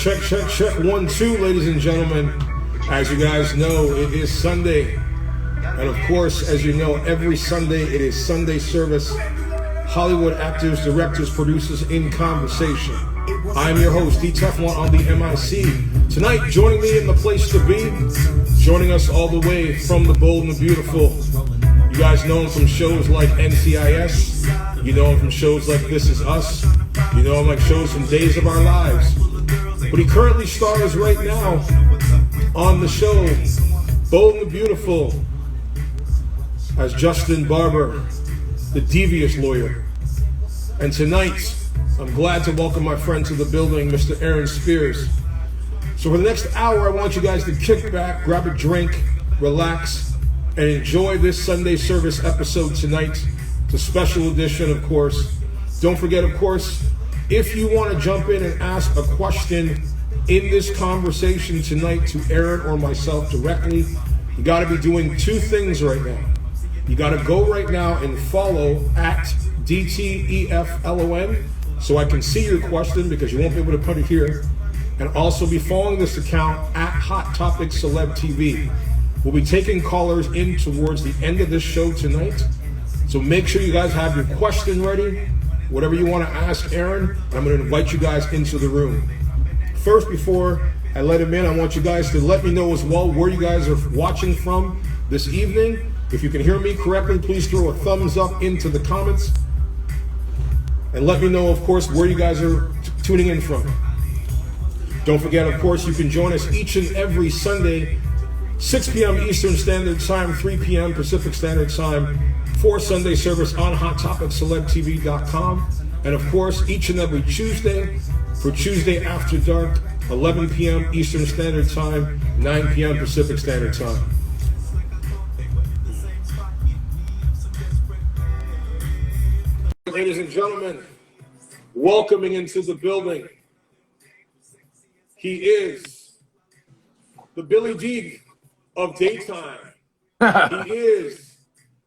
Check. 1, 2, ladies and gentlemen. As you guys know, it is Sunday. And of course, as you know, every Sunday it is Sunday service. Hollywood actors, directors, producers in conversation. I'm your host, Dteflon on the MIC. Tonight, joining me in the place to be, joining us all the way from the bold and the beautiful. You guys know him from shows like NCIS. You know him from shows like This Is Us. You know him like shows from Days of Our Lives. But he currently stars right now on the show Bold and the Beautiful as Justin Barber, the devious lawyer. And tonight, I'm glad to welcome my friend to the building, Mr. Aaron Spears. So for the next hour, I want you guys to kick back, grab a drink, relax, and enjoy this Sunday service episode tonight. It's a special edition, of course. Don't forget, of course, if you want to jump in and ask a question in this conversation tonight to Aaron or myself directly, you got to be doing two things right now. You got to go right now and follow at DTEFLON so I can see your question, because you won't be able to put it here. And also be following this account at Hot Topic Celeb TV. We'll be taking callers in towards the end of this show tonight. So make sure you guys have your question ready, whatever you want to ask Aaron, and I'm going to invite you guys into the room. First, before I let him in, I want you guys to let me know as well where you guys are watching from this evening. If you can hear me correctly, please throw a thumbs up into the comments. And let me know, of course, where you guys are tuning in from. Don't forget, of course, you can join us each and every Sunday, 6 p.m. Eastern Standard Time, 3 p.m. Pacific Standard Time, for Sunday service on HotTopicCelebTV.com. And of course, each and every Tuesday for Tuesday After Dark, 11 p.m. Eastern Standard Time, 9 p.m. Pacific Standard Time. Ladies and gentlemen, welcoming into the building, he is the Billy Deeg of daytime. He is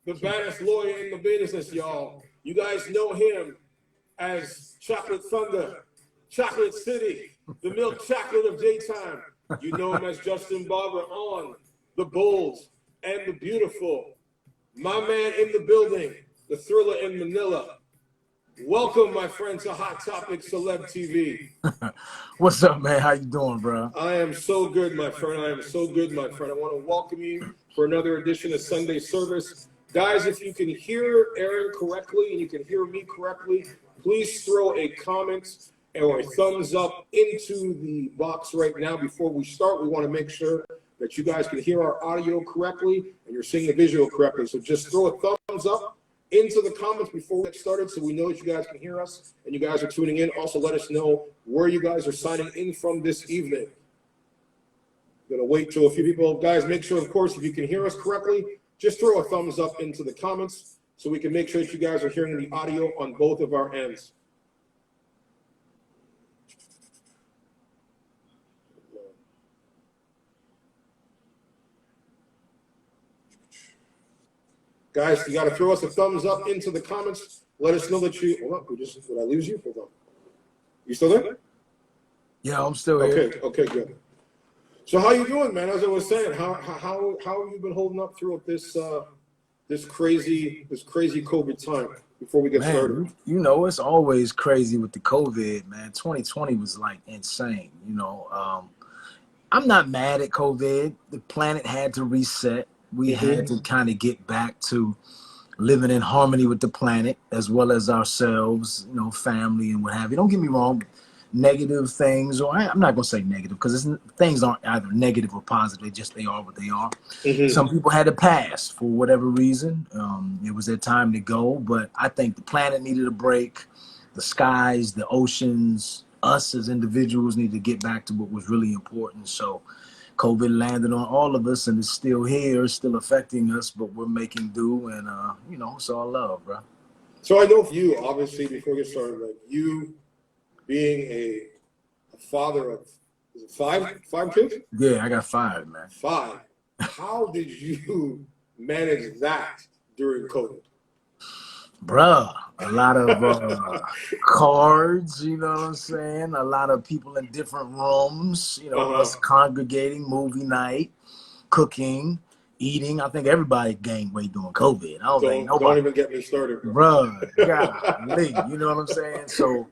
the baddest lawyer in the business, y'all. You guys know him as Chocolate Thunder, Chocolate City, the milk chocolate of daytime. You know him as Justin Barber on The Bold and the Beautiful. My man in the building, the thriller in Manila. Welcome, my friend, to Hot Topic Celeb TV. What's up, man? How you doing, bro? I am so good, my friend. I want to welcome you for another edition of Sunday Service. Guys, if you can hear Aaron correctly and you can hear me correctly, please throw a comment or a thumbs up into the box right now. Before we start, we want to make sure that you guys can hear our audio correctly and you're seeing the visual correctly. So just throw a thumbs up into the comments before we get started so we know that you guys can hear us and you guys are tuning in. Also, let us know where you guys are signing in from this evening. I'm going to wait till a few people. Guys, make sure, of course, if you can hear us correctly, just throw a thumbs up into the comments so we can make sure that you guys are hearing the audio on both of our ends. Guys, you got to throw us a thumbs up into the comments. Let us know that you. Hold on, did I lose you? Hold on. You still there? Yeah, I'm still here. Okay, good. So how you doing, man? As I was saying, how have you been holding up throughout this this crazy COVID time before we get started? You know, it's always crazy with the COVID, man. 2020 was like insane. You know, I'm not mad at COVID. The planet had to reset. We had to kind of get back to living in harmony with the planet as well as ourselves, you know, family and what have you. Don't get me wrong, negative things, or I'm not going to say negative because things aren't either negative or positive. They are what they are. Some people had to pass for whatever reason. It was their time to go, but I think the planet needed a break. The skies, the oceans, us as individuals need to get back to what was really important. So COVID landed on all of us and it's still here, still affecting us, but we're making do, and you know, it's all love, bro. So I know for you, obviously, before we get started, like you being a father of, is it five kids? Yeah, I got 5, man. 5. How did you manage that during COVID? Bruh, a lot of cards, you know what I'm saying? A lot of people in different rooms, you know, us congregating, movie night, cooking, eating. I think everybody gained weight during COVID. I don't think nobody. Don't even get me started, bro. Bruh, golly, you know what I'm saying? So,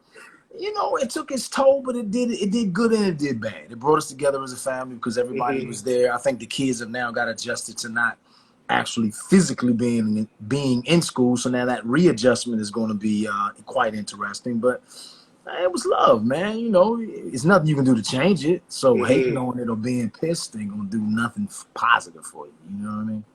you know, it took its toll, but it did good and it did bad. It brought us together as a family because everybody was there. I think the kids have now got adjusted to not actually physically being in school. So now that readjustment is going to be quite interesting. But it was love, man. You know, it's nothing you can do to change it. So hating on it or being pissed ain't going to do nothing positive for you. You know what I mean?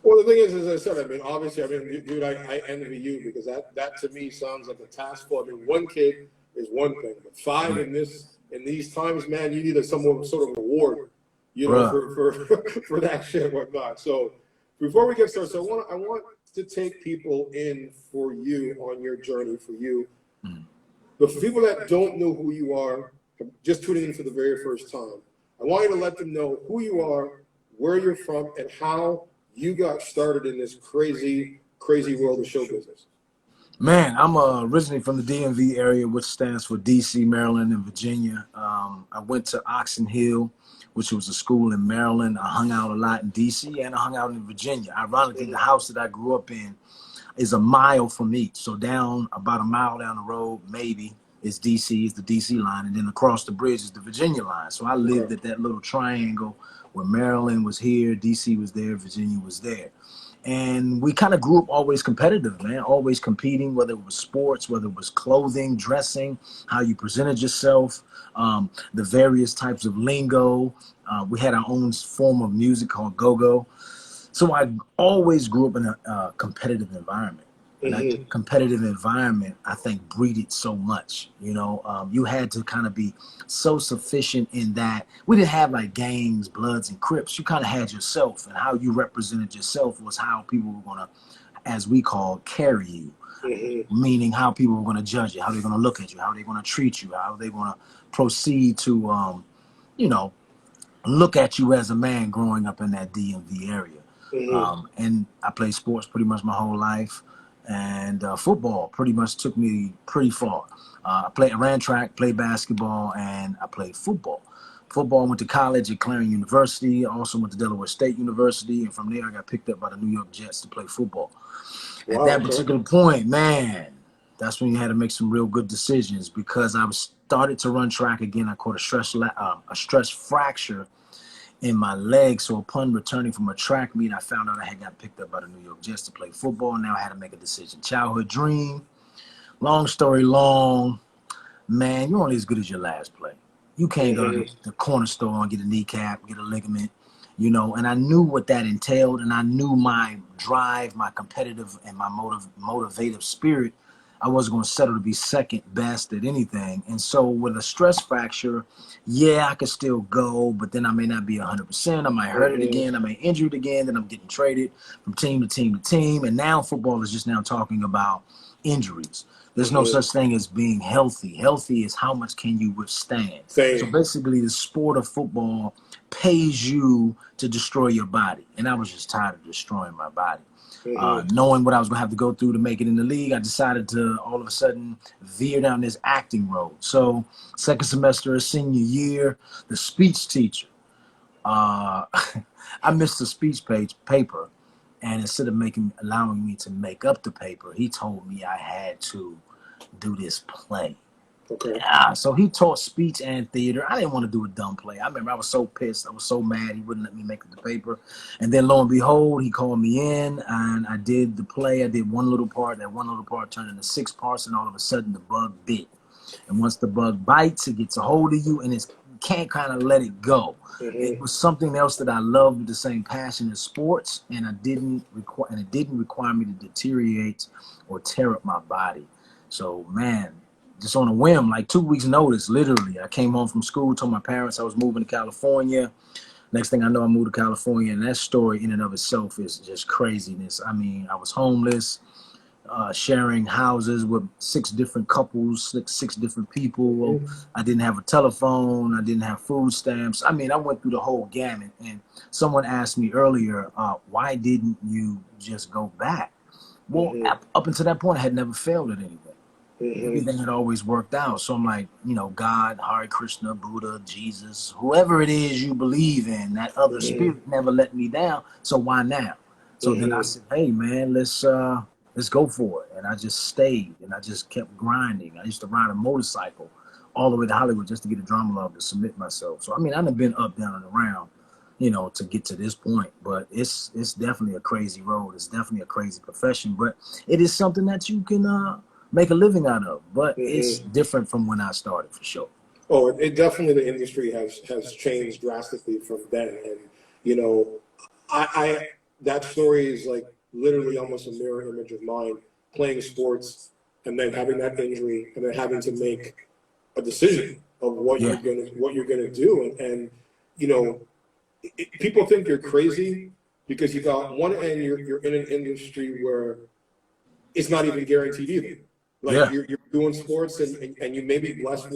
Well, the thing is, as I said, I mean, obviously, I mean, dude, I envy you because that to me sounds like a task for. I mean, one kid is one thing, but five in these times, man, you need some sort of reward, you know, for that shit and whatnot. So before we get started, so I want to take people in for you on your journey for you. But for people that don't know who you are, just tuning in for the very first time, I want you to let them know who you are, where you're from, and how you got started in this crazy, crazy world of show business. Man, I'm originally from the DMV area, which stands for DC, Maryland, and Virginia. I went to Oxon Hill, which was a school in Maryland. I hung out a lot in DC and I hung out in Virginia. Ironically, the house that I grew up in is a mile from each. So down about a mile down the road, maybe, is DC, is the DC line. And then across the bridge is the Virginia line. So I lived at that little triangle where Maryland was here, DC was there, Virginia was there. And we kind of grew up always competitive, man, always competing, whether it was sports, whether it was clothing, dressing, how you presented yourself, the various types of lingo. We had our own form of music called go-go. So I always grew up in a competitive environment. And that competitive environment, I think, breeded so much. You know, you had to kind of be so sufficient in that we didn't have like gangs, Bloods, and Crips. You kind of had yourself, and how you represented yourself was how people were going to, as we call, carry you. Meaning how people were going to judge you, how they're going to look at you, how they're going to treat you, how they're going to proceed to, you know, look at you as a man growing up in that DMV area. And I played sports pretty much my whole life. And football pretty much took me pretty far. I ran track, played basketball, and I played football. Football, went to college at Clarion University. I also went to Delaware State University. And from there, I got picked up by the New York Jets to play football. At that particular point, man, that's when you had to make some real good decisions because I started to run track again. I caught a stress fracture in my leg. So upon returning from a track meet, I found out I had got picked up by the New York Jets to play football. Now I had to make a decision. Childhood dream. Long story long, man, you're only as good as your last play. You can't go to the corner store and get a kneecap, get a ligament, you know, and I knew what that entailed, and I knew my drive, my competitive and my motivative spirit. I wasn't going to settle to be second best at anything. And so with a stress fracture, yeah, I could still go, but then I may not be 100%. I might hurt it again. I may injure it again. Then I'm getting traded from team to team to team. And now football is just now talking about injuries. There's no such thing as being healthy. Healthy is how much can you withstand. So basically the sport of football pays you to destroy your body. And I was just tired of destroying my body. Knowing what I was going to have to go through to make it in the league, I decided to all of a sudden veer down this acting road. So second semester of senior year, the speech teacher, I missed the speech paper. And instead of allowing me to make up the paper, he told me I had to do this play. Yeah, so he taught speech and theater. I didn't want to do a dumb play. I remember I was so pissed. I was so mad he wouldn't let me make the paper. And then lo and behold, he called me in and I did the play. I did one little part. That one little part turned into 6 parts, and all of a sudden the bug bit. And once the bug bites, it gets a hold of you and you can't kind of let it go. It was something else that I loved with the same passion as sports, and it didn't require me to deteriorate or tear up my body. So, man, just on a whim, like 2 weeks notice, literally, I came home from school, told my parents I was moving to California. Next thing I know, I moved to California, and that story in and of itself is just craziness. I mean, I was homeless, sharing houses with 6 different couples, six different people. I didn't have a telephone. I didn't have food stamps. I mean, I went through the whole gamut. And someone asked me earlier, why didn't you just go back? Well, up until that point, I had never failed at anything. Mm-hmm. Everything had always worked out. So I'm like, God, Hare Krishna, Buddha, Jesus, whoever it is you believe in, that other spirit never let me down. So why now? So then I said, hey man, let's go for it. And I just stayed and I just kept grinding. I used to ride a motorcycle all the way to Hollywood just to get a drama log to submit myself. So I mean, I've been up, down, and around, to get to this point. But it's definitely a crazy road. It's definitely a crazy profession. But it is something that you can make a living out of. But it's different from when I started, for sure. Oh, it definitely, the industry has changed drastically from then. And, I that story is like literally almost a mirror image of mine, playing sports and then having that injury and then having to make a decision of what you're gonna do. And people think you're crazy because you got one end, you're in an industry where it's not even guaranteed either. Like you're doing sports and you may be blessed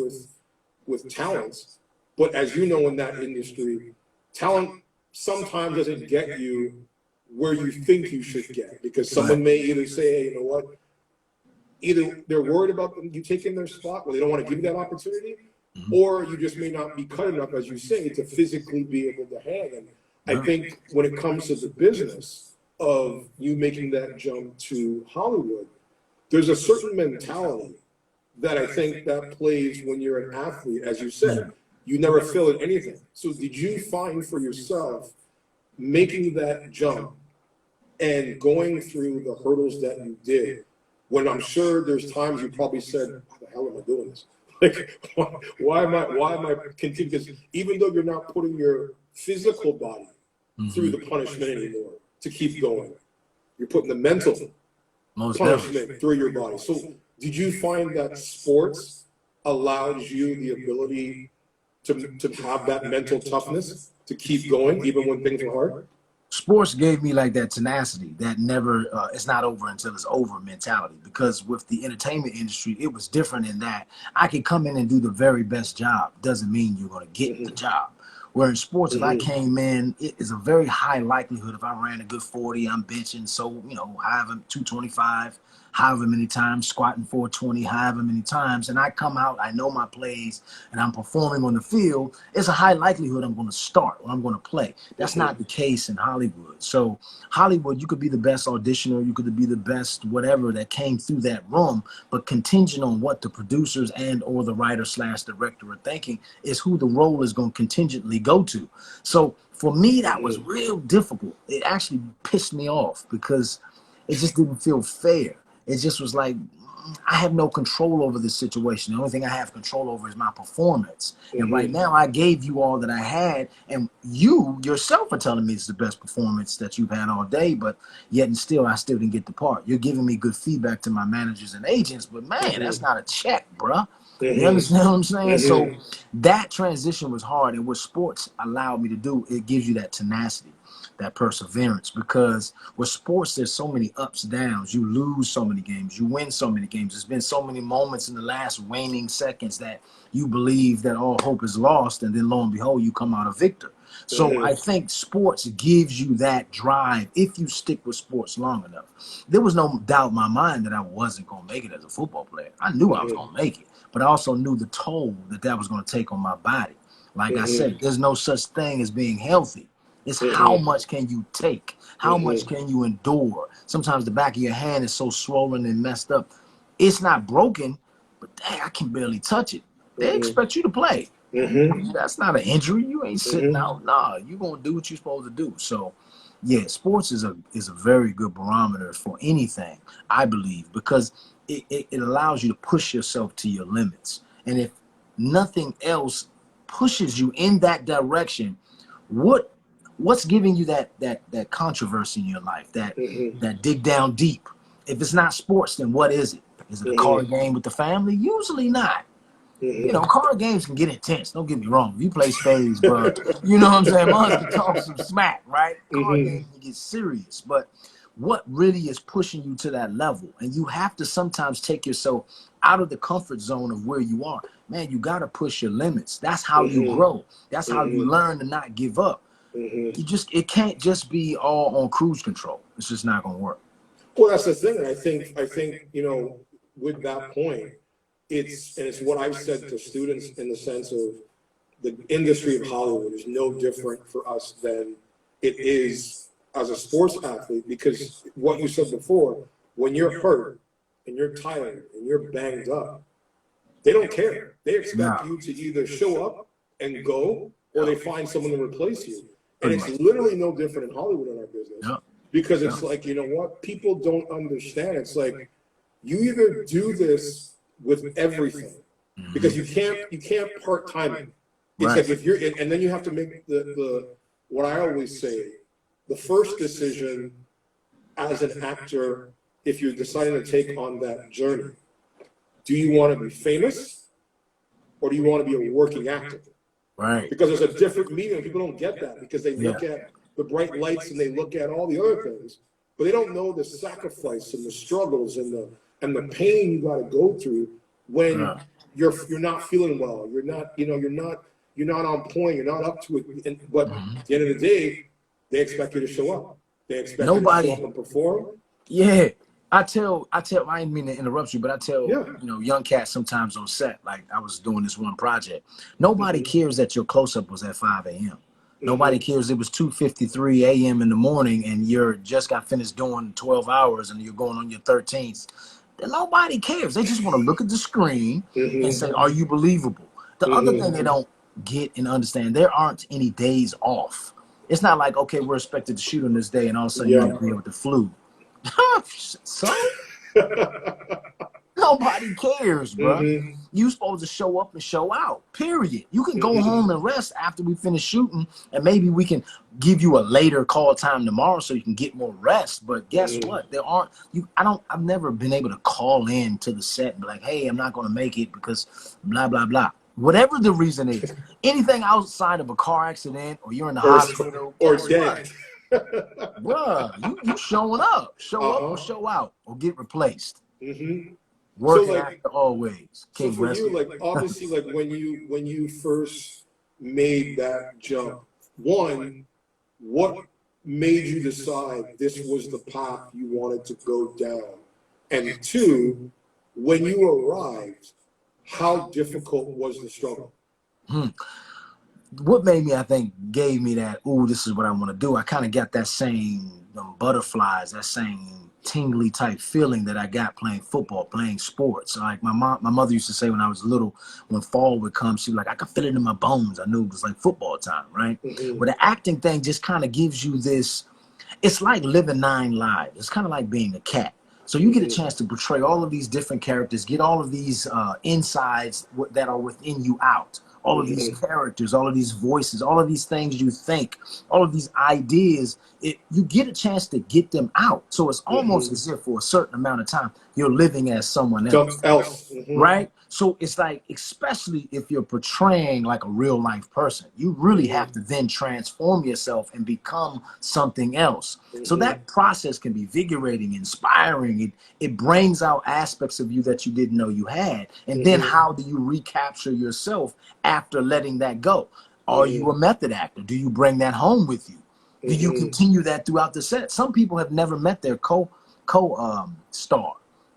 with talents, but as you know, in that industry, talent sometimes doesn't get you where you think you should get, because someone may either say, hey, you know what, either they're worried about you taking their spot, or they don't want to give you that opportunity, or you just may not be cut enough, as you say, to physically be able to hang. And I think when it comes to the business of you making that jump to Hollywood, there's a certain mentality that I think that plays when you're an athlete. As you said, you never fail at anything. So did you find for yourself making that jump and going through the hurdles that you did, when I'm sure there's times you probably said, why the hell am I doing this? Like, why am I continuing? Because even though you're not putting your physical body through the punishment anymore to keep going, you're putting the mental punishment through your body. So did you find that sports allows you the ability to have that mental toughness to keep going even when things are hard? Sports gave me like that tenacity that never, it's not over until it's over mentality. Because with the entertainment industry, it was different in that I could come in and do the very best job. Doesn't mean you're going to get the job. Where in sports, if I came in, it is a very high likelihood if I ran a good 40, I'm benching, however, 225, however many times, squatting 420, however many times, and I come out, I know my plays, and I'm performing on the field, it's a high likelihood I'm going to start or I'm going to play. That's not the case in Hollywood. So Hollywood, you could be the best auditioner, you could be the best whatever that came through that room, but contingent on what the producers and or the writer / director are thinking is who the role is going to contingently go to. So for me, that was real difficult. It actually pissed me off because it just didn't feel fair. It just was like, I have no control over this situation. The only thing I have control over is my performance. And right now I gave you all that I had, and you yourself are telling me it's the best performance that you've had all day, but yet and still I still didn't get the part. You're giving me good feedback to my managers and agents, but man, that's not a check, bruh. You understand what I'm saying? So that transition was hard, and what sports allowed me to do, it gives you that tenacity, that perseverance, because with sports there's so many ups and downs. You lose so many games, you win so many games. There's been so many moments in the last waning seconds that you believe that all hope is lost, and then lo and behold you come out a victor. So I think sports gives you that drive if you stick with sports long enough. There was no doubt in my mind that I wasn't going to make it as a football player. I knew I was going to make it, but I also knew the toll that was going to take on my body. Like I said, there's no such thing as being healthy. It's how much can you take? How much can you endure? Sometimes the back of your hand is so swollen and messed up. It's not broken, but dang, I can barely touch it. They expect you to play. That's not an injury. You ain't sitting out. Nah, you're going to do what you're supposed to do. So, yeah, sports is a very good barometer for anything, I believe, because it allows you to push yourself to your limits. And if nothing else pushes you in that direction, what's giving you that controversy in your life, that dig down deep? If it's not sports, then what is it? Is it a card game with the family? Usually not. Card games can get intense. Don't get me wrong. If you play spades, bro, you know what I'm saying? Mine can talk some smack, right? Card games can get serious. But what really is pushing you to that level? And you have to sometimes take yourself out of the comfort zone of where you are. Man, you got to push your limits. That's how you grow. That's how you learn to not give up. It can't just be all on cruise control. It's just not going to work. Well, that's the thing. I think, with that point, it's what I've said to students in the sense of the industry of Hollywood is no different for us than it is as a sports athlete, because what you said before, when you're hurt and you're tired and you're banged up, they don't care. They expect No. you to either show up and go, or they find someone to replace you. And Pretty it's much. literally no different in Hollywood in our business. Yeah. Because it's like, you know what? People don't understand. It's like you either do this with everything, because you can't part time it. It's Right. like if you're, and then you have to make the what I always say, the first decision as an actor, if you're deciding to take on that journey. Do you want to be famous, or do you want to be a working actor? Right. Because there's a different medium. People don't get that because they look Yeah. at the bright lights and they look at all the other things, but they don't know the sacrifice and the struggles and the pain you got to go through when Yeah. you're not feeling well. You're not, you're not on point. You're not up to it. But at the end of the day, they expect you to show up. They expect Nobody- you to show up and perform. Yeah. I didn't mean to interrupt you, but I tell, Yeah. young cats sometimes on set, like I was doing this one project. Nobody cares that your close-up was at 5 a.m. Nobody cares it was 2:53 a.m. in the morning and you're just got finished doing 12 hours and you're going on your 13th. Nobody cares. They just want to look at the screen and say, are you believable? The other thing they don't get and understand, there aren't any days off. It's not like, okay, we're expected to shoot on this day and all of a sudden you're going to be with the flu. So nobody cares, bro. You supposed to show up and show out, period. You can go home and rest after we finish shooting, and maybe we can give you a later call time tomorrow so you can get more rest. But guess what? I've never been able to call in to the set and be like, hey, I'm not going to make it because blah, blah, blah. Whatever the reason is, anything outside of a car accident or you're in the hospital or guess dead. what? Bruh, you showing up. Show up or show out or get replaced. Working after always. So for you, like obviously, like when you first made that jump, one, what made you decide this was the path you wanted to go down? And two, when you arrived, how difficult was the struggle? What made me, I think, gave me that, ooh, this is what I want to do. I kind of got that same butterflies, that same tingly type feeling that I got playing football, playing sports. Like my mother used to say when I was little, when fall would come, she'd be like, I could feel it in my bones. I knew it was like football time, right? But the acting thing just kind of gives you this, it's like living 9 lives. It's kind of like being a cat. So you get a chance to portray all of these different characters, get all of these insides that are within you out. All of these characters, all of these voices, all of these things you think, all of these ideas, you get a chance to get them out. So it's almost as if for a certain amount of time, you're living as someone else. Right? So it's like, especially if you're portraying like a real life person, you really have to then transform yourself and become something else. So that process can be invigorating, inspiring. It brings out aspects of you that you didn't know you had. And then how do you recapture yourself after letting that go? Are you a method actor? Do you bring that home with you? Do you continue that throughout the set? Some people have never met their co-star.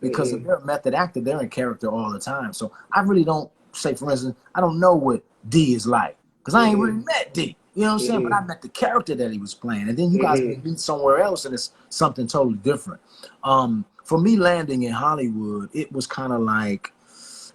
Because if they're a method actor, they're in character all the time. So I really don't say, for instance, I don't know what D is like because I ain't really met D. You know what I'm saying? But I met the character that he was playing. And then you guys meet somewhere else and it's something totally different. For me landing in Hollywood, it was kind of like,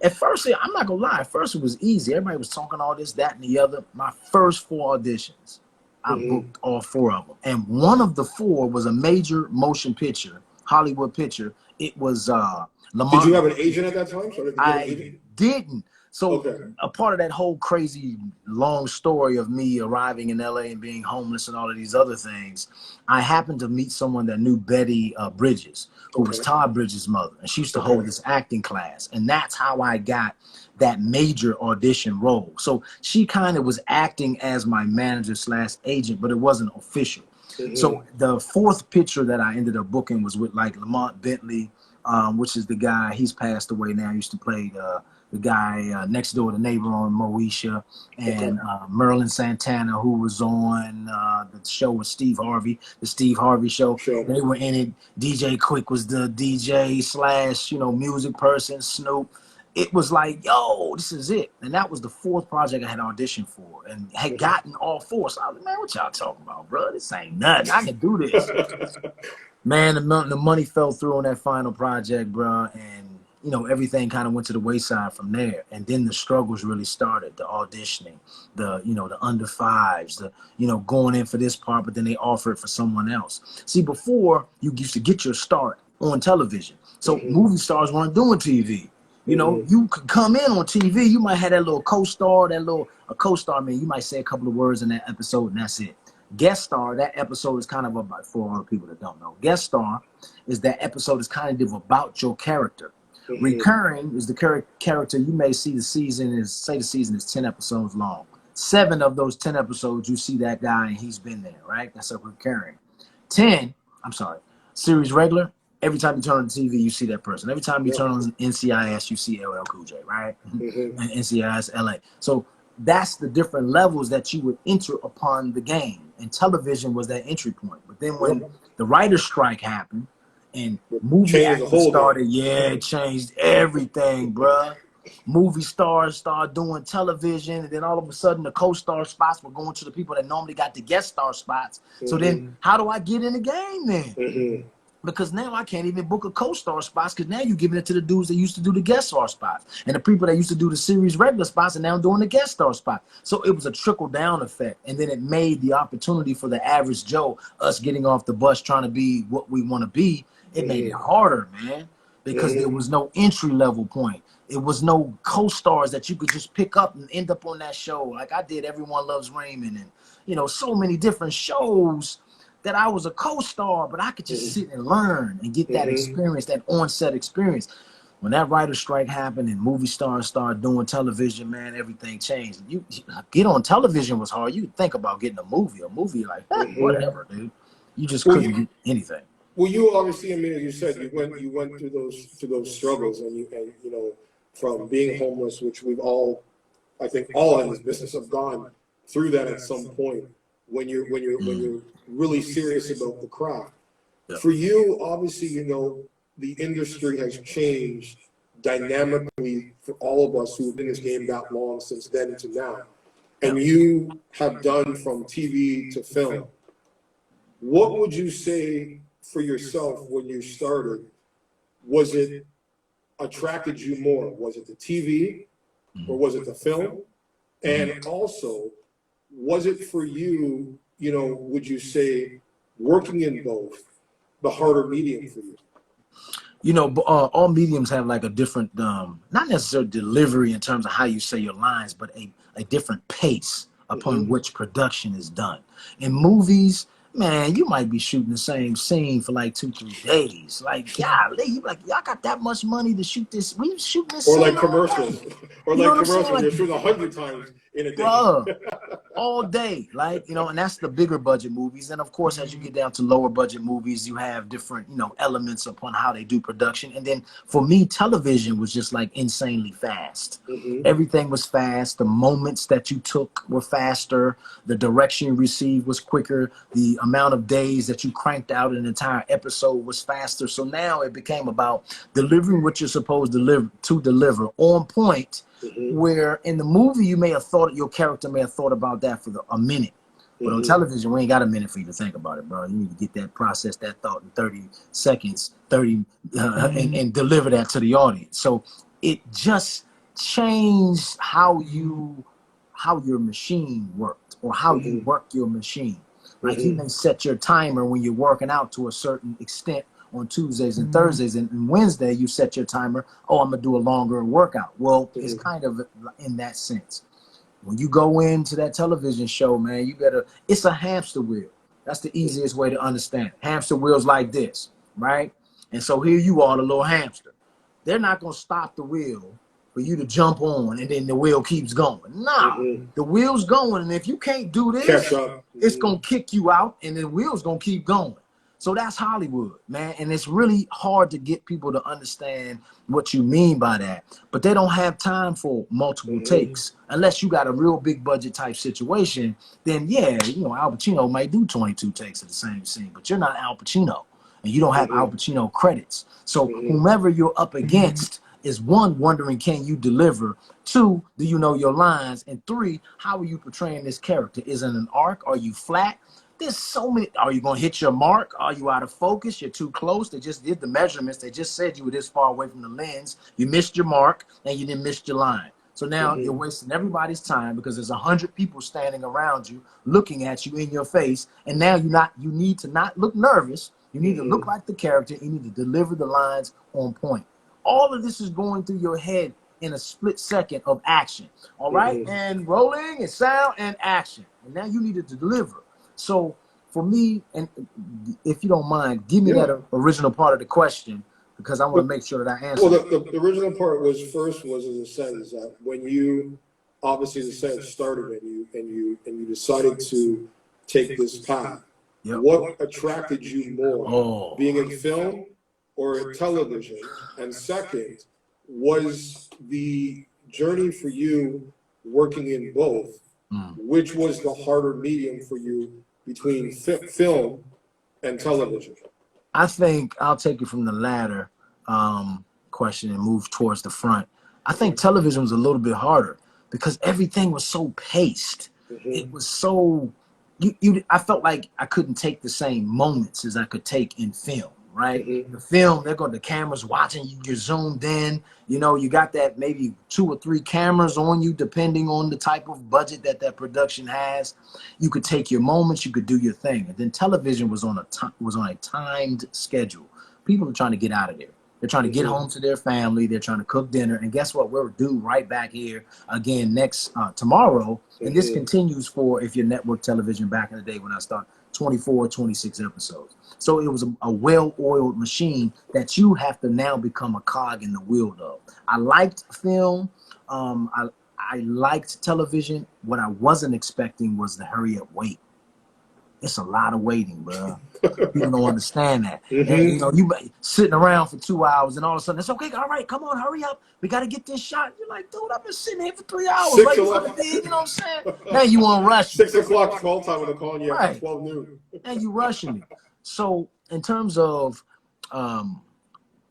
at first, I'm not going to lie, at first it was easy. Everybody was talking all this, that, and the other. My first 4 auditions, I booked all 4 of them. And one of the 4 was a major motion picture, Hollywood picture. It was Lamont. Did you have an agent at that time? I didn't. So a part of that whole crazy long story of me arriving in LA and being homeless and all of these other things, I happened to meet someone that knew Betty Bridges, who was Todd Bridges' mother. And she used to hold this acting class. And that's how I got that major audition role. So she kind of was acting as my manager / agent, but it wasn't official. So the 4th picture that I ended up booking was with like Lamont Bentley, which is the guy, he's passed away now, used to play the guy next door, the neighbor on Moesha, and Merlin Santana, who was on the show with Steve Harvey, the Steve Harvey show. Sure. They were in it. DJ Quick was the DJ slash, music person, Snoop. It was like, yo, this is it. And that was the 4th project I had auditioned for and had gotten all 4. So I was like, man, what y'all talking about, bro? This ain't nothing. I can do this. Man, the money fell through on that final project, bro. And, everything kind of went to the wayside from there. And then the struggles really started, the auditioning, the under 5s, the, going in for this part, but then they offer it for someone else. See, before, you used to get your start on television. So movie stars weren't doing TV. You could come in on TV. You might have that little co-star, a co-star, man. You might say a couple of words in that episode, and that's it. Guest star, that episode is kind of about, for all the people that don't know. Guest star is that episode is kind of about your character. Recurring is the character you may see the season is 10 episodes long. 7 of those 10 episodes, you see that guy and he's been there, right? That's a recurring. Series regular. Every time you turn on the TV, you see that person. Every time you turn on NCIS, you see LL Cool J, right? And NCIS LA. So that's the different levels that you would enter upon the game. And television was that entry point. But then when the writer's strike happened and movie actors started, it changed everything, bruh. Movie stars started doing television, and then all of a sudden the co-star spots were going to the people that normally got the guest star spots. So then how do I get in the game then? Because now I can't even book a co-star spots because now you're giving it to the dudes that used to do the guest star spots. And the people that used to do the series regular spots are now doing the guest star spot. So it was a trickle-down effect. And then it made the opportunity for the average Joe, us getting off the bus trying to be what we want to be, it made it harder, man, because there was no entry-level point. It was no co-stars that you could just pick up and end up on that show. Like I did Everyone Loves Raymond and, so many different shows that I was a co-star, but I could just sit and learn and get that experience, that on-set experience. When that writer's strike happened and movie stars started doing television, man, everything changed. You get on television was hard. You think about getting a movie like whatever, dude. You just couldn't get anything. Well, you obviously, as you said, you went through those struggles, and from being homeless, which we've all, I think, all in this business have gone through that at some point. When you're really serious about the craft. For you, obviously, the industry has changed dynamically for all of us who've been in this game that long since then to now. And you have done from TV to film. What would you say for yourself when you started? Was it attracted you more? Was it the TV or was it the film? And also, was it for you, would you say working in both, the harder medium for you? All mediums have like a different, not necessarily delivery in terms of how you say your lines, but a different pace upon which production is done. In movies, man, you might be shooting the same scene for like 2-3 days. Like, golly, you like, y'all got that much money to shoot this? We shooting this or like commercials. Or like commercials. Like, you're shooting 100 times in a day. All day, like, and that's the bigger budget movies. And of course, as you get down to lower budget movies, you have different, elements upon how they do production. And then for me, television was just like insanely fast. Everything was fast. The moments that you took were faster. The direction you received was quicker. The amount of days that you cranked out an entire episode was faster. So now it became about delivering what you're supposed to deliver on point. Where in the movie you may have thought, your character may have thought about that for a minute, but on television we ain't got a minute for you to think about it, bro. You need to get that, process that thought in 30 seconds, and deliver that to the audience. So it just changed how your machine worked, or how you work your machine. Like you may set your timer when you're working out to a certain extent on Tuesdays and Thursdays, and Wednesday you set your timer, I'm gonna do a longer workout. Well, it's kind of in that sense. When you go into that television show, man, it's a hamster wheel. That's the easiest way to understand. Hamster wheels like this, right? And so here you are, the little hamster. They're not gonna stop the wheel for you to jump on and then the wheel keeps going. Nah, the wheel's going, and if you can't do this, it's gonna kick you out and the wheel's gonna keep going. So that's Hollywood, man. And it's really hard to get people to understand what you mean by that. But they don't have time for multiple takes. Unless you got a real big budget type situation, then yeah, you know, Al Pacino might do 22 takes of the same scene, but you're not Al Pacino and you don't have Al Pacino credits. So whomever you're up against is one, wondering, can you deliver? Two, do you know your lines? And three, how are you portraying this character? Is it an arc? Are you flat? There's so many. Are you going to hit your mark? Are you out of focus? You're too close. They just did the measurements. They just said you were this far away from the lens. You missed your mark and you didn't miss your line. So now you're wasting everybody's time because there's 100 people standing around you, looking at you in your face. And now you need to not look nervous. You need to look like the character. You need to deliver the lines on point. All of this is going through your head in a split second of action. All right. And rolling and sound and action. And now you needed to deliver. So for me, and if you don't mind, give me that original part of the question, because I want to make sure that I answer. Well, the original part was in the sense that when you obviously the sentence started and you decided to take this path, what attracted you more, being in film or television? And second, was the journey for you working in both, which was the harder medium for you between film and television? I think I'll take it from the latter question and move towards the front. I think television was a little bit harder because everything was so paced. It was so, I felt like I couldn't take the same moments as I could take in film, right? The film, the camera's watching you, you're zoomed in, you know, you got that maybe 2 or 3 cameras on you, depending on the type of budget that production has. You could take your moments, you could do your thing. And then television was on a timed schedule. People are trying to get out of there. They're trying to get home to their family. They're trying to cook dinner. And guess what? We're due right back here again tomorrow. And this continues for, if you're network television back in the day when I started, 24, 26 episodes. So it was a well-oiled machine that you have to now become a cog in the wheel of. I liked film. I liked television. What I wasn't expecting was the hurry up wait. It's a lot of waiting, bro. People don't understand that. And, you know, you sitting around for 2 hours and all of a sudden it's okay. All right, come on, hurry up. We got to get this shot. You're like, dude, I've been sitting here for 3 hours. You know what I'm saying? Now you want to rush. 6 o'clock call time when they're calling you at 12 noon. And you rushing me. So in terms of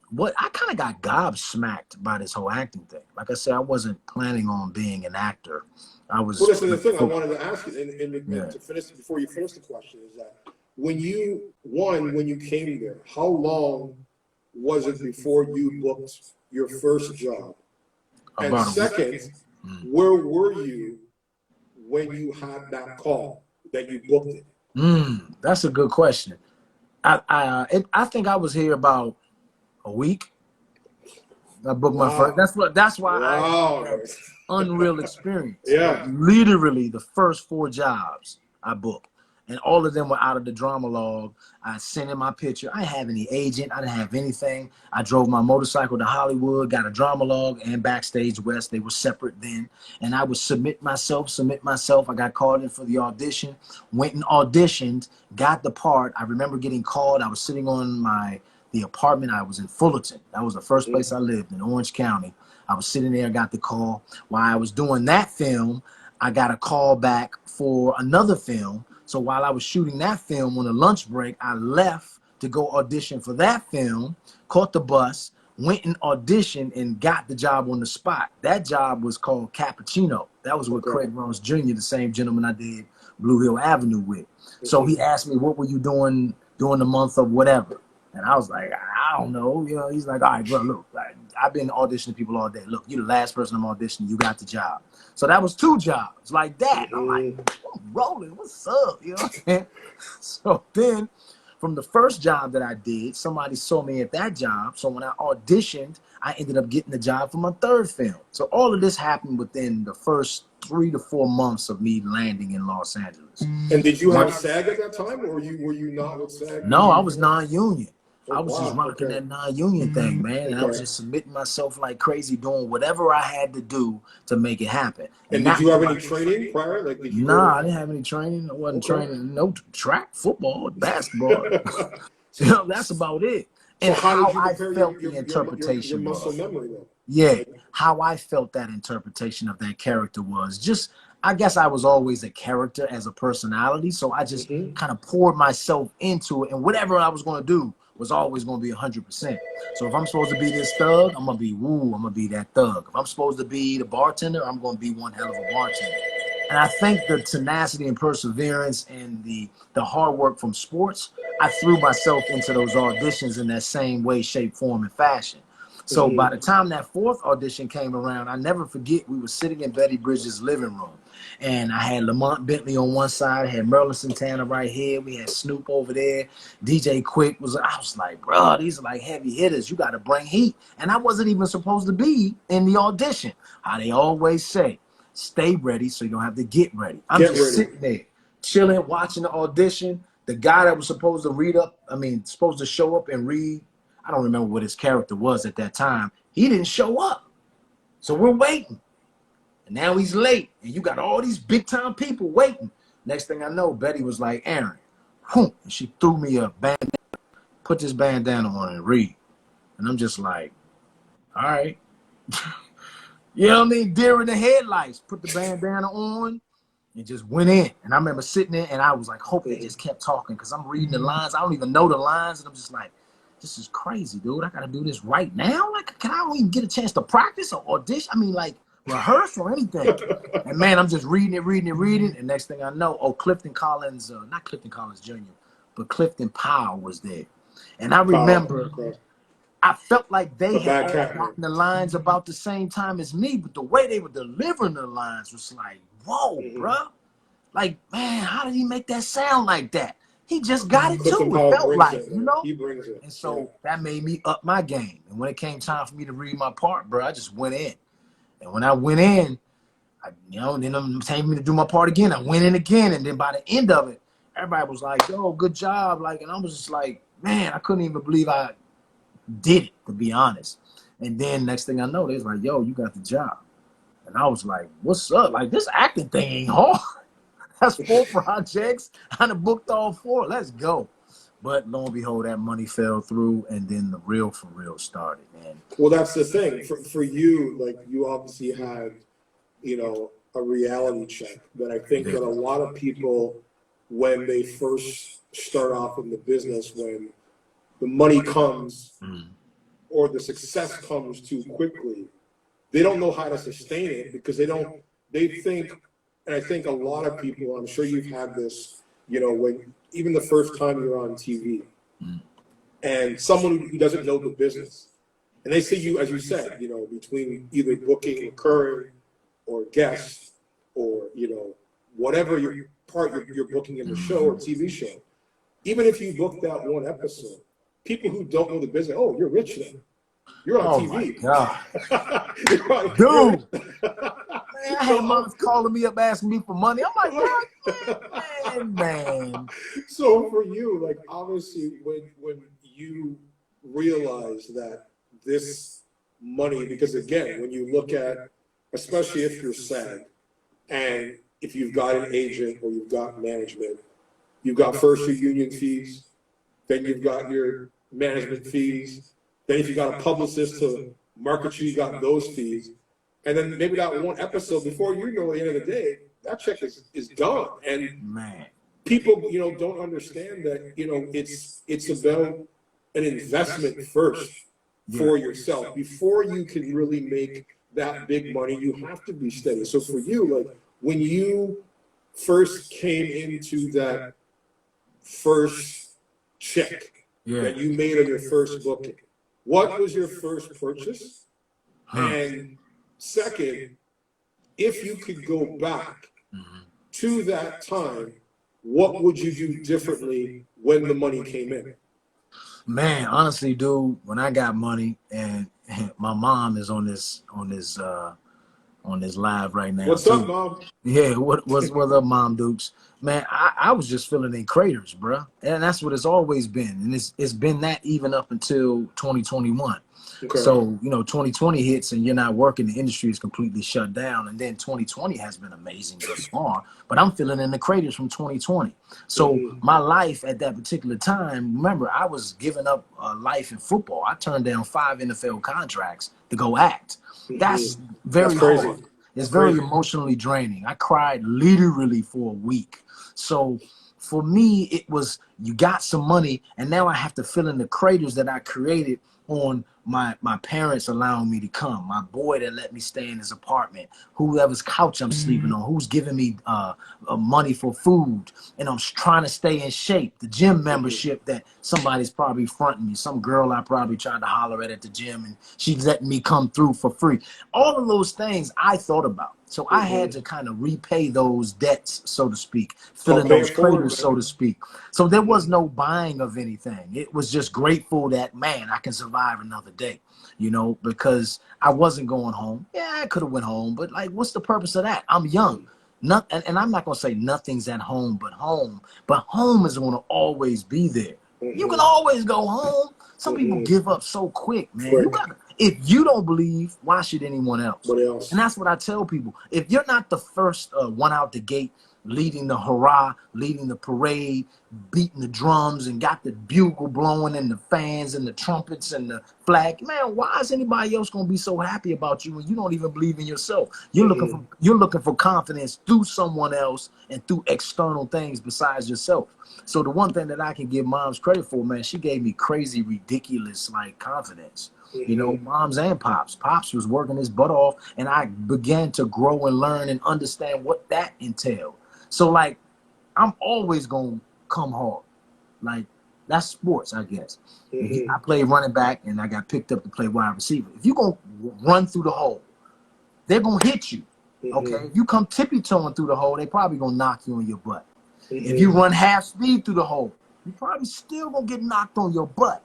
what I kind of got gobsmacked by this whole acting thing. Like I said, I wasn't planning on being an actor. I was. Well, that's the thing I wanted to ask you, and to finish before you finish the question, is that when you came there, how long was it before you booked your first job? And second, where were you when you had that call that you booked it? That's a good question. I think I was here about a week. I booked my first. That's why I had unreal experience. Literally the first 4 jobs I booked, and all of them were out of the drama log. I sent in my picture. I didn't have any agent. I didn't have anything. I drove my motorcycle to Hollywood, got a drama log and Backstage West. They were separate then. And I would submit myself. I got called in for the audition, went and auditioned, got the part. I remember getting called. I was sitting on the apartment. I was in Fullerton. That was the first place I lived, in Orange County. I was sitting there, got the call. While I was doing that film, I got a call back for another film. So while I was shooting that film on a lunch break, I left to go audition for that film, caught the bus, went and auditioned and got the job on the spot. That job was called Cappuccino. That was with Craig Ross Jr., the same gentleman I did Blue Hill Avenue with. So he asked me, what were you doing during the month of whatever? And I was like, I don't know. You know, he's like, all right, bro, look, I've been auditioning people all day. Look, you're the last person I'm auditioning. You got the job. So that was 2 jobs like that. I'm like, I'm rolling. What's up? You know what I'm saying? So then from the first job that I did, somebody saw me at that job. So when I auditioned, I ended up getting the job for my 3rd film. So all of this happened within the first 3 to 4 months of me landing in Los Angeles. And did you have SAG at that time, or were you not with SAG? No, I was non-union. I was just rocking that non-union thing, man. And I was just submitting myself like crazy, doing whatever I had to do to make it happen. And did you have any training prior? Like, Nah, I didn't have any training. I wasn't training. No track, football, basketball. That's about it. So And how how did you I prepare felt the your interpretation muscle was. memory though? Yeah, how I felt that interpretation of that character was just, I guess I was always a character as a personality. So I just kind of poured myself into it. And whatever I was going to do was always going to be 100%. So if I'm supposed to be this thug, I'm going to be I'm going to be that thug. If I'm supposed to be the bartender, I'm going to be one hell of a bartender. And I think the tenacity and perseverance and the hard work from sports, I threw myself into those auditions in that same way, shape, form, and fashion. So by the time that fourth audition came around, I never forget, we were sitting in Betty Bridges' living room. And I had Lamont Bentley on one side, I had Merlin Santana right here, we had Snoop over there, DJ Quick I was like, bro, these are like heavy hitters. You got to bring heat. And I wasn't even supposed to be in the audition. How they always say, stay ready so you don't have to get ready. I'm just sitting there, chilling, watching the audition. The guy that was supposed to show up and read, I don't remember what his character was at that time. He didn't show up. So we're waiting. And now he's late. And you got all these big time people waiting. Next thing I know, Betty was like, Aaron. And she threw me a bandana, put this bandana on and read. And I'm just like, all right. You know what I mean? Deer in the headlights. Put the bandana on and just went in. And I remember sitting there and I was like, hope they just kept talking because I'm reading the lines. I don't even know the lines. And I'm just like, this is crazy, dude. I got to do this right now? Like, can I don't even get a chance to practice or audition? I mean, like, rehearse or anything. And, man, I'm just reading it. And next thing I know, Clifton Collins, not Clifton Collins Jr., but Clifton Powell was there. And I remember I felt like they had gotten the lines about the same time as me, but the way they were delivering the lines was like, whoa, bro. Like, man, how did he make that sound like that? He just got it too. It felt like, you know? He brings it. And so that made me up my game. And when it came time for me to read my part, bro, I just went in. And when I went in, then I'm telling me to do my part again. I went in again. And then by the end of it, everybody was like, yo, good job. Like, and I was just like, man, I couldn't even believe I did it, to be honest. And then next thing I know, they was like, yo, you got the job. And I was like, what's up? Like, this acting thing ain't hard. That's 4 projects. I done booked all 4. Let's go. But lo and behold, that money fell through, and then the real for real started, man. Well, that's the thing. For you, like, you obviously had, a reality check. But I think that a lot of people, when they first start off in the business, when the money comes or the success comes too quickly, they don't know how to sustain it because they think, and I think a lot of people, I'm sure you've had this, when even the first time you're on TV and someone who doesn't know the business, and they see you, as you said, between either booking recurring or guests or, whatever your part you're booking in the show or TV show, even if you book that one episode, people who don't know the business, oh, you're rich now. You're on TV. My God. Dude. Man, I had moms calling me up asking me for money. I'm like, man. So for you, like, obviously when you realize that this money, because again, when you look at, especially if you're SAG and if you've got an agent or you've got management, you've got first your union fees, then you've got your management fees, then if you got a publicist to market you, you got those fees. And then maybe that one episode, before you know, at the end of the day, that check is gone. And people, don't understand that, it's about an investment first for yourself. Before you can really make that big money, you have to be steady. So for you, like, when you first came into that first check that you made on your first booking, what was your first purchase? And second, if you could go back to that time, what would you do differently when the money came in? Man, honestly, dude, when I got money, and my mom is on this live right now. What's up, Mom? Yeah, what's up, Mom Dukes? Man, I was just filling in craters, bro. And that's what it's always been. And it's been that even up until 2021. Okay. So, you know, 2020 hits and you're not working, the industry is completely shut down. And then 2020 has been amazing thus far, but I'm feeling in the craters from 2020. So my life at that particular time, remember, I was giving up life in football. I turned down 5 NFL contracts to go act. That's very hard. It's very emotionally draining. I cried literally for a week. So for me, it was, you got some money and now I have to fill in the craters that I created on my parents allowing me to come, my boy that let me stay in his apartment, whoever's couch I'm sleeping on, who's giving me money for food, and I'm trying to stay in shape, the gym membership that somebody's probably fronting me, some girl I probably tried to holler at the gym and she's letting me come through for free. All of those things I thought about. So I had to kind of repay those debts, so to speak, fill in those craters, so to speak. So there was no buying of anything. It was just grateful that, man, I can survive another day, you know, because I wasn't going home. Yeah, I could have went home, but like, what's the purpose of that? I'm young. And I'm not going to say nothing's at home, but home is going to always be there. You can always go home. Some people give up so quick, man. You got to, if you don't believe, why should anyone else? And that's what I tell people. If you're not the first one out the gate, leading the hurrah, leading the parade, beating the drums and got the bugle blowing and the fans and the trumpets and the flag, man, why is anybody else going to be so happy about you when you don't even believe in yourself? You're looking for confidence through someone else and through external things besides yourself. So the one thing that I can give moms credit for, man, she gave me crazy, ridiculous, like, confidence. You know, moms and pops. Pops was working his butt off, and I began to grow and learn and understand what that entailed. So, like, I'm always going to come hard. Like, that's sports, I guess. I played running back, and I got picked up to play wide receiver. If you're going to run through the hole, they're going to hit you, okay? If you come tippy-toeing through the hole, they probably going to knock you on your butt. If you run half speed through the hole, you probably still going to get knocked on your butt.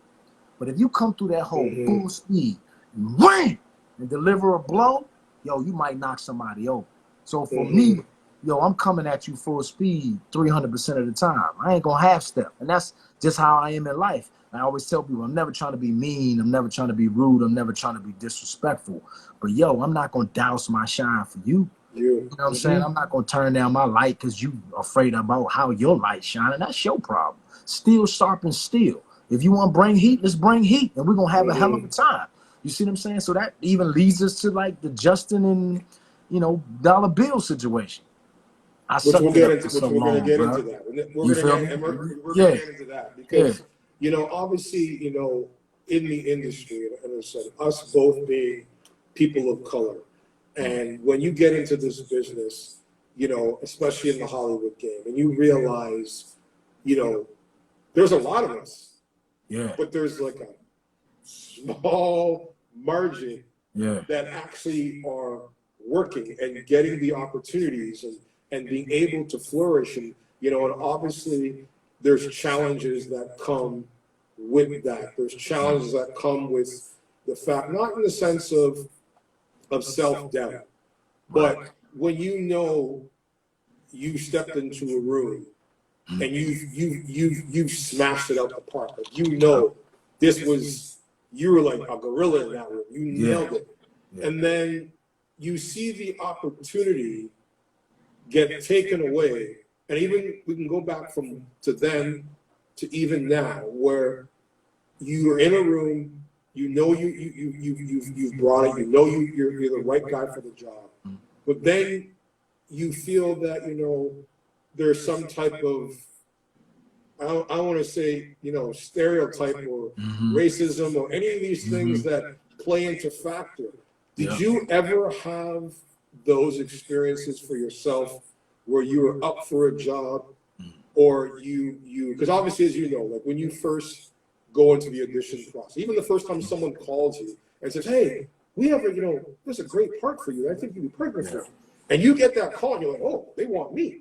But if you come through that hole full speed, wham, and deliver a blow, yo, you might knock somebody over. So for me, yo, I'm coming at you full speed 300% of the time. I ain't gonna half step. And that's just how I am in life. I always tell people, I'm never trying to be mean. I'm never trying to be rude. I'm never trying to be disrespectful. But yo, I'm not gonna douse my shine for you. You know what I'm saying? I'm not gonna turn down my light because you afraid about how your light shining. That's your problem. Steel sharpens steel. If you want to bring heat, let's bring heat, and we're going to have a hell of a time. You see what I'm saying? So that even leads us to, like, the Justin and, you know, dollar bill situation. We're going to get into that. We're going to get into that because, you know, obviously, you know, in the industry, and I said, us both being people of color, and when you get into this business, you know, especially in the Hollywood game, and you realize, you know, there's a lot of us. Yeah. But there's like a small margin that actually are working and getting the opportunities and being able to flourish. And, you know, and obviously there's challenges that come with that. There's challenges that come with the fact, not in the sense of self-doubt, but when you know you stepped into a room and you've smashed it out the park. Like, you know, this was, you were like a gorilla in that room. You nailed it. And then you see the opportunity get taken away. And even we can go back to then to even now, where you are in a room, you know you've brought it, you know you're the right guy for the job. But then you feel that, you know, there's some type of, I want to say, you know, stereotype or racism or any of these things that play into factor. Did you ever have those experiences for yourself where you were up for a job, or you because obviously, as you know, like when you first go into the audition process, even the first time someone calls you and says, hey, we have a, you know, there's a great part for you, I think you'd be perfect for it. And you get that call and you're like, oh, they want me.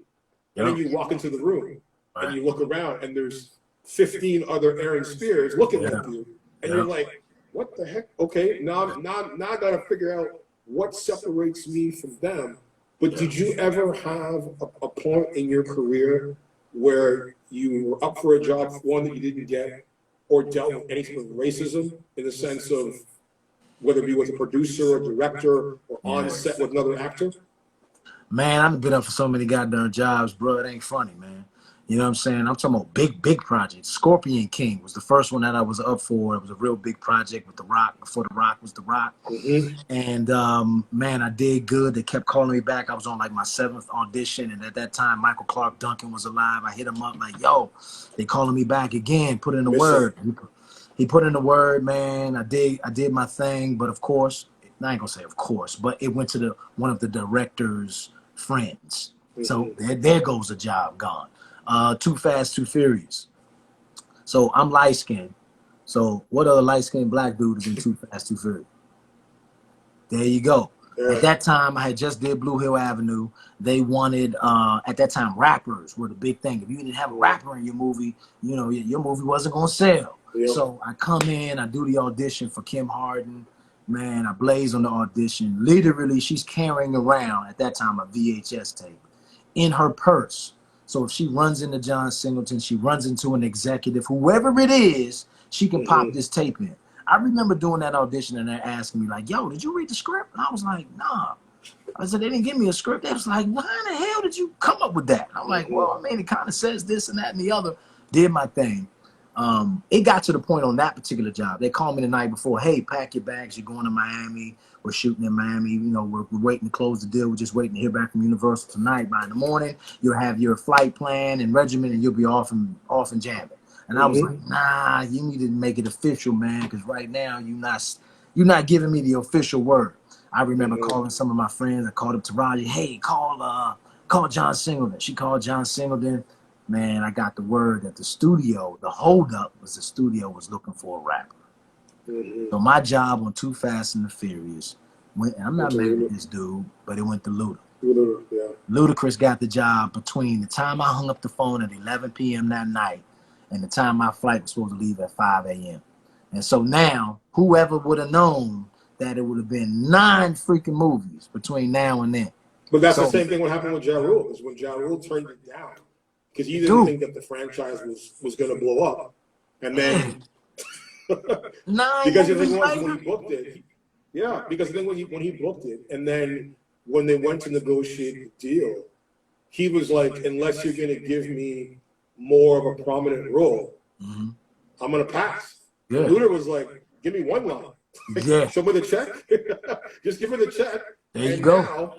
And then you walk into the room and you look around and there's 15 other Aaron Spears looking at you. And you're like, what the heck? Okay, now I got to figure out what separates me from them. But did you ever have a point in your career where you were up for a job, one that you didn't get, or dealt with any sort of racism in the sense of, whether it be with a producer or director or on set with another actor? Man, I've been up for so many goddamn jobs, bro. It ain't funny, man. You know what I'm saying? I'm talking about big projects. Scorpion King was the first one that I was up for. It was a real big project with The Rock, before The Rock was The Rock. And man, I did good. They kept calling me back. I was on like my 7th audition, and at that time, Michael Clark Duncan was alive. I hit him up like, yo, they calling me back again. Put in the word. He put in the word, man. I did my thing, but of course, I ain't gonna say of course, but it went to one of the director's friends. So there goes a job gone. Too Fast, Too Furious. So I'm light skinned. So what other light skinned black dude is in Too Fast, Too Furious? There you go. At that time, I had just did Blue Hill Avenue. They wanted, at that time, rappers were the big thing. If you didn't have a rapper in your movie, you know, your movie wasn't gonna sell. So I come in, I do the audition for Kim Harden. Man, I blaze on the audition. Literally, she's carrying around, at that time, a VHS tape in her purse. So if she runs into John Singleton, she runs into an executive, whoever it is, she can pop this tape in. I remember doing that audition and they're asking me like, yo, did you read the script? And I was like, nah. I said, they didn't give me a script. They was like, why in the hell did you come up with that? I'm like, well, I mean, it kind of says this and that and the other. Did my thing. It got to the point on that particular job. They called me the night before, hey, pack your bags. You're going to Miami. We're shooting in Miami. You know, we're waiting to close the deal. We're just waiting to hear back from Universal tonight. By in the morning, you'll have your flight plan and regimen, and you'll be off and jamming. And I was like, nah, you need to make it official, man, because right now you're not giving me the official word. I remember calling some of my friends. I called up Taraji, hey, call John Singleton. She called John Singleton. Man, I got the word that the studio, the holdup was the studio was looking for a rapper. So my job on Too Fast and the Furious went, and I'm not mad at this dude, but it went to Luda. Ludacris got the job between the time I hung up the phone at 11 p.m. that night and the time my flight was supposed to leave at 5 a.m. And so now, whoever would have known that it would have been 9 freaking movies between now and then. But that's the same thing what happened with Ja Rule, is when Ja Rule turned it down. Because he didn't think that the franchise was going to blow up. And then, because the thing was, when he booked it, because then when he booked it, and then when they went to negotiate the deal, he was like, unless you're going to give me more of a prominent role, I'm going to pass. Luda was like, give me one line. Show me the check. Just give me the check. There you go. Now,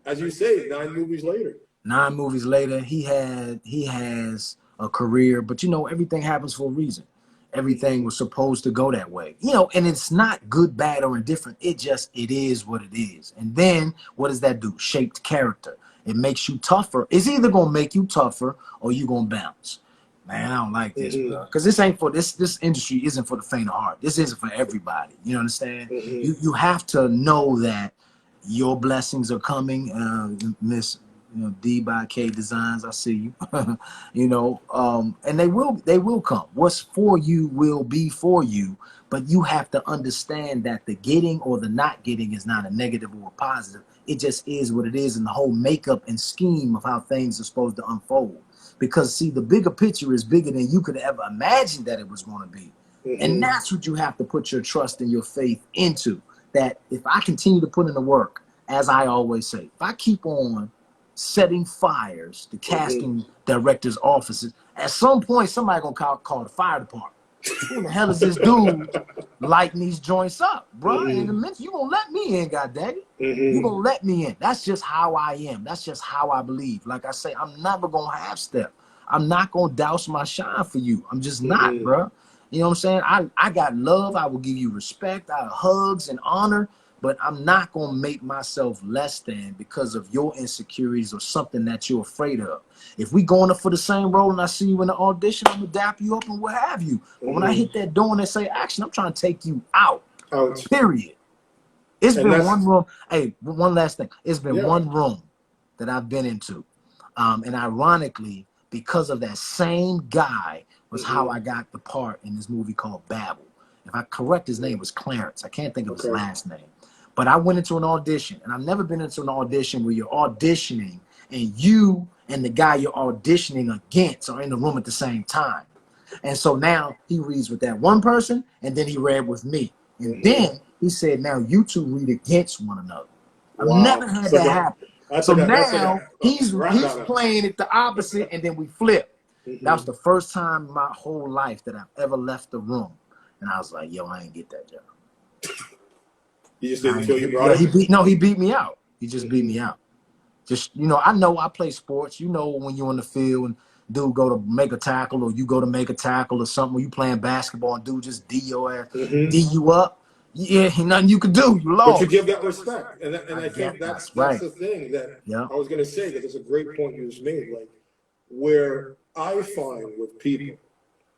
as you say, 9 movies later. 9 movies later, he has a career, but you know, everything happens for a reason. Everything was supposed to go that way, you know, and it's not good, bad, or indifferent. It is what it is. And then what does that do? Shaped character. It makes you tougher. It's either gonna make you tougher or you gonna bounce. Man, I don't like this, bro. Because this ain't for this industry isn't for the faint of heart. This isn't for everybody. You understand? You have to know that your blessings are coming, Miss. You know, D by K Designs, I see you. You know, and they will come. What's for you will be for you, but you have to understand that the getting or the not getting is not a negative or a positive. It just is what it is, and the whole makeup and scheme of how things are supposed to unfold. Because see, the bigger picture is bigger than you could ever imagine that it was going to be, and that's what you have to put your trust and your faith into. That if I continue to put in the work, as I always say, if I keep on setting fires to casting directors' offices, at some point somebody gonna call the fire department. Who the hell is this dude lighting these joints up, bro? In a minute, you gonna let me in, goddamn it. You gonna let me in. That's just how I am. That's just how I believe. Like I say, I'm never gonna half step. I'm not gonna douse my shine for you. I'm just not, bro. You know what I'm saying? I got love. I will give you respect, hugs and honor. But I'm not going to make myself less than because of your insecurities or something that you're afraid of. If we going up for the same role and I see you in the audition, I'm going to dap you up and what have you. But when I hit that door and they say action, I'm trying to take you out. Period. It's been one room. Hey, one last thing. It's been one room that I've been into. And ironically, because of that same guy was how I got the part in this movie called Babel. If I correct, his name was Clarence. I can't think of his last name. But I went into an audition, and I've never been into an audition where you're auditioning and you and the guy you're auditioning against are in the room at the same time. And so now he reads with that one person, and then he read with me. And then He said, now you two read against one another. I've Wow. never had that happen. So now he's playing it the opposite, and then we flip. That was the first time in my whole life that I've ever left the room. And I was like, yo, I ain't get that job. He just didn't feel you brought it? He beat me out. He just beat me out. Just, you know I play sports. You know when you're on the field and dude go to make a tackle, or you go to make a tackle or something, when you playing basketball and dude just D your ass, D you up. Yeah, nothing you can do. You lost. But you give that respect. And I think that's the thing that I was going to say, that it's a great point you just made. Like, where I find with people,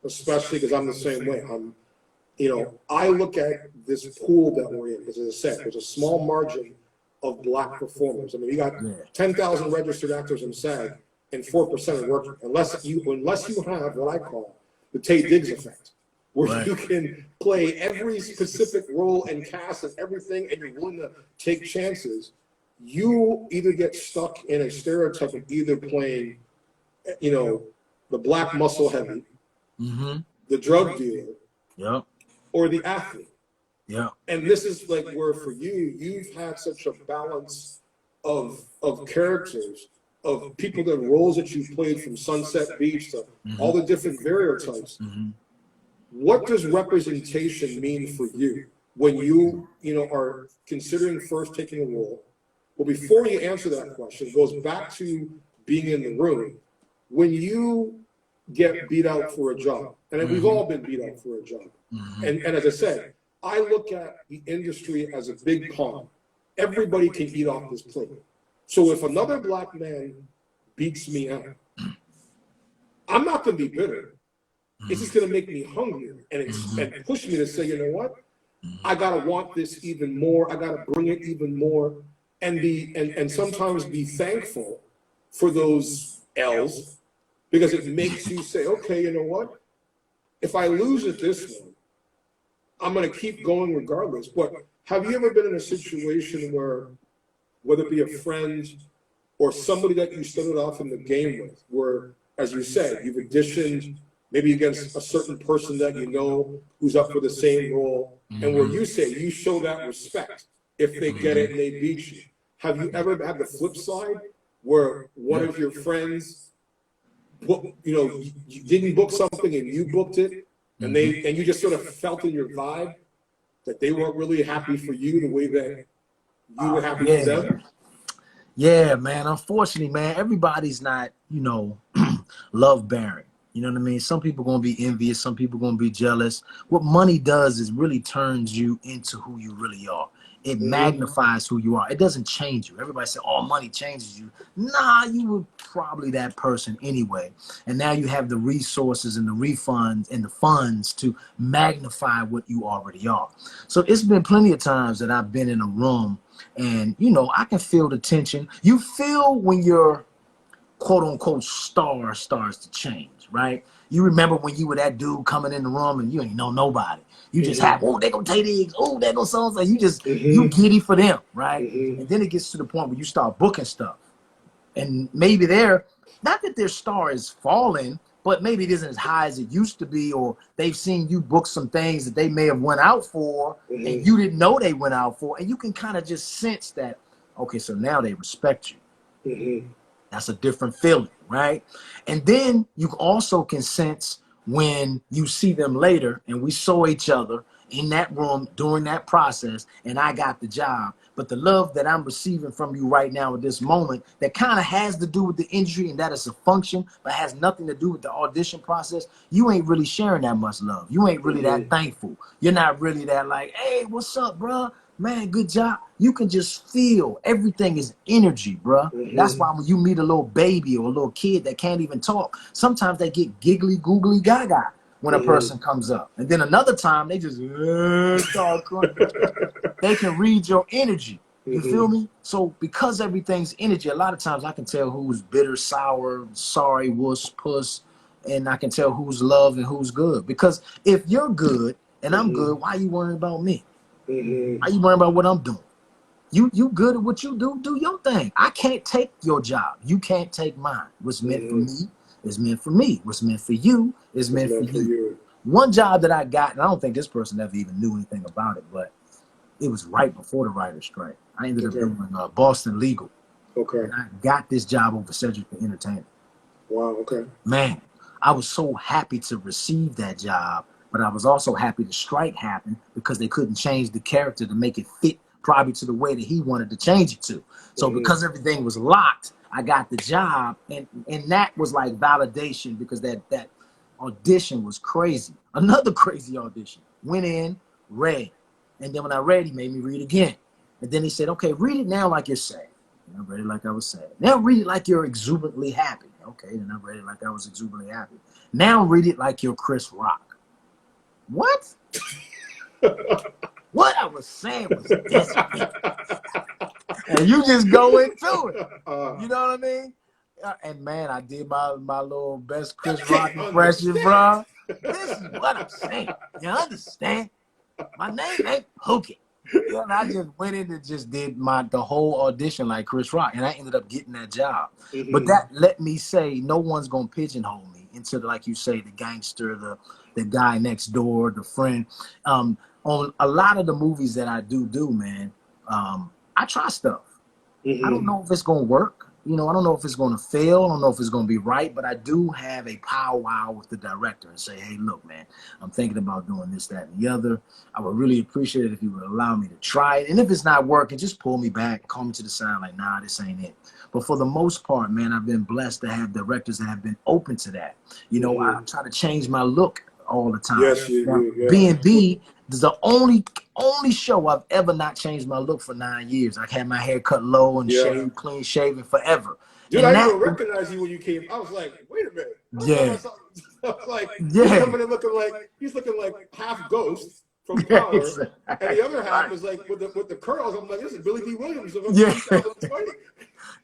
especially because I'm the same way, I look at this pool that we're in, because as I said, there's a small margin of black performers. I mean, you got 10,000 registered actors in SAG, and 4% are working. Unless you have what I call the Taye Diggs effect, where you can play every specific role and cast and everything, and you're willing to take chances, you either get stuck in a stereotype of either playing, the black muscle heavy, the drug dealer, or the athlete. Yeah. And this is like where for you've had such a balance of characters, of people, the roles that you've played from Sunset Beach to all the different stereotypes. What does representation mean for you when you are considering first taking a role? Well, before you answer that question, it goes back to being in the room. When you get beat out for a job, and we've all been beat out for a job, and as I said, I look at the industry as a big pond. Everybody can eat off this plate. So if another black man beats me out, I'm not going to be bitter. It's just going to make me hungrier and push me to say, you know what? I got to want this even more. I got to bring it even more, and sometimes be thankful for those L's, because it makes you say, okay, you know what? If I lose at this one, I'm going to keep going regardless. But have you ever been in a situation where, whether it be a friend or somebody that you started off in the game with, where, as you said, you've auditioned maybe against a certain person that you know who's up for the same role, and where you say you show that respect if they get it and they beat you? Have you ever had the flip side where one of your friends, you didn't book something and you booked it, and you just sort of felt in your vibe that they weren't really happy for you the way that you were happy for them? Yeah, man. Unfortunately, man, everybody's not, love bearing. You know what I mean? Some people going to be envious. Some people going to be jealous. What money does is really turns you into who you really are. It magnifies who you are. It doesn't change you. Everybody say, oh, money changes you. Nah, you were probably that person anyway. And now you have the resources and the refunds and the funds to magnify what you already are. So it's been plenty of times that I've been in a room and, I can feel the tension. You feel when your quote unquote star starts to change, right? You remember when you were that dude coming in the room and you ain't know nobody. You just have, oh, they gonna Taye Diggs, oh, they gonna so-and-so. You just, you giddy for them, right? And then it gets to the point where you start booking stuff. And maybe not that their star is falling, but maybe it isn't as high as it used to be, or they've seen you book some things that they may have went out for and you didn't know they went out for. And you can kind of just sense that, okay, so now they respect you. That's a different feeling, right? And then you also can sense when you see them later, and we saw each other in that room during that process, and I got the job. But the love that I'm receiving from you right now at this moment, that kind of has to do with the industry, and that is a function, but has nothing to do with the audition process. You ain't really sharing that much love. You ain't really that thankful. You're not really that like, hey, what's up, bro? Man, good job. You can just feel everything is energy, bro. That's why when you meet a little baby or a little kid that can't even talk, sometimes they get giggly, googly, gaga when a person comes up. And then another time they just start crying. They can read your energy. You feel me? So because everything's energy, a lot of times I can tell who's bitter, sour, sorry, wuss, puss, and I can tell who's love and who's good. Because if you're good and I'm good, why are you worrying about me? Why you worrying about what I'm doing? You good at what you do your thing. I can't take your job. You can't take mine. What's meant for me is meant for me. What's meant for you is meant for you. One job that I got, and I don't think this person ever even knew anything about it, but it was right before the writer's strike. I ended up doing Boston Legal. Okay. And I got this job over Cedric the Entertainer. Wow. Okay. Man, I was so happy to receive that job, but I was also happy the strike happened because they couldn't change the character to make it fit probably to the way that he wanted to change it to. So because everything was locked, I got the job, and that was like validation because that audition was crazy. Another crazy audition. Went in, read, and then when I read, he made me read again. And then he said, okay, read it now like you're sad. And I read it like I was sad. Now read it like you're exuberantly happy. Okay, and I read it like I was exuberantly happy. Now read it like you're Chris Rock. What? What I was saying was desperate. And you just go into it. You know what I mean? And man, I did my little best Chris Rock impression, bro. This is what I'm saying. You understand? My name ain't Pookie. You know, and I just went in and just did the whole audition like Chris Rock, and I ended up getting that job. But that let me say, no one's gonna pigeonhole me into, like you say, the gangster, the guy next door, the friend. On a lot of the movies that I do, man, I try stuff. I don't know if it's gonna work. You know, I don't know if it's gonna fail. I don't know if it's gonna be right, but I do have a powwow with the director and say, hey, look, man, I'm thinking about doing this, that, and the other. I would really appreciate it if you would allow me to try it. And if it's not working, just pull me back, call me to the side like, nah, this ain't it. But for the most part, man, I've been blessed to have directors that have been open to that. You know, I try to change my look all the time. Yes, you do. Yeah. B&B is the only show I've ever not changed my look for 9 years. I had my hair cut low and shaved, clean shaven forever. Dude, I didn't even recognize you when you came. I was like, wait a minute. I was like, he's coming in looking like half Ghost from Power, exactly. And the other half is like with the curls. I'm like, this is Billy D. Williams of 2020.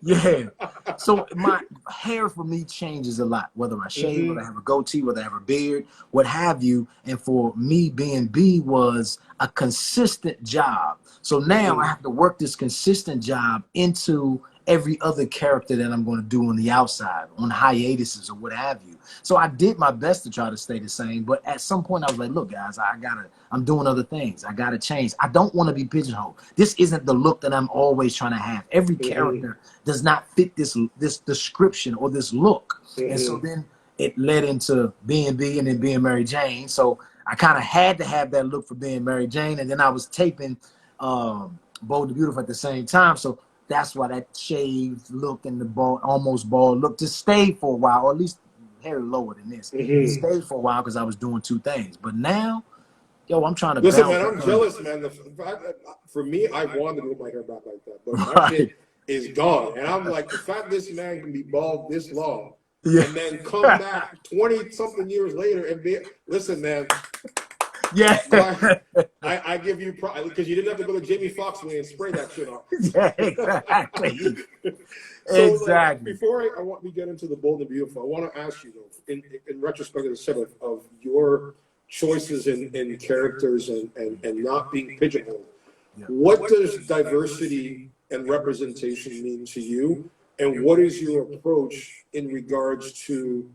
Yeah. So my hair for me changes a lot, whether I shave, whether I have a goatee, whether I have a beard, what have you. And for me, B&B was a consistent job. So now I have to work this consistent job into every other character that I'm going to do on the outside, on hiatuses or what have you. So I did my best to try to stay the same. But at some point I was like, look, guys, I'm doing other things. I got to change. I don't want to be pigeonholed. This isn't the look that I'm always trying to have. Every character does not fit this description or this look. And so then it led into B&B and then being Mary Jane. So I kind of had to have that look for being Mary Jane. And then I was taping Bold the Beautiful at the same time. So that's why that shaved look and the almost bald look just stayed for a while, or at least hair lower than this. It stayed for a while because I was doing two things. But now, yo, I'm trying to listen, man, I'm jealous, man. For me, I wanted to get my hair back like that, but my shit is gone. And I'm like, the fact this man can be bald this long and then come back 20-something years later and be, listen, man. Yeah, I give you because you didn't have to go to Jamie Foxx way and spray that shit off. Yeah, exactly. So, exactly. Like, before we get into the Bold and Beautiful, I want to ask you though, in retrospect of the set of your choices in characters and not being pigeonholed, what does diversity and representation mean to you, and what is your approach in regards to,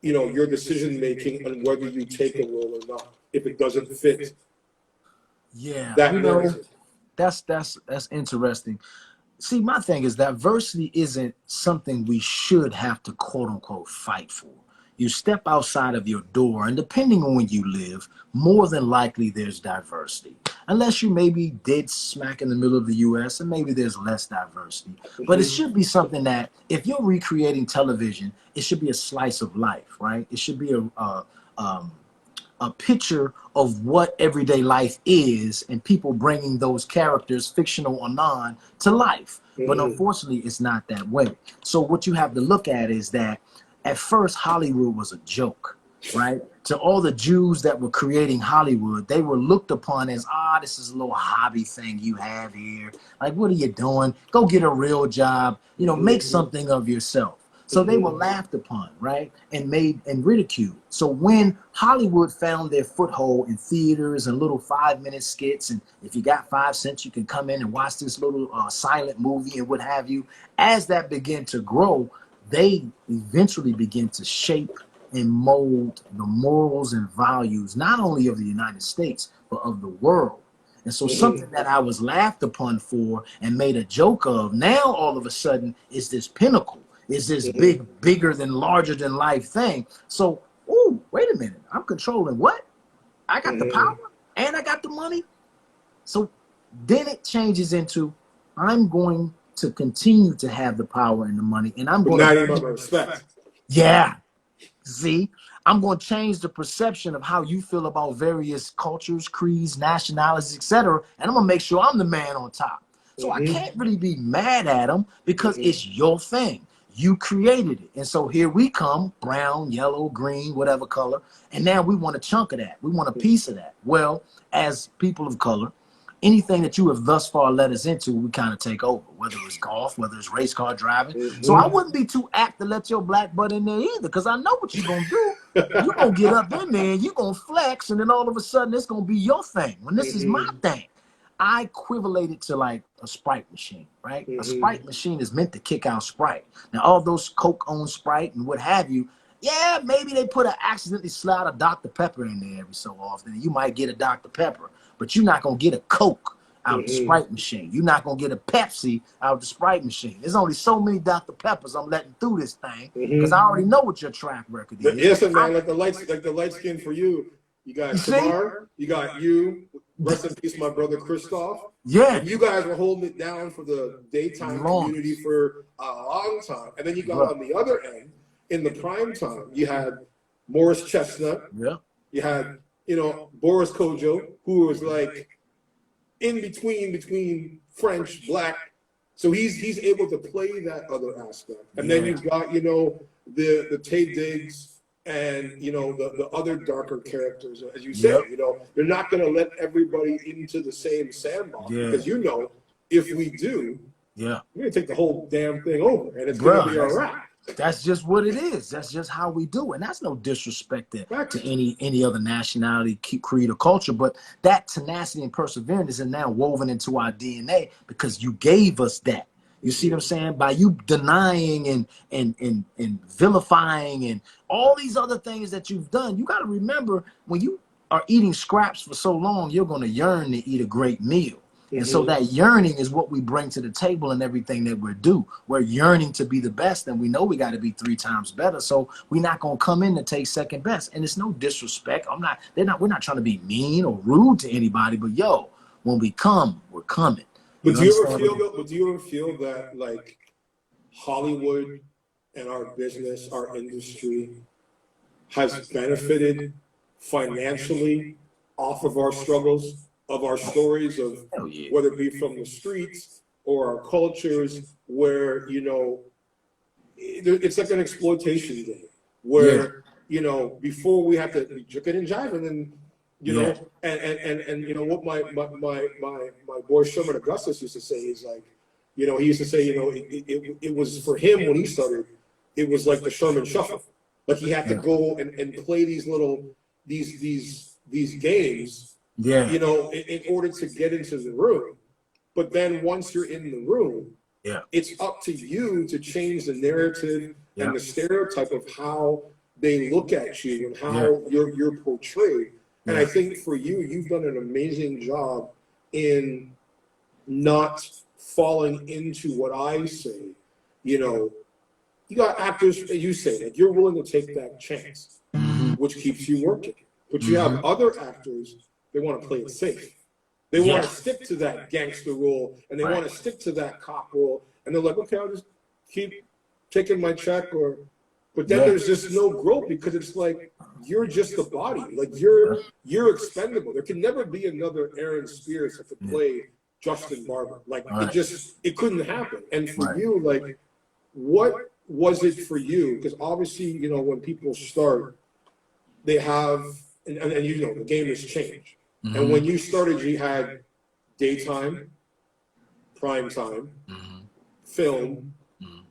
you know, your decision making on whether you take a role or not if it doesn't fit? Yeah, that you know, that's interesting. See, my thing is diversity isn't something we should have to quote unquote fight for. You step outside of your door, and depending on where you live, more than likely there's diversity. Unless you may be dead smack in the middle of the U.S., and maybe there's less diversity. But it should be something that, if you're recreating television, it should be a slice of life, right? It should be a picture of what everyday life is, and people bringing those characters, fictional or non, to life. But unfortunately, it's not that way. So what you have to look at is that at first, Hollywood was a joke, right? To all the Jews that were creating Hollywood, they were looked upon as, this is a little hobby thing you have here. Like, what are you doing? Go get a real job. You know, make something of yourself. So they were laughed upon, right? And made and ridiculed. So when Hollywood found their foothold in theaters and little 5-minute skits, and if you got 5 cents, you can come in and watch this little silent movie and what have you. As that began to grow, they eventually begin to shape and mold the morals and values, not only of the United States, but of the world. And so something that I was laughed upon for and made a joke of, now all of a sudden is this pinnacle, is this bigger than larger than life thing. So, ooh, wait a minute, I'm controlling what? I got the power and I got the money. So then it changes into, I'm going to continue to have the power and the money, and I'm going to respect. Yeah. See, I'm going to change the perception of how you feel about various cultures, creeds, nationalities, etc. And I'm going to make sure I'm the man on top. So I can't really be mad at them because it's your thing. You created it. And so here we come, brown, yellow, green, whatever color. And now we want a chunk of that. We want a piece of that. Well, as people of color, anything that you have thus far led us into, we kind of take over, whether it's golf, whether it's race car driving. So I wouldn't be too apt to let your black butt in there either, because I know what you're going to do. You're going to get up in there and you're going to flex, and then all of a sudden it's going to be your thing when this is my thing. I equivalent it to like a Sprite machine, right? A Sprite machine is meant to kick out Sprite. Now, all those Coke-owned Sprite and what have you, yeah, maybe they put accidentally slide a Dr. Pepper in there every so often, and you might get a Dr. Pepper. But you're not going to get a Coke out of the Sprite machine. You're not going to get a Pepsi out of the Sprite machine. There's only so many Dr. Peppers I'm letting through this thing because I already know what your track record is. Yes, man, like the light skin for you. You got Tamar, you got you. Rest in peace, my brother Christoph. Yeah. And you guys were holding it down for the daytime community for a long time. And then you got on the other end, in the prime time, you had Morris Chestnut. Yeah. You had, Boris Kojo, who was like in between French, black. So he's able to play that other aspect. And then you've got, the Tay Diggs and, the other darker characters, as you said, they're not going to let everybody into the same sandbox because, if we do, we're going to take the whole damn thing over and it's going to be all right. That's just what it is. That's just how we do. And that's no disrespect to any other nationality, creed, or culture. But that tenacity and perseverance is now woven into our DNA because you gave us that. You see what I'm saying? By you denying and vilifying and all these other things that you've done, you got to remember when you are eating scraps for so long, you're going to yearn to eat a great meal. And so that yearning is what we bring to the table in everything that we do. We're yearning to be the best, and we know we got to be 3 times better. So we're not going to come in to take second best. And it's no disrespect. We're not trying to be mean or rude to anybody, but when we come, we're coming. But do you ever feel that like Hollywood and our business, our industry has benefited financially off of our struggles? Of our stories of whether it be from the streets or our cultures where, it's like an exploitation game where, before we have to be jigging and jiving and, and what my boy Sherman Augustus used to say is like, he used to say, it was for him when he started, it was like the Sherman Shuffle. Like he had to go and play these games. In order to get into the room. But then once you're in the room, it's up to you to change the narrative and the stereotype of how they look at you and how you're portrayed. And I think for you, you've done an amazing job in not falling into what I say. You got actors, you say, like you're willing to take that chance, which keeps you working. But you have other actors, they want to play it safe. They want to stick to that gangster role, and they want to stick to that cop role. And they're like, okay, I'll just keep taking my check. But then there's just no growth because it's like you're just a body. Like you're expendable. There can never be another Aaron Spears that could play Justin Barber. Like it couldn't happen. And for you, like, what was it for you? Because obviously, when people start, they have. And the game has changed. And when you started, you had daytime, prime time, film,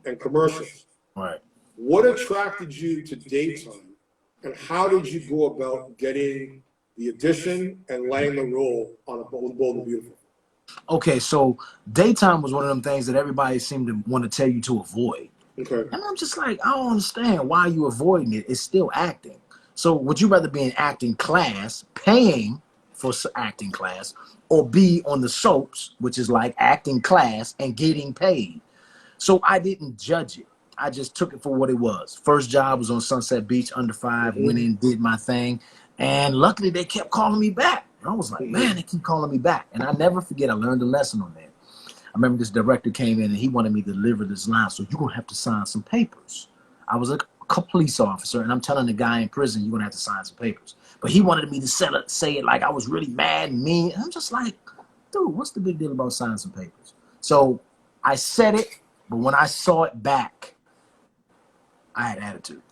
and commercials. Right. What attracted you to daytime, and how did you go about getting the audition and laying the role on a Bold and Beautiful? Okay, so daytime was one of them things that everybody seemed to want to tell you to avoid. Okay. And I'm just like, I don't understand why you avoiding it. It's still acting. So would you rather be in acting class, paying for acting class, or be on the soaps, which is like acting class and getting paid. So I didn't judge it. I just took it for what it was. First job was on Sunset Beach, under 5, went in, did my thing. And luckily they kept calling me back. And I was like, man, they keep calling me back. And I never forget, I learned a lesson on that. I remember this director came in and he wanted me to deliver this line. So you're going to have to sign some papers. I was a police officer and I'm telling the guy in prison, you're going to have to sign some papers. But he wanted me to say it like I was really mad and mean. And I'm just like, dude, what's the big deal about signing some papers? So I said it, but when I saw it back, I had attitude.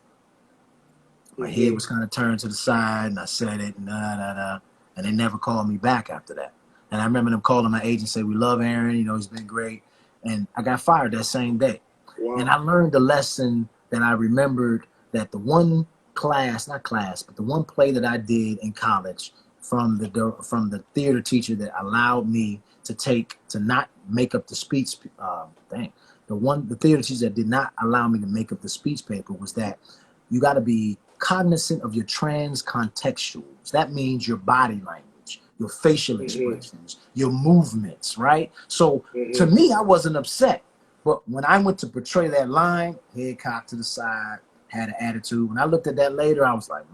My head was kind of turned to the side, and I said it, and they never called me back after that. And I remember them calling my agent, say, we love Aaron, you know, he's been great. And I got fired that same day. Wow. And I learned a lesson that I remembered, that the one class, not class, but the one play that I did in college from the theater teacher that allowed me to not make up the speech, the theater teacher that did not allow me to make up the speech paper was that you got to be cognizant of your trans-contextuals. That means your body language, your facial expressions, your movements, right? So to me, I wasn't upset. But when I went to portray that line, head cocked to the side, had an attitude. When I looked at that later, I was like,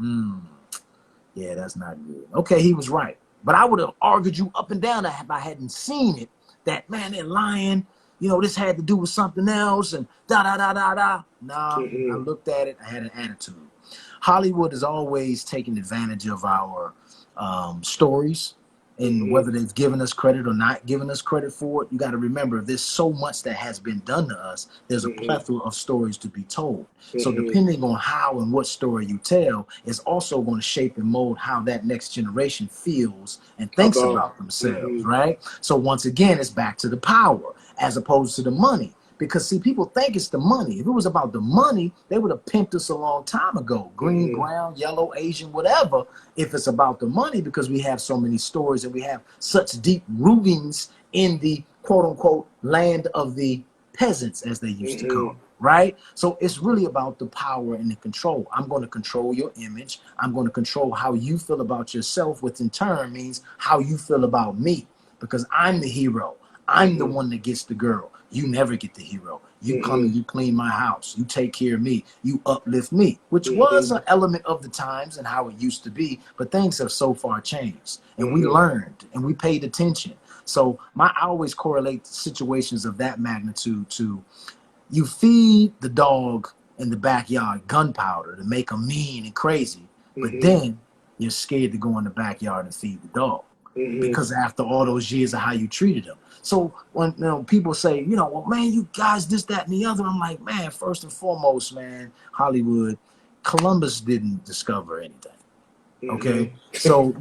yeah, that's not good. Okay, he was right. But I would have argued you up and down if I hadn't seen it, that, man, they're lying. You know, this had to do with something else and da-da-da-da-da. Nah, I looked at it, I had an attitude. Hollywood is always taking advantage of our stories, and whether they've given us credit or not given us credit for it, you got to remember, there's so much that has been done to us. There's a plethora of stories to be told. So depending on how and what story you tell is also going to shape and mold how that next generation feels and thinks about themselves, right? So once again, it's back to the power as opposed to the money. Because, see, people think it's the money. If it was about the money, they would have pimped us a long time ago. Green, brown, yellow, Asian, whatever, if it's about the money, because we have so many stories and we have such deep rootings in the quote-unquote land of the peasants, as they used to call it, right? So it's really about the power and the control. I'm going to control your image. I'm going to control how you feel about yourself, which in turn means how you feel about me, because I'm the hero. I'm the one that gets the girl. You never get the hero. You come and you clean my house. You take care of me. You uplift me, which was an element of the times and how it used to be. But things have so far changed. And we learned and we paid attention. So I always correlate situations of that magnitude to, you feed the dog in the backyard gunpowder to make them mean and crazy. But then you're scared to go in the backyard and feed the dog. Because after all those years of how you treated them. So when people say, well, man, you guys, this, that, and the other, I'm like, man, first and foremost, man, Hollywood, Columbus didn't discover anything. Okay, so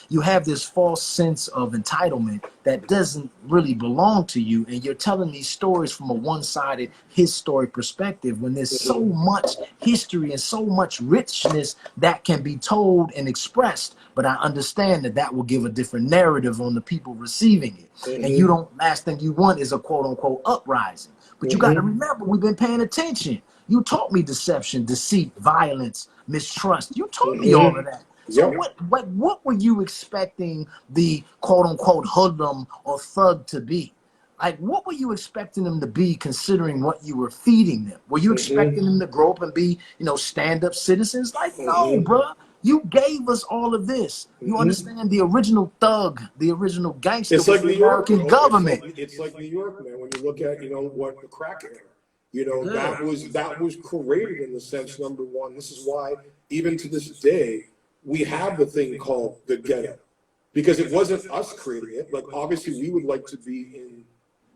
you have this false sense of entitlement that doesn't really belong to you, and you're telling these stories from a one-sided historic perspective when there's so much history and so much richness that can be told and expressed. But I understand that will give a different narrative on the people receiving it, and last thing you want is a quote-unquote uprising. But you got to remember, we've been paying attention. You taught me deception, deceit, violence, mistrust. You taught me all of that. So what were you expecting the quote-unquote hoodlum or thug to be? Like, what were you expecting them to be, considering what you were feeding them? Were you expecting them to grow up and be, stand-up citizens? Like, no, bro. You gave us all of this. You understand? The original thug, the original gangster, it's like the American government. It's like New York, man. When you look at, what the crack era, that was created in the sense, number one. This is why, even to this day, we have the thing called the ghetto, because it wasn't us creating it. Like, obviously, we would like to be in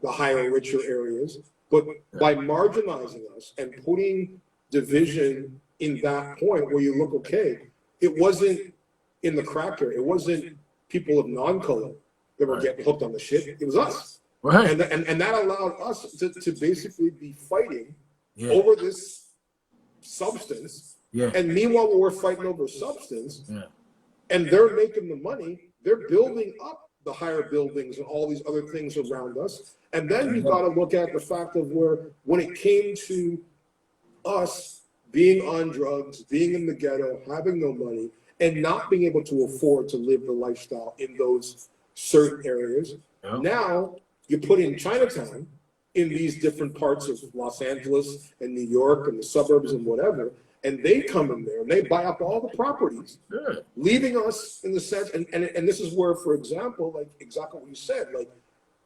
the higher, richer areas, but by marginalizing us and putting division in that point where you look, okay, it wasn't in the crack area. It wasn't people of non-color that were getting hooked on the shit. It was us. Right. And that allowed us to basically be fighting over this substance. Yeah. And meanwhile, when we're fighting over substance, and they're making the money, they're building up the higher buildings and all these other things around us. And then you've got to look at the fact of where, when it came to us being on drugs, being in the ghetto, having no money, and not being able to afford to live the lifestyle in those certain areas. Yeah. Now you put in Chinatown in these different parts of Los Angeles and New York and the suburbs and whatever, and they come in there and they buy up all the properties, Yeah. leaving us in the sense, and this is where, for example, like exactly what you said, like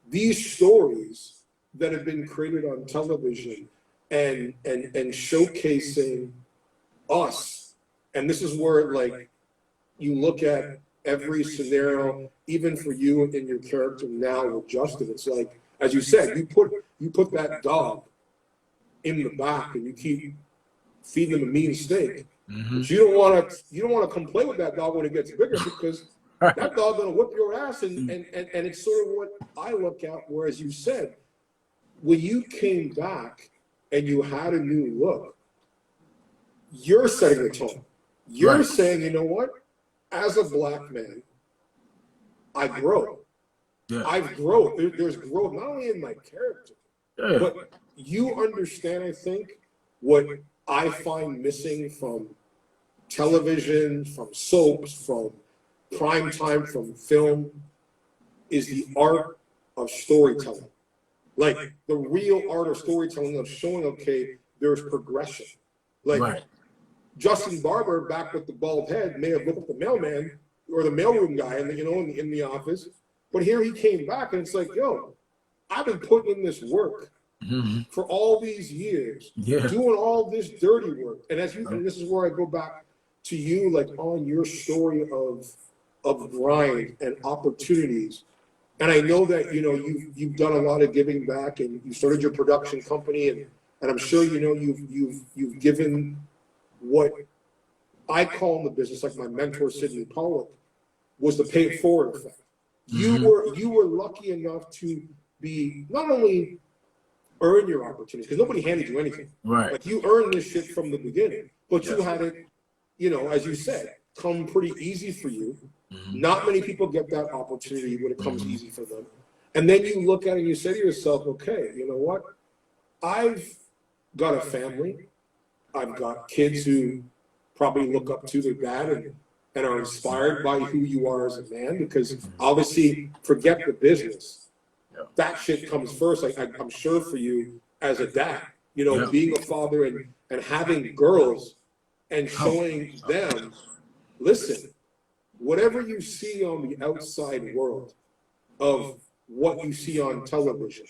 these stories that have been created on television and showcasing us, and this is where like you look at every scenario, even for you and your character now with Justin, it's like, as you said, you put that dog in the back and you keep feeding him a mean steak. Mm-hmm. But you don't want to come play with that dog when it gets bigger, because that dog's gonna whip your ass, and it's sort of what I look at. Whereas you said, when you came back and you had a new look, you're setting the tone. You're saying, you know what? As a black man, I grow. Yeah. I've grown. There's growth not only in my character, but you understand, I think, what I find missing from television, from soaps, from prime time, from film, is the art of storytelling. Like the real art of storytelling, of showing, okay, there's progression. Like Justin Barber, back with the bald head, may have looked at the mailman or the mailroom guy in the office, but here he came back and it's like, yo, I've been putting in this work for all these years, doing all this dirty work. And and this is where I go back to you, like on your story of grind and opportunities. And I know that you've done a lot of giving back, and you started your production company, and I'm sure you've given what I call in the business, like my mentor Sidney Pollock, was the pay it forward effect. You were lucky enough to be not only earn your opportunities, because nobody handed you anything. Right. Like you earned this shit from the beginning, but you had it, as you said, come pretty easy for you. Not many people get that opportunity when it comes easy for them. And then you look at it and you say to yourself, okay, you know what? I've got a family. I've got kids who probably look up to their dad and are inspired by who you are as a man, because obviously, forget the business. That shit comes first. Like I'm sure for you as a dad, being a father and having girls and showing them, listen, whatever you see on the outside world of what you see on television,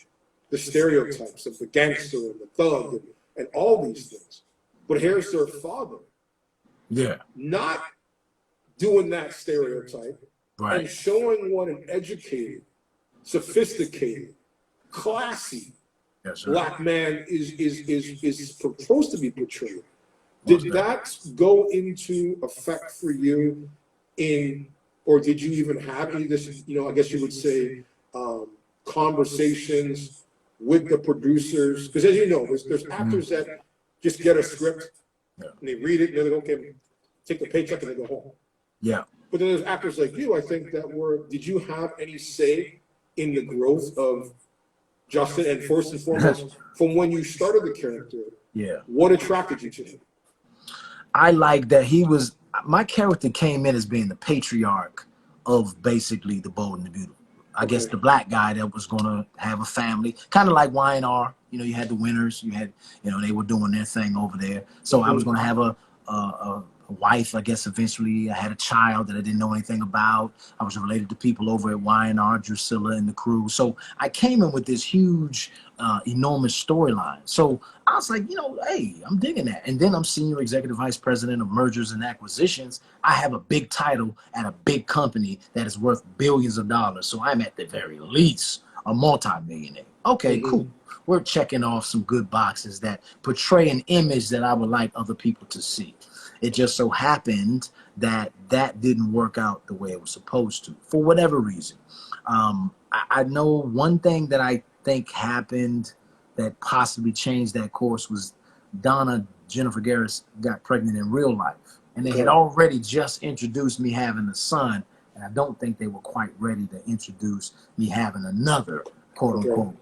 the stereotypes of the gangster and the thug and all these things. But here's their father. Not doing that stereotype and showing what an educated, sophisticated, classy black man is supposed to be portrayed. Did that go into effect for you or did you even have any of this, I guess you would say, conversations with the producers? Because as you know, there's actors that just get a script and they read it and they're like, okay, take the paycheck and they go home. But then there's actors like you, I think, did you have any say in the growth of Justin? And first and foremost, from when you started the character, what attracted you to him? I like that my character came in as being the patriarch of basically the Bold and the Beautiful. I guess the black guy that was going to have a family, kind of like Y&R. You had the winners, they were doing their thing over there. So I was going to have a wife, I guess, eventually. I had a child that I didn't know anything about. I was related to people over at Y&R, Drusilla and the crew. So I came in with this huge, enormous storyline. So I was like, hey, I'm digging that. And then I'm Senior Executive Vice President of Mergers and Acquisitions. I have a big title at a big company that is worth billions of dollars. So I'm at the very least a multi-millionaire. Okay, cool. We're checking off some good boxes that portray an image that I would like other people to see. It just so happened that didn't work out the way it was supposed to, for whatever reason. I know one thing that I think happened that possibly changed that course was Jennifer Garris got pregnant in real life. And they had already just introduced me having a son. And I don't think they were quite ready to introduce me having another quote unquote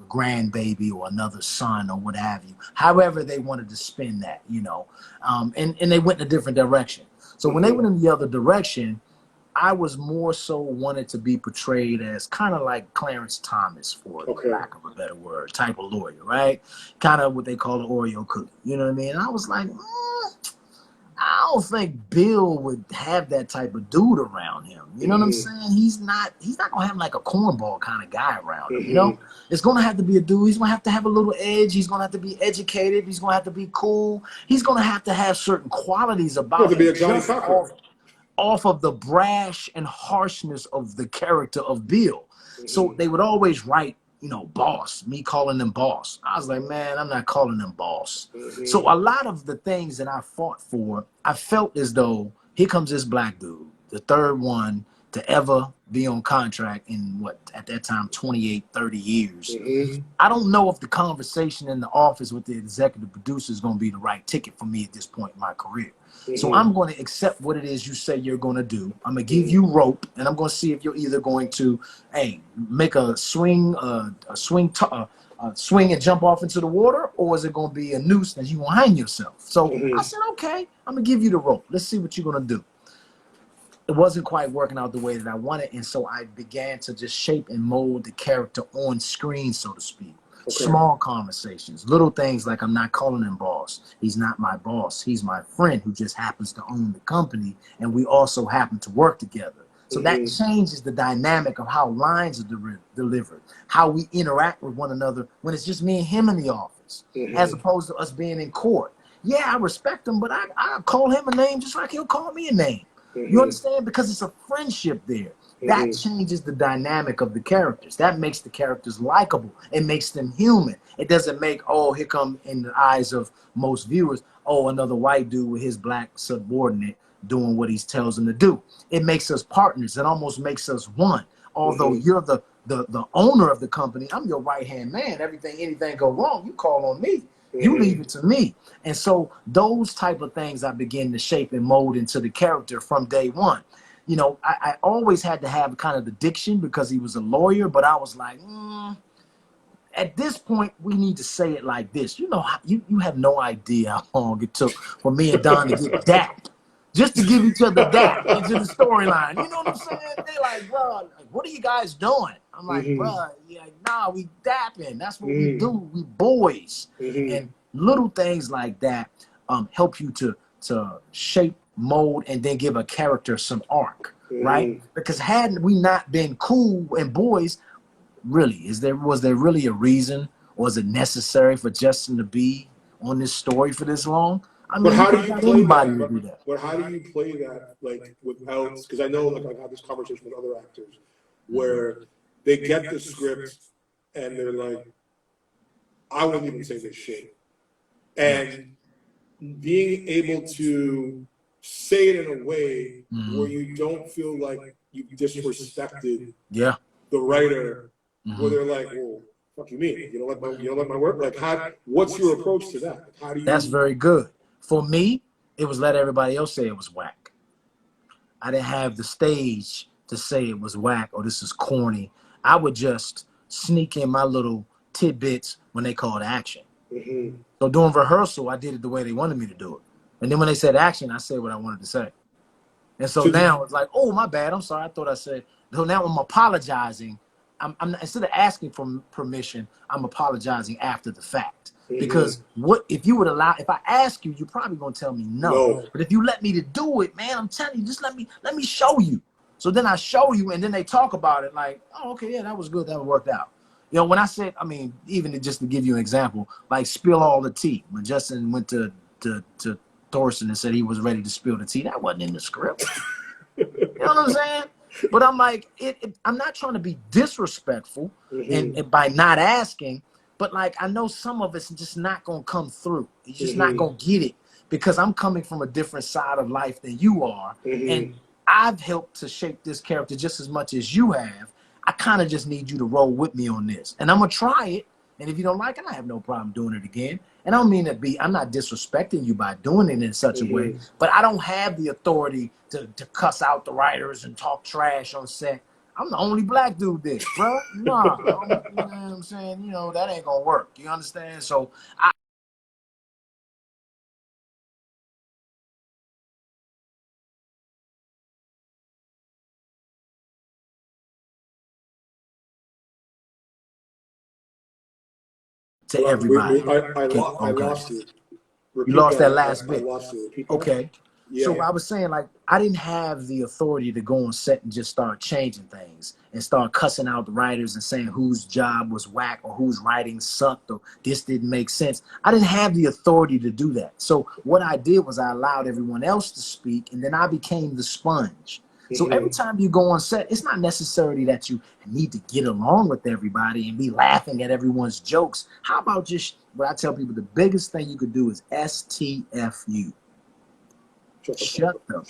grandbaby or another son or what have you. However they wanted to spin that, and they went in a different direction. So when they went in the other direction, I was more so wanted to be portrayed as kind of like Clarence Thomas, for lack of a better word, type of lawyer, right? Kind of what they call an Oreo cookie. You know what I mean? And I was like, I don't think Bill would have that type of dude around him. You know what I'm saying? He's not gonna have like a cornball kind of guy around him. You know, it's gonna have to be a dude. He's gonna have to have a little edge. He's gonna have to be educated. He's gonna have to be cool. He's gonna have to have certain qualities about him. Be a Johnny Cocker. Off of the brash and harshness of the character of Bill. So they would always write, you know, boss, me calling them boss. I was like, man, I'm not calling them boss. So a lot of the things that I fought for, I felt as though here comes this black dude, the third one to ever be on contract in what, at that time, 28, 30 years. I don't know if the conversation in the office with the executive producer is going to be the right ticket for me at this point in my career. So I'm going to accept what it is you say you're going to do. I'm going to give you rope, and I'm going to see if you're either going to, hey, make a swing and jump off into the water, or is it going to be a noose that you going to hang yourself? So I said, okay, I'm going to give you the rope. Let's see what you're going to do. It wasn't quite working out the way that I wanted, and so I began to just shape and mold the character on screen, so to speak. Small conversations, little things like I'm not calling him boss. He's not my boss. He's my friend who just happens to own the company, and we also happen to work together. So that changes the dynamic of how lines are delivered, how we interact with one another when it's just me and him in the office, as opposed to us being in court. Yeah, I respect him, but I call him a name just like he'll call me a name. You understand? Because it's a friendship there. That changes the dynamic of the characters. That makes the characters likable. It makes them human. It doesn't make, oh, here come in the eyes of most viewers, oh, another white dude with his black subordinate doing what he tells him to do. It makes us partners. It almost makes us one. Although you're the owner of the company, I'm your right-hand man. Anything go wrong, you call on me. You leave it to me. And so those type of things I begin to shape and mold into the character from day one. You know, I always had to have kind of the diction because he was a lawyer, but I was like, at this point, we need to say it like this. You know, you have no idea how long it took for me and Don to get dapped, just to give each other dap into the storyline. You know what I'm saying? They like, bro, like, what are you guys doing? I'm like, bro, yeah, nah, we dapping. That's what we do. We boys. And little things like that help you to shape, mold, and then give a character some arc, right? Because hadn't we not been cool and boys, really, was there really a reason, or was it necessary for Justin to be on this story for this long? I mean, but how do you play that? To do that? But how do you play that, like, without? Because I know, like, I've had this conversation with other actors where they get the script and they're like, I wouldn't even say this shit, and being able to say it in a way where you don't feel like you disrespected the writer, where they're like, well, fuck you mean? You don't like my work? Like, what's your approach to that? How do you? That's very good. For me, it was let everybody else say it was whack. I didn't have the stage to say it was whack or this is corny. I would just sneak in my little tidbits when they called action. So during rehearsal, I did it the way they wanted me to do it. And then when they said action, I said what I wanted to say. And so now it's like, oh, my bad. I'm sorry. I thought I said. So now I'm apologizing. I'm instead of asking for permission, I'm apologizing after the fact. Because what if you would allow? If I ask you, you're probably gonna tell me no. But if you let me to do it, man, I'm telling you, just let me show you. So then I show you, and then they talk about it like, oh, okay, yeah, that was good. That worked out. You know, when I said, I mean, even just to give you an example, like spill all the tea. When Justin went to Thorson and said he was ready to spill the tea, that wasn't in the script. You know what I'm saying? But I'm like, I'm not trying to be disrespectful and by not asking, but like I know some of it's just not gonna come through. You're just not gonna get it because I'm coming from a different side of life than you are, and I've helped to shape this character just as much as you have. I kind of just need you to roll with me on this, and I'm gonna try it. And if you don't like it, I have no problem doing it again. And I don't mean I'm not disrespecting you by doing it in such a way, but I don't have the authority to cuss out the writers and talk trash on set. I'm the only black dude there, bro. Nah, you know what I'm saying? You know, that ain't gonna work. You understand? So to everybody. I lost you. You lost that last bit. I lost you. Okay. Yeah. So I was saying, like, I didn't have the authority to go on set and just start changing things and start cussing out the writers and saying whose job was whack or whose writing sucked or this didn't make sense. I didn't have the authority to do that. So what I did was I allowed everyone else to speak, and then I became the sponge. So every time you go on set, it's not necessarily that you need to get along with everybody and be laughing at everyone's jokes. How about just what I tell people, the biggest thing you could do is STFU. Shut up.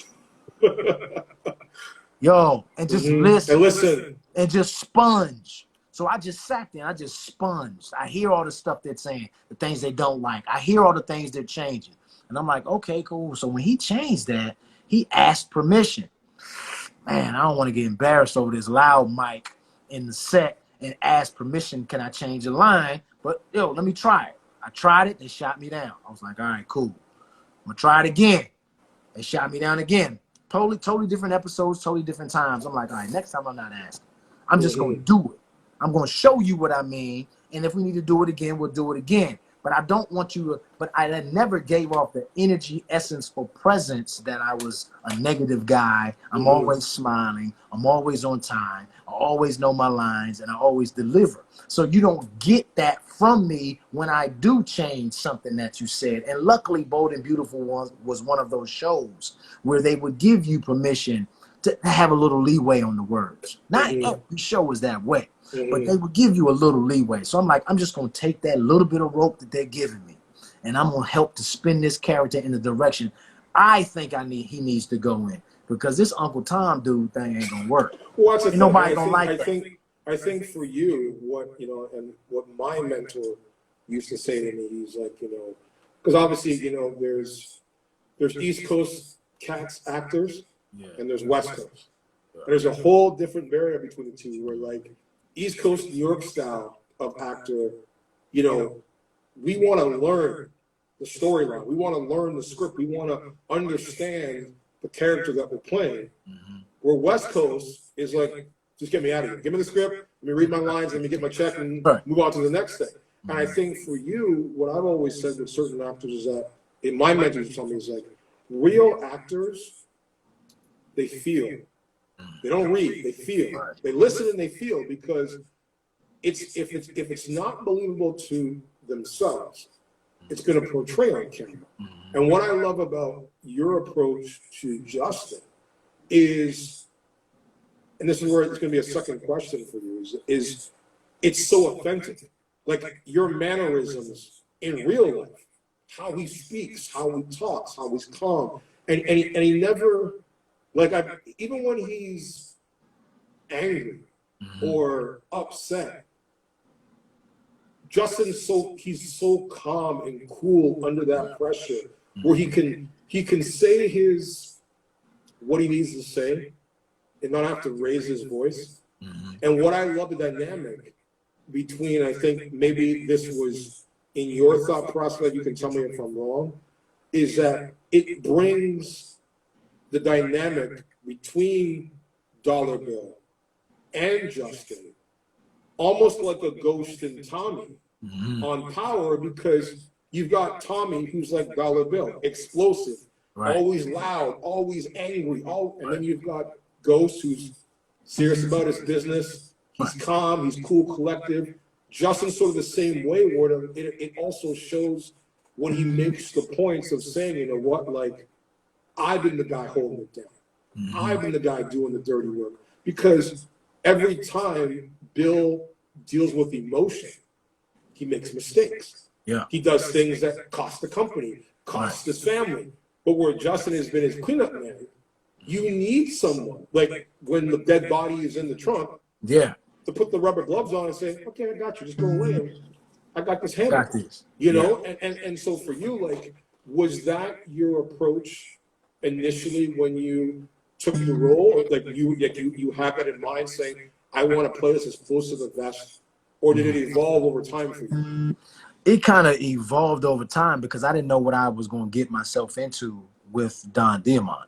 Yo, and just listen. And just sponge. So I just sat there, I just sponged. I hear all the stuff they're saying, the things they don't like. I hear all the things they're changing. And I'm like, okay, cool. So when he changed that, he asked permission. Man, I don't want to get embarrassed over this loud mic in the set and ask permission, can I change a line? But yo, let me try it. I tried it, they shot me down. I was like, all right, cool. I'm gonna try it again. They shot me down again. Totally different episodes, totally different times. I'm like, all right, next time I'm not asking. I'm just going to do it. I'm going to show you what I mean. And if we need to do it again, we'll do it again. But I don't want you to, but I never gave off the energy, essence, or presence that I was a negative guy. I'm always smiling. I'm always on time. I always know my lines, and I always deliver. So you don't get that from me when I do change something that you said. And luckily, Bold and Beautiful was one of those shows where they would give you permission to have a little leeway on the words. Not every show is that way. But they would give you a little leeway. So I'm like, I'm just going to take that little bit of rope that they're giving me, and I'm going to help to spin this character in the direction I think he needs to go in. Because this Uncle Tom dude thing ain't going to work. Well, that's nobody going to like that. I think for you, and what my mentor used to say to me, he's like, because obviously, there's East Coast actors, and there's West Coast. There's a whole different barrier between the two, where like East Coast New York style of actor, we want to learn the storyline. We want to learn the script. We want to understand the character that we're playing. Where West Coast is like, just get me out of here. Give me the script. Let me read my lines. Let me get my check and move on to the next thing. And I think for you, what I've always said with certain actors is that, in my mentors tell me, is like, real actors, they feel. They don't read, they feel. They listen and they feel, because if it's not believable to themselves, it's going to portray on camera. And what I love about your approach to Justin is, and this is where it's going to be a second question for you, is it's so authentic. Like your mannerisms in real life, how he speaks, how he talks, how he's calm, and he never, like, even when he's angry or upset, Justin's he's so calm and cool under that pressure, where he can say what he needs to say and not have to raise his voice. And what I love the dynamic between, I think maybe this was in your thought process, you can tell me if I'm wrong, is that it brings the dynamic between Dollar Bill and Justin almost like a Ghost and Tommy on Power, because you've got Tommy, who's like Dollar Bill, explosive, always loud, always angry, and then you've got Ghost, who's serious about his business. He's calm, he's cool, collective. Justin's sort of the same way, where it also shows when he makes the points of saying, like, I've been the guy holding it down. I've been the guy doing the dirty work. Because every time Bill deals with emotion, he makes mistakes. He does things that cost the company, cost his family. But where Justin has been his cleanup man, you need someone, like when the dead body is in the trunk, to put the rubber gloves on and say, okay, I got you, just go away. I got this handle. And so for you, like, was that your approach initially when you took the role? Like you had that in mind, saying, I want to play this as close to the vest, or did it evolve over time for you? It kind of evolved over time, because I didn't know what I was going to get myself into with Don Diamond.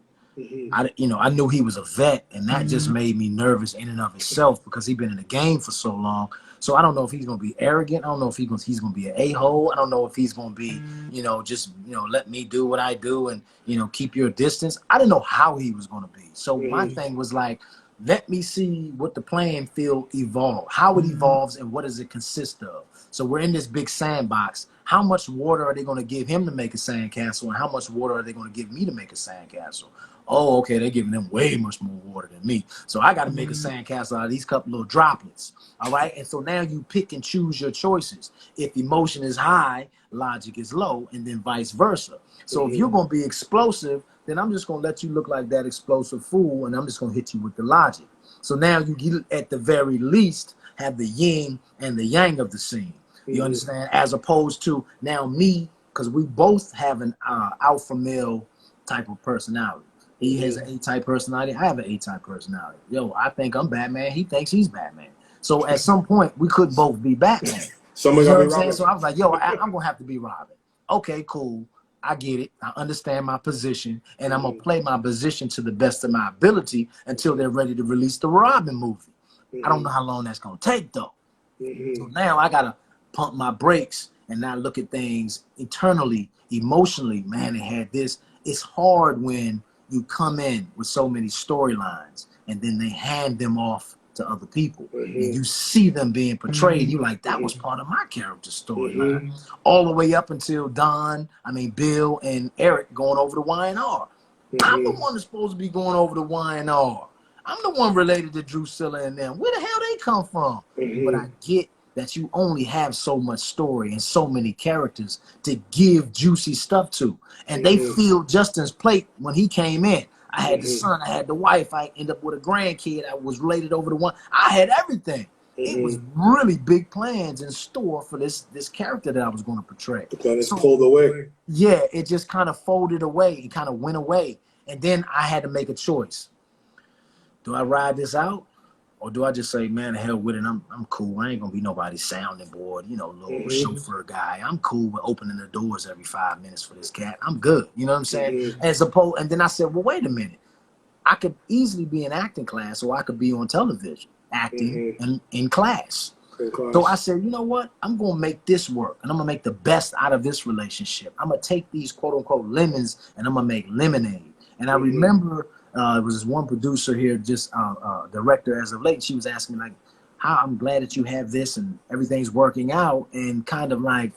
I knew he was a vet, and that just made me nervous in and of itself, because he'd been in the game for so long. So I don't know if he's gonna be arrogant. I don't know if he's gonna be an a-hole. I don't know if he's gonna be, just let me do what I do and keep your distance. I didn't know how he was gonna be. So my thing was like, let me see what the playing field evolve, how it evolves, and what does it consist of. So we're in this big sandbox. How much water are they going to give him to make a sandcastle, and how much water are they going to give me to make a sandcastle? Oh, okay, they're giving them way much more water than me. So I got to make a sandcastle out of these couple little droplets, all right? And so now you pick and choose your choices. If emotion is high, logic is low, and then vice versa. So if you're going to be explosive, then I'm just going to let you look like that explosive fool, and I'm just going to hit you with the logic. So now you get, at the very least, have the yin and the yang of the scene. You understand? As opposed to now me, because we both have an alpha male type of personality. He has an A-type personality. I have an A-type personality. Yo, I think I'm Batman. He thinks he's Batman. So at some point, we could both be Batman. Somebody gotta be Robin. So I was like, yo, I'm going to have to be Robin. Okay, cool. I get it. I understand my position, and I'm going to play my position to the best of my ability until they're ready to release the Robin movie. I don't know how long that's going to take, though. So now I got to pump my brakes and not look at things eternally, emotionally. Man, it had this. It's hard when you come in with so many storylines and then they hand them off to other people. And you see them being portrayed. You're like, that was part of my character storyline. All the way up until Bill and Eric going over the Y&R. I'm the one that's supposed to be going over the Y&R. I'm the one related to Drusilla and them. Where the hell they come from? But I get that you only have so much story and so many characters to give juicy stuff to. And they filled Justin's plate when he came in. I had the son, I had the wife, I ended up with a grandkid, I was related over the one. I had everything. It was really big plans in store for this character that I was going to portray. It's pulled away. Yeah, it just kind of folded away. It kind of went away. And then I had to make a choice. Do I ride this out? Or do I just say, man, the hell with it, I'm cool. I ain't going to be nobody's sounding board, little chauffeur guy. I'm cool with opening the doors every 5 minutes for this cat. I'm good. You know what I'm saying? And then I said, well, wait a minute. I could easily be in acting class, or I could be on television acting in class. So I said, you know what? I'm going to make this work, and I'm going to make the best out of this relationship. I'm going to take these quote-unquote lemons, and I'm going to make lemonade. And I remember there was this one producer here, just director as of late. She was asking me, like, how I'm glad that you have this and everything's working out, and kind of like,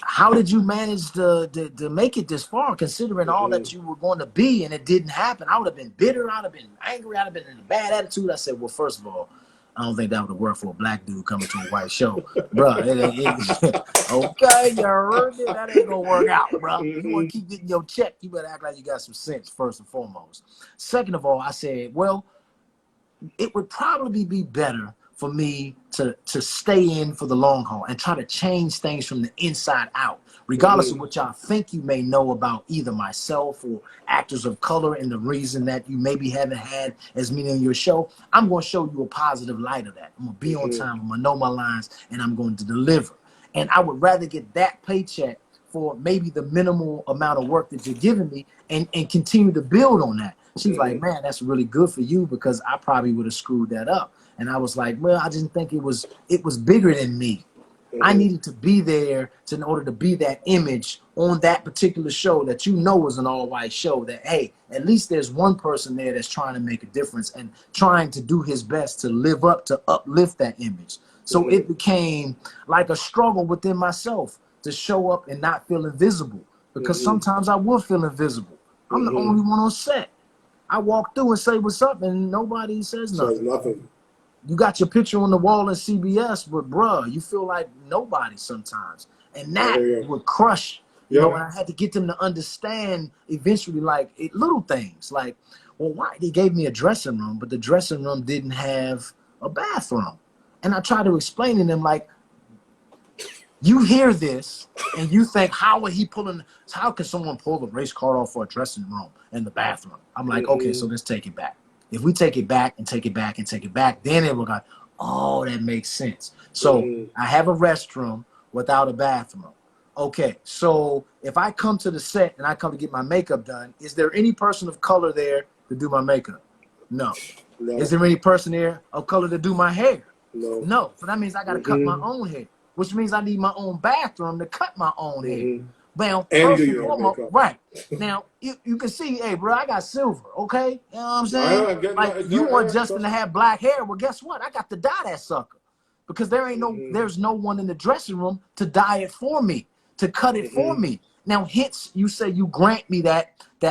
how did you manage to make it this far, considering all that you were going to be and it didn't happen? I would have been bitter. I'd have been angry. I'd have been in a bad attitude. I said, well, first of all, I don't think that would have worked for a black dude coming to a white show. Bro, okay, you heard it. That ain't going to work out, bro. You want to keep getting your check, you better act like you got some sense, first and foremost. Second of all, I said, well, it would probably be better for me to stay in for the long haul and try to change things from the inside out, regardless of what y'all think you may know about either myself or actors of color and the reason that you maybe haven't had as many in your show. I'm going to show you a positive light of that. I'm going to be on time. I'm going to know my lines, and I'm going to deliver. And I would rather get that paycheck for maybe the minimal amount of work that you're giving me and continue to build on that. She's like, man, that's really good for you, because I probably would have screwed that up. And I was like, well, I didn't think it was bigger than me. I needed to be there in order to be that image on that particular show that was an all-white show, that, hey, at least there's one person there that's trying to make a difference and trying to do his best to live up, to uplift that image. So it became like a struggle within myself to show up and not feel invisible, because sometimes I would feel invisible. I'm the only one on set. I walk through and say what's up, and nobody says nothing. You got your picture on the wall in CBS, but bruh, you feel like nobody sometimes. And that would crush, you know, and I had to get them to understand eventually, like, little things. Like, well, why? They gave me a dressing room, but the dressing room didn't have a bathroom. And I tried to explain to them, like, you hear this and you think, how can someone pull the race car off for a dressing room in the bathroom? I'm like, okay, so let's take it back. If we take it back and take it back and take it back, then it will go, oh, that makes sense. So I have a restroom without a bathroom. Okay, so if I come to the set and I come to get my makeup done, is there any person of color there to do my makeup? No. Is there any person there of color to do my hair? No. No. So that means I got to cut my own hair, which means I need my own bathroom to cut my own hair. Now, And first do and your own foremost, makeup. right. Now, you can see, hey, bro, I got silver, okay? You know what I'm saying? I get like, that. you want Justin to have black hair. Well, guess what? I got to dye that sucker. Because there's no one in the dressing room to dye it for me, to cut it for me. Now, hence, you say you grant me that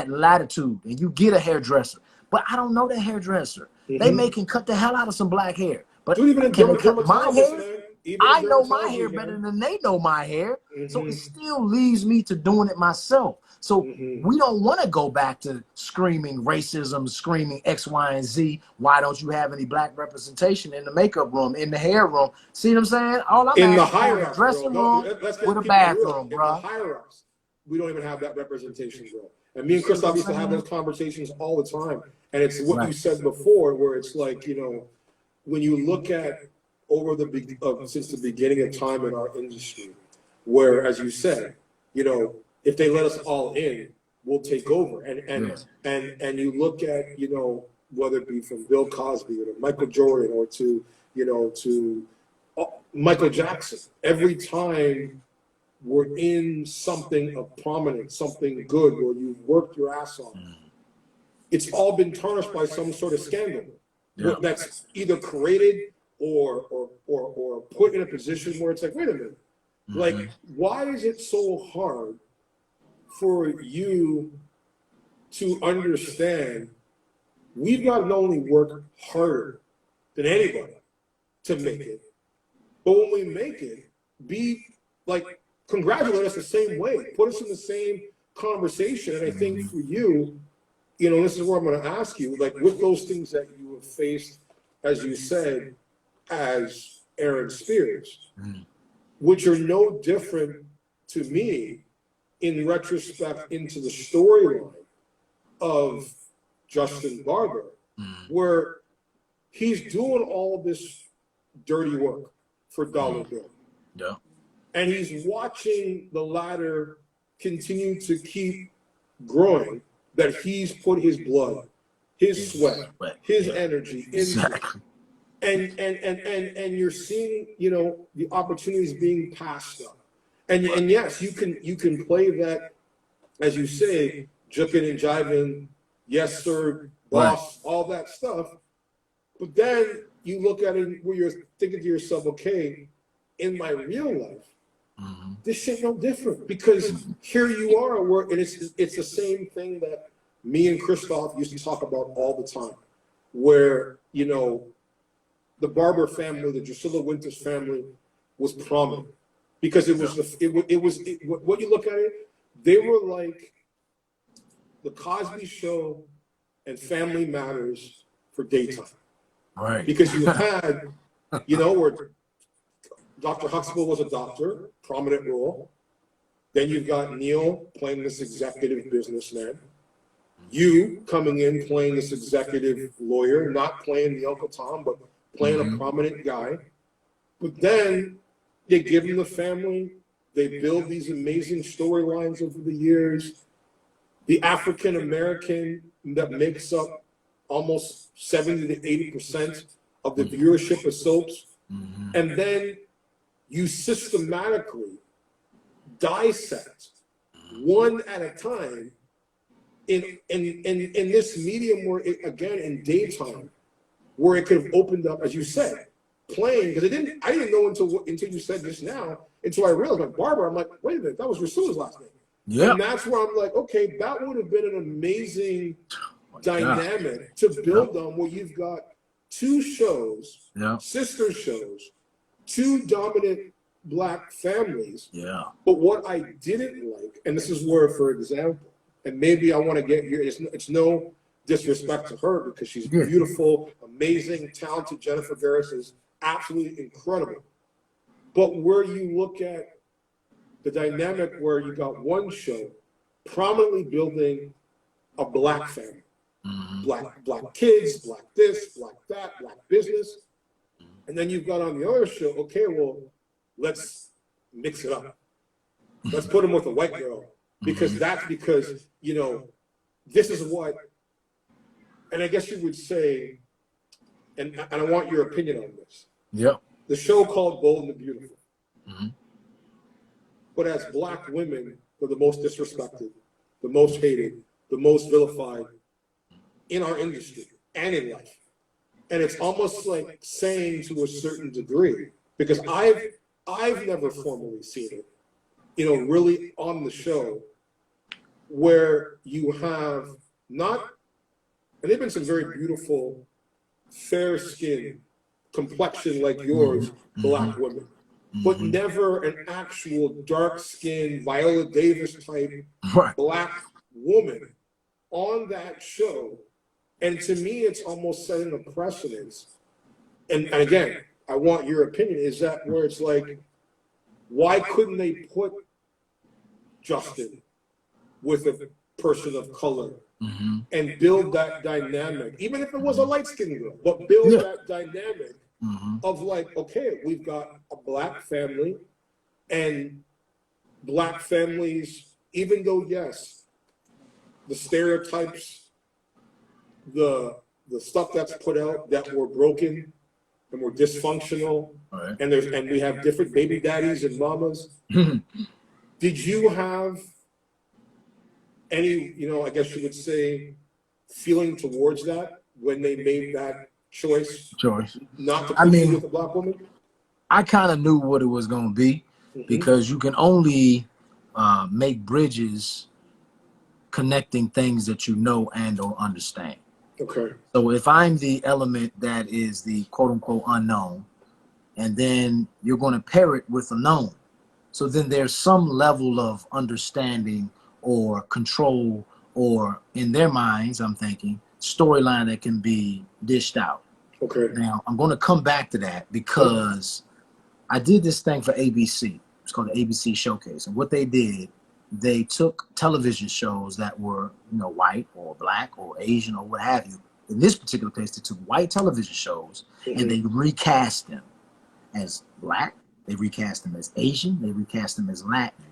latitude and you get a hairdresser. But I don't know that hairdresser. They make and cut the hell out of some black hair. But Dude, even a can they cut my dermatologist, hair? man. Even I a know my dermatologist, hair man. better than they know my hair. So it still leaves me to doing it myself. So we don't want to go back to screaming racism, screaming X, Y, and Z. Why don't you have any black representation in the makeup room, in the hair room? See what I'm saying? All I'm In the asking for higher is a ups, bro. dressing room Let's get with a people real. bathroom, In bro. the higher ups, we don't even have that representation, bro. And me and Christoph used to have those conversations all the time. And it's what you said before, where it's like, you know, when you look at over since the beginning of time in our industry, where, as you said, you know, if they let us all in, we'll take over. And you look at, you know, whether it be from Bill Cosby or to Michael Jordan or to, you know, to Michael Jackson, every time we're in something of prominence, something good, where you've worked your ass off, it's all been tarnished by some sort of scandal that's either created or put in a position where it's like, wait a minute, like, why is it so hard for you to understand we've got to not only work harder than anybody to make it, but when we make it, be like, congratulate us the same way, put us in the same conversation. And I think for you, you know, this is where I'm going to ask you, like, with those things that you have faced, as you said, as Aaron Spears, which are no different to me in retrospect into the storyline of Justin Barber, where he's doing all this dirty work for Dollar Bill. Yeah. And he's watching the ladder continue to keep growing, that he's put his blood, his sweat, his energy into. And you're seeing, you know, the opportunities being passed up. And yes, you can play that, as you say, juking and jiving, yes sir, boss, all that stuff. But then you look at it where you're thinking to yourself, okay, in my real life, this shit no different, because here you are, and it's the same thing that me and Christoph used to talk about all the time, where, you know, the Barber family, the Drusilla Winters family, was prominent because it was what you look at it, they were like the Cosby Show and Family Matters for daytime, Right? Because you had, you know, where Dr. Huxtable was a doctor, prominent role. Then you've got Neil playing this executive businessman. You coming in playing this executive lawyer, not playing the Uncle Tom, but playing a prominent guy. But then they give him the family. They build these amazing storylines over the years. The African American that makes up almost 70 to 80% of the viewership of soaps. And then you systematically dissect one at a time in this medium where it, again, in daytime, where it could have opened up, as you said, playing, because I didn't know until you said this now, until I realized, like, Barbara, I'm like, wait a minute, that was Rasulla's last name. And that's where I'm like, okay, that would have been an amazing dynamic to build on, where you've got two shows, sister shows, two dominant Black families. But what I didn't like, and this is where, for example, and maybe I want to get here, it's no disrespect to her, because she's beautiful, amazing, talented. Jennifer Garris is absolutely incredible. But where you look at the dynamic where you got one show prominently building a Black family, black kids, Black this, Black that, Black business. And then you've got on the other show, okay, well, let's mix it up. Let's put him with a white girl, because because, you know, this is what, and I guess you would say, and I want your opinion on this. Yep. The show called Bold and the Beautiful. Mm-hmm. But as black women, they're the most disrespected, the most hated, the most vilified in our industry and in life. And it's almost like saying to a certain degree, because I've never formally seen it, you know, really on the show, where you have not, and they've been some very beautiful, fair skin, complexion like yours, black women, but never an actual dark skinned Viola Davis type black woman on that show. And to me, it's almost setting a precedence. And again, I want your opinion. Is that where it's like, why couldn't they put Justin with a person of color and build that dynamic, even if it was a light-skinned girl, but build that dynamic of like, okay, we've got a black family, and black families, even though, yes, the stereotypes, the stuff that's put out that we're broken and we're dysfunctional, and we have different baby daddies and mamas. Did you have any, you know, I guess you would say, feeling towards that when they made that choice not to put you with a black woman? I kind of knew what it was going to be, because you can only make bridges connecting things that you know and or understand. Okay. So if I'm the element that is the quote unquote unknown, and then you're going to pair it with a known, so then there's some level of understanding or control, or in their minds, I'm thinking, storyline that can be dished out. Okay. Now, I'm going to come back to that because I did this thing for ABC. It's called the ABC Showcase. And what they did, they took television shows that were, you know, white or black or Asian or what have you. In this particular case, they took white television shows and they recast them as black. They recast them as Asian. They recast them as Latin,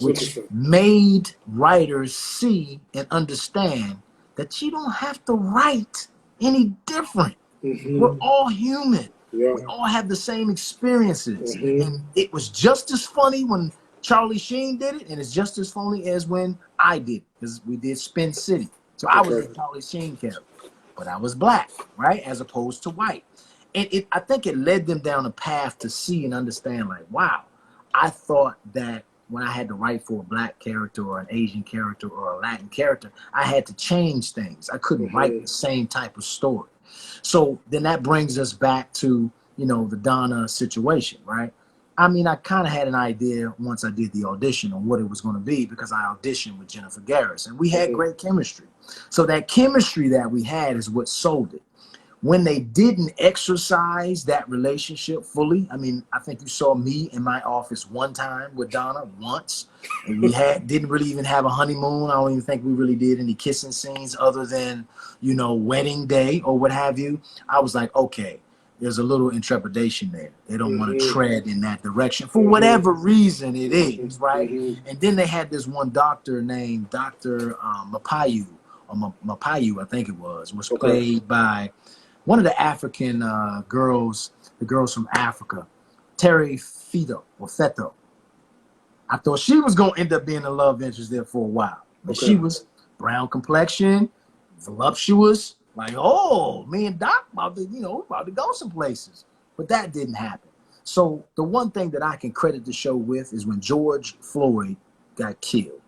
which made writers see and understand that you don't have to write any different. We're all human. We all have the same experiences. And it was just as funny when Charlie Sheen did it, and it's just as funny as when I did it, because we did Spin City. So I was the Charlie Sheen character, but I was black, right, as opposed to white. And I think it led them down a path to see and understand, like, wow, I thought that when I had to write for a black character or an Asian character or a Latin character, I had to change things. I couldn't write the same type of story. So then that brings us back to, you know, the Donna situation, right? I mean, I kind of had an idea once I did the audition on what it was going to be, because I auditioned with Jennifer Garris, and we had great chemistry. So that chemistry that we had is what sold it. When they didn't exercise that relationship fully, I mean, I think you saw me in my office one time with Donna once, and we didn't really even have a honeymoon. I don't even think we really did any kissing scenes other than, you know, wedding day or what have you. I was like, okay, there's a little intrepidation there. They don't want to tread in that direction for whatever reason it is, right? And then they had this one doctor named Dr. Mapayu, or Mapayu, I think it was played by one of the African girls, the girls from Africa, Terry Feto. I thought she was going to end up being a love interest there for a while. But she was brown complexion, voluptuous, like, oh, me and Doc about to go some places. But that didn't happen. So the one thing that I can credit the show with is when George Floyd got killed,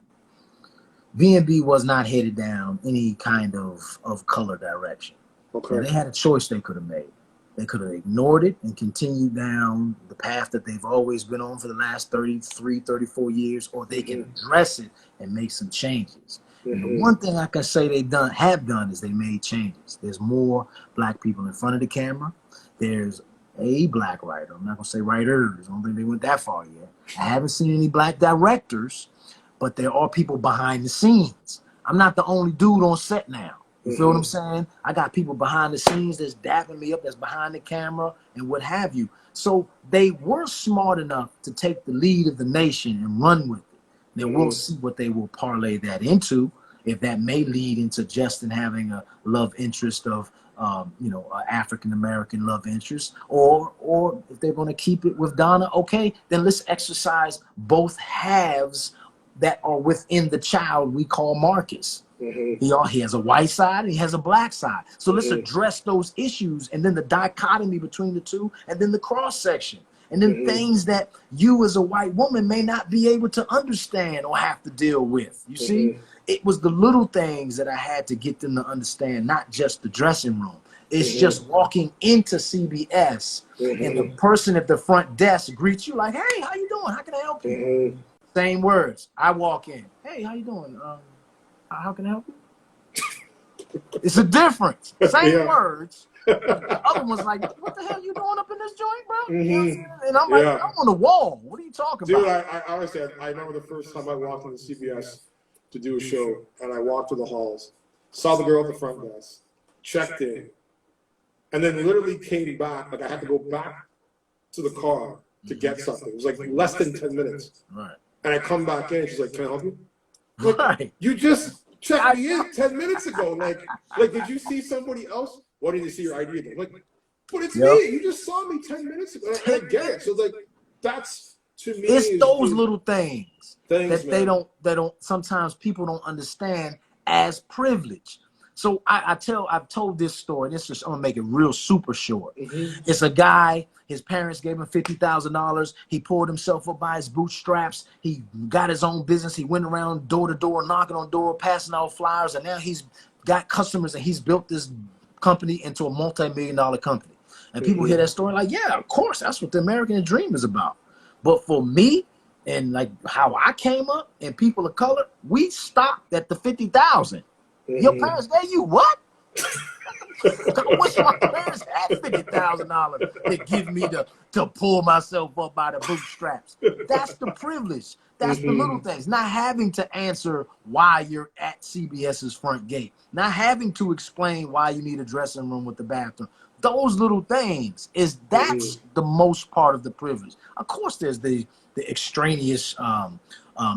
V&B was not headed down any kind of color direction. Okay. They had a choice they could have made. They could have ignored it and continued down the path that they've always been on for the last 33, 34 years, or they can address it and make some changes. And the one thing I can say they have done is they made changes. There's more black people in front of the camera. There's a black writer. I'm not going to say writers. I don't think they went that far yet. I haven't seen any black directors, but there are people behind the scenes. I'm not the only dude on set now. You feel what I'm saying? I got people behind the scenes that's dapping me up, that's behind the camera and what have you. So they were smart enough to take the lead of the nation and run with it. Then we'll see what they will parlay that into, if that may lead into Justin having a love interest of African American love interest, or if they're going to keep it with Donna, okay, then let's exercise both halves that are within the child we call Marcus. He has a white side and he has a black side. So let's address those issues, and then the dichotomy between the two, and then the cross section, and then things that you as a white woman may not be able to understand or have to deal with. You see, it was the little things that I had to get them to understand, not just the dressing room. It's just walking into CBS and the person at the front desk greets you like, "Hey, how you doing? How can I help you?" Same words. I walk in. "Hey, how you doing? How can I help you?" It's a difference. Same words. The other one's like, "What the hell you doing up in this joint, bro?" You know what I'm saying? And I'm like, "I'm on the wall. What are you talking Dude, about?" I honestly, I remember the first time I walked into CBS to do a show, and I walked through the halls, saw the girl at the front desk, checked in, and then literally came back. Like I had to go back to the car to get something. It was like less than 10 minutes. Right. And I come back in, she's like, "Can I help you?" Like, Right. you just checked me in 10 minutes ago. Like, did you see somebody else? Why didn't you see your ID again? Like, but it's me. You just saw me 10 minutes ago. And I get it. So like, that's to me. It's those little things that man. they don't. Sometimes people don't understand as privilege. So I've told this story. I'm gonna make it real super short. It's a guy. His parents gave him $50,000. He pulled himself up by his bootstraps. He got his own business. He went around door to door, knocking on door, passing out flyers, and now he's got customers, and he's built this company into a multi-million-dollar company. And people hear that story like, yeah, of course, that's what the American dream is about. But for me, and like how I came up, and people of color, we stopped at the 50,000. Your parents gave you what? I wish my parents had $50,000 to give me to pull myself up by the bootstraps. That's the privilege. That's the little things. Not having to answer why you're at CBS's front gate. Not having to explain why you need a dressing room with the bathroom. Those little things that's the most part of the privilege. Of course, there's the extraneous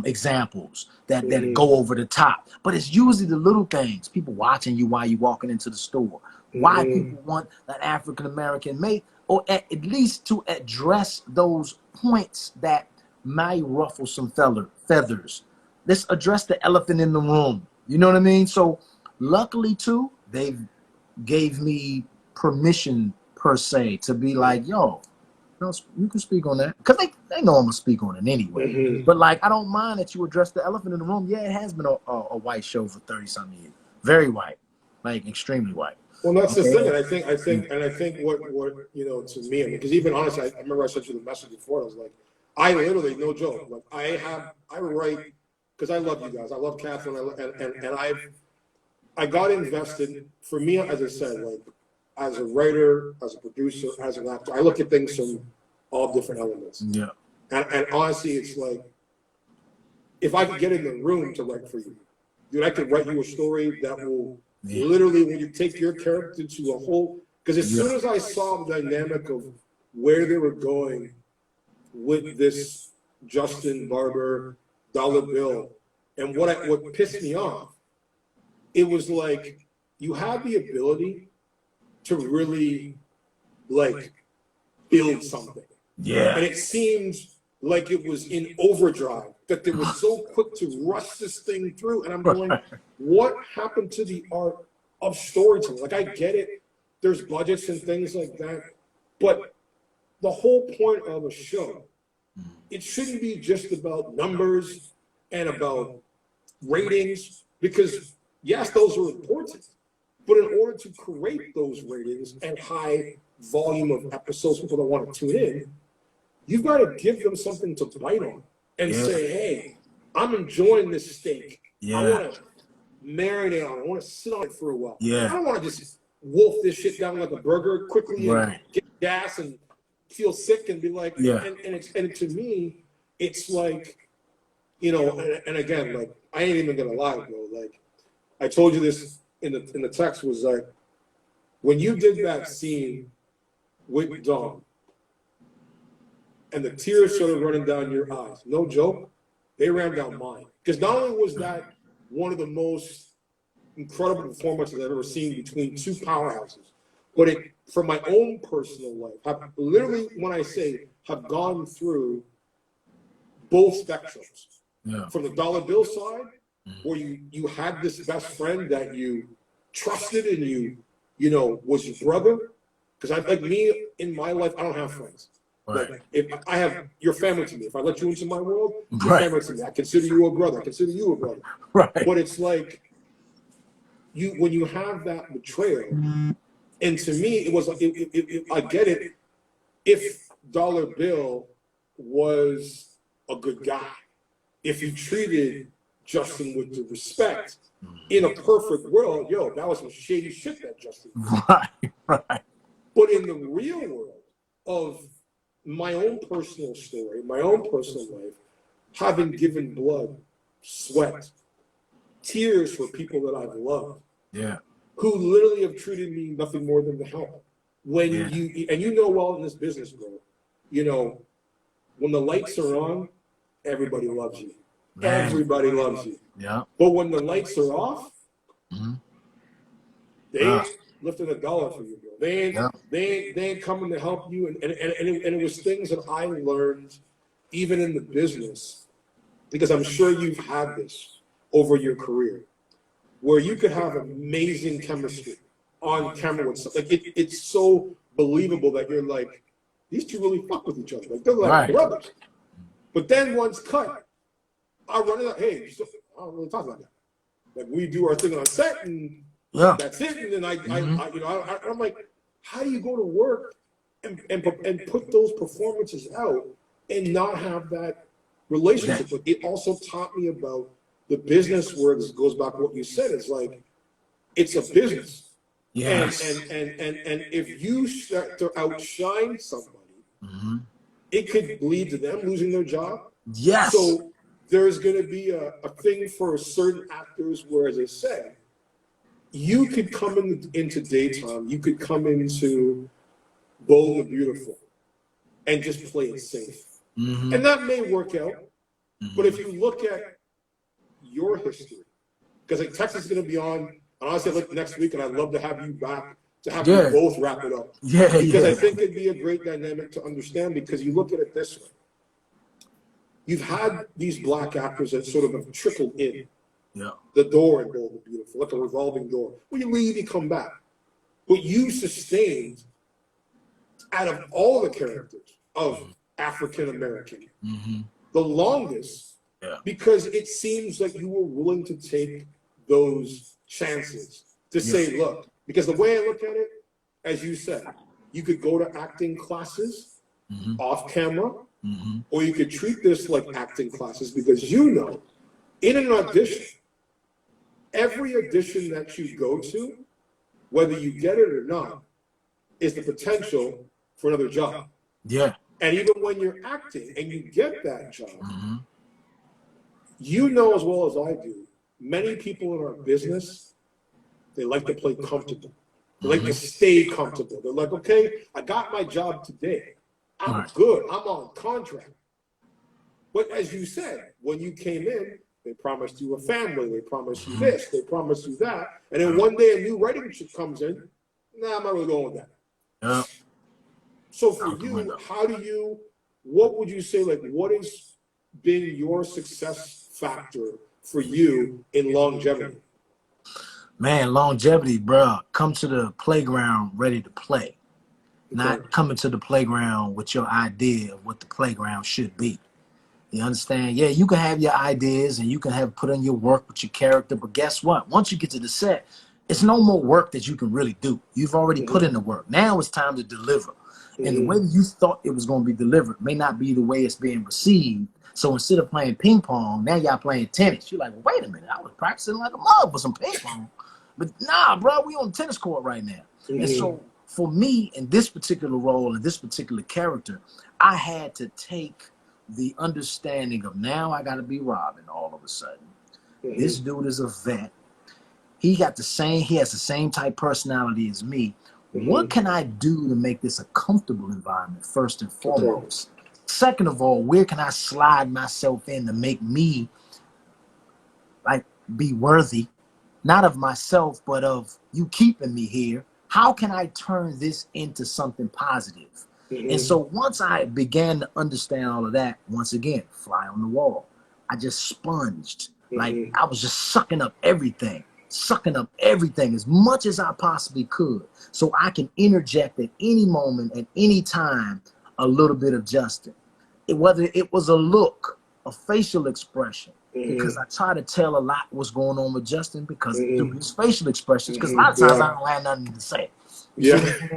examples that go over the top, but it's usually the little things. People watching you while you're walking into the store. Why people want an African American mate, or at least to address those points that might ruffle some feathers. Let's address the elephant in the room. You know what I mean? So luckily too, they gave me permission per se to be like, yo, you can speak on that, because they know I'm gonna speak on it anyway. But like, I don't mind that you address the elephant in the room. Yeah, it has been a white show for 30-something years, very white, like extremely white. Well, that's the thing, and I think what to me, because even honestly, I remember I sent you the message before. I was like, I literally, no joke, like I write because I love you guys. I love Catherine, and I got invested. For me, as I said, like as a writer, as a producer, as an actor, I look at things from all different elements. Yeah. And honestly, it's like, if I could get in the room to write for you, dude, I could write you a story that will literally, when you take your character to a whole, because as soon as I saw the dynamic of where they were going with this Justin Barber dollar bill, and what pissed me off, it was like, you have the ability to really like build something. Yeah. And it seemed like it was in overdrive, that they were so quick to rush this thing through. And I'm going, what happened to the art of storytelling? Like, I get it, there's budgets and things like that, but the whole point of a show, it shouldn't be just about numbers and about ratings, because yes, those are important. But in order to create those ratings and high volume of episodes, people that want to tune in, you've got to give them something to bite on and say, hey, I'm enjoying this steak. I want to marinate on it. I want to sit on it for a while. I don't want to just wolf this shit down like a burger quickly and get gas and feel sick and be like, and to me, it's like, and again, like, I ain't even going to lie, bro. Like, I told you this in the text, was like, when you did that scene with Dawn and the tears started running down your eyes, no joke, they ran down mine. Because not only was that one of the most incredible performances I've ever seen between two powerhouses. But for my own personal life, I've literally, when I say, have gone through both spectrums. Yeah. From the dollar bill side, where you had this best friend that you trusted and you know, was your brother. Because like me, in my life, I don't have friends. Right. Like, if I have your family to me, if I let you into my world, your Right. family to me. I consider you a brother. I consider you a brother. Right. But it's like when you have that betrayal, and to me, it was I get it. If Dollar Bill was a good guy, if he treated Justin with the respect, in a perfect world, yo, that was some shady shit that Justin did. Right. Right. But in the real world of my own personal story, my own personal life, having given blood, sweat, tears for people that I've loved, Yeah. who literally have treated me nothing more than to help. When you know well in this business, bro, you know, when the lights are on, everybody loves you. Man. Everybody loves you. Yeah. But when the lights are off, they ain't lifting $1 for you, bro. They ain't coming to help you. And it was things that I learned even in the business, because I'm sure you've had this over your career, where you could have amazing chemistry on camera with stuff. Like it's so believable that you're like, these two really fuck with each other. Like they're like brothers. But then once cut, I run it up, hey, I don't really talk about that. Like we do our thing on set and that's it. And then I'm like, how do you go to work and put those performances out and not have that relationship? But it also taught me about the business, where this goes back to what you said. It's like, it's a business. Yes. And if you start to outshine somebody, it could lead to them losing their job. Yes. So there's going to be a thing for certain actors where, as I said, you could come into daytime, you could come into Bold and Beautiful and just play it safe. And that may work out. But if you look at your history, because like Texas is going to be on, and honestly, like next week, and I'd love to have you back to have you both wrap it up. Because I think it'd be a great dynamic to understand, because you look at it this way. You've had these black actors that sort of have trickled in the door in Bold and Beautiful, like a revolving door. When you leave, you come back. But you sustained, out of all the characters of African American, the longest, because it seems like you were willing to take those chances to say, look, because the way I look at it, as you said, you could go to acting classes off camera, or you could treat this like acting classes, because you know, in an audition, every audition that you go to, whether you get it or not, is the potential for another job. Yeah. And even when you're acting and you get that job, you know as well as I do, many people in our business, they like to play comfortable. They like to stay comfortable. They're like, okay, I got my job today. I'm good. I'm on contract. But as you said, when you came in, they promised you a family. They promised you this. They promised you that. And then one day a new writing ship comes in. Nah, I'm not really going with that. Yeah. So for you, what would you say, like, what has been your success factor for you in longevity? Man, longevity, bro. Come to the playground ready to play. Not coming to the playground with your idea of what the playground should be. You understand? Yeah, you can have your ideas and you can have put in your work with your character, but guess what? Once you get to the set, it's no more work that you can really do. You've already put in the work. Now it's time to deliver. And the way you thought it was going to be delivered may not be the way it's being received. So instead of playing ping pong, now y'all playing tennis. You're like, well, wait a minute, I was practicing like a mug for some ping pong. But nah, bro, we on the tennis court right now. And so for me, in this particular role, in this particular character, I had to take the understanding of, now I got to be Robin all of a sudden. This dude is a vet. He has the same type personality as me. What can I do to make this a comfortable environment, first and foremost? Second of all, where can I slide myself in to make me like be worthy? not of myself, but of you keeping me here. How can I turn this into something positive? And so once I began to understand all of that, once again, fly on the wall, I just sponged. Like I was just sucking up everything as much as I possibly could, so I can interject at any moment, at any time, a little bit of Justin. Whether it was a look, a facial expression, because I try to tell a lot what's going on with Justin because through his facial expressions, because a lot of times I don't have nothing to say.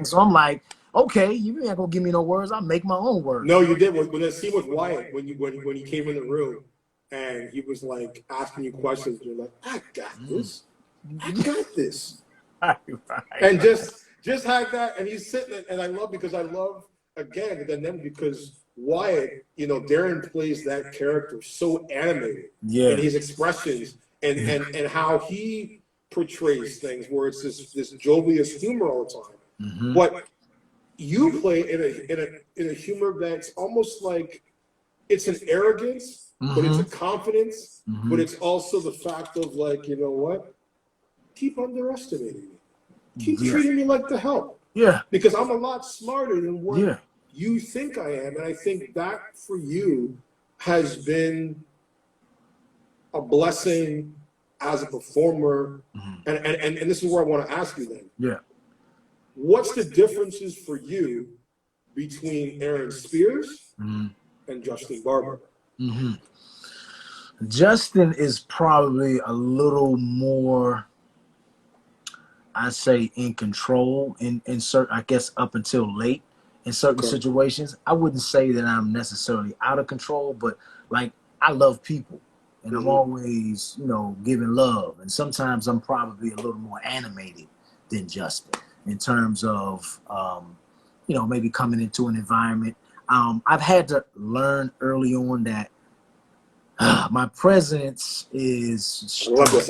So I'm like, okay, you ain't gonna give me no words. I'll make my own words. No, you did. When the scene with Wyatt, when he came in the room and he was like asking you questions, you're like, I got this. I got this. Right. And just had that, and he's sitting there, and I love again then because Wyatt, Darren plays that character so animated in his expressions and how he portrays things where it's this jovial humor all the time. But you play in a humor that's almost like it's an arrogance, but it's a confidence, but it's also the fact of like, you know what? Keep underestimating me. Keep treating me like the help. Yeah. Because I'm a lot smarter than what you think I am. And I think that for you has been a blessing as a performer. And this is where I want to ask you then. Yeah. What's the differences for you between Aaron Spears and Justin Barber? Justin is probably a little more, I say, in control in certain, I guess, up until late in certain situations. I wouldn't say that I'm necessarily out of control, but like I love people and I'm always, giving love. And sometimes I'm probably a little more animated than Justin in terms of, maybe coming into an environment. I've had to learn early on that my presence is. I love this.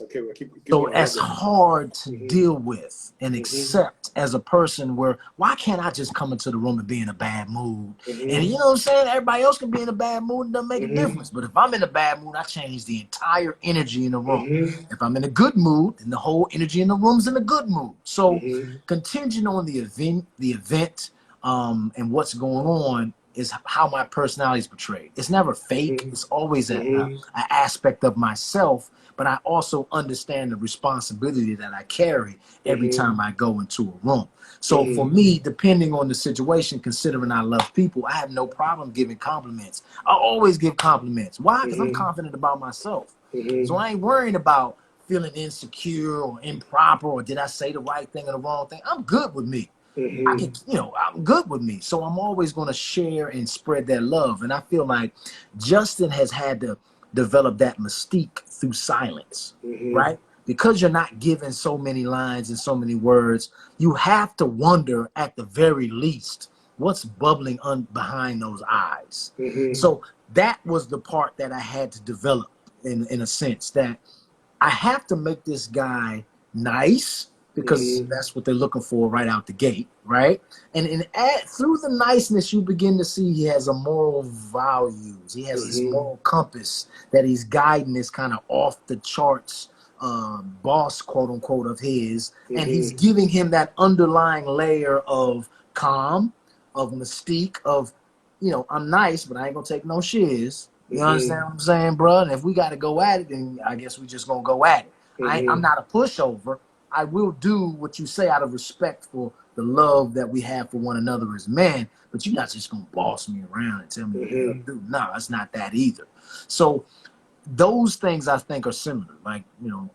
Okay, we'll keep so going. it's hard to deal with and accept as a person where, why can't I just come into the room and be in a bad mood? And you know what I'm saying? Everybody else can be in a bad mood and doesn't make a difference. But if I'm in a bad mood, I change the entire energy in the room. If I'm in a good mood, then the whole energy in the room's in a good mood. So contingent on the event and what's going on, is how my personality is portrayed. It's never fake. It's always an aspect of myself, but I also understand the responsibility that I carry every time I go into a room. So for me, depending on the situation, considering I love people, I have no problem giving compliments. I always give compliments. Why? Because I'm confident about myself. So I ain't worrying about feeling insecure or improper or did I say the right thing or the wrong thing. I'm good with me. I can, I'm good with me. So I'm always going to share and spread that love. And I feel like Justin has had to develop that mystique through silence, right? Because you're not given so many lines and so many words, you have to wonder at the very least what's bubbling behind those eyes. So that was the part that I had to develop in a sense that I have to make this guy nice, because that's what they're looking for right out the gate, right? And through the niceness, you begin to see he has a moral values. He has this moral compass that he's guiding this kind of off the charts boss, quote unquote, of his, and he's giving him that underlying layer of calm, of mystique, of I'm nice, but I ain't gonna take no shiz. You understand what I'm saying, bro? And if we got to go at it, then I guess we just gonna go at it. I'm not a pushover. I will do what you say out of respect for the love that we have for one another as men, but you're not just going to boss me around and tell me what to do. No, it's not that either. So those things I think are similar. Like,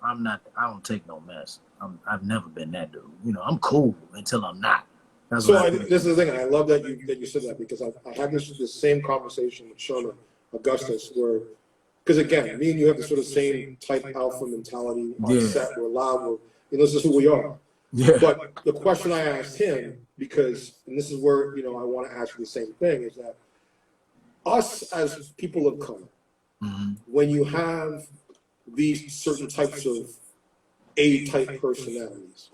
I don't take no mess. I've never been that dude. I'm cool until I'm not. That's this is the thing. And I love that you said that because I had this same conversation with Shona Augustus where, because again, me and you have the sort of same type alpha mentality on set. We're loud. This is who we are. But the question I asked him, and this is where, I want to ask you the same thing, is that us as people of color, when you have these certain types of A-type personalities,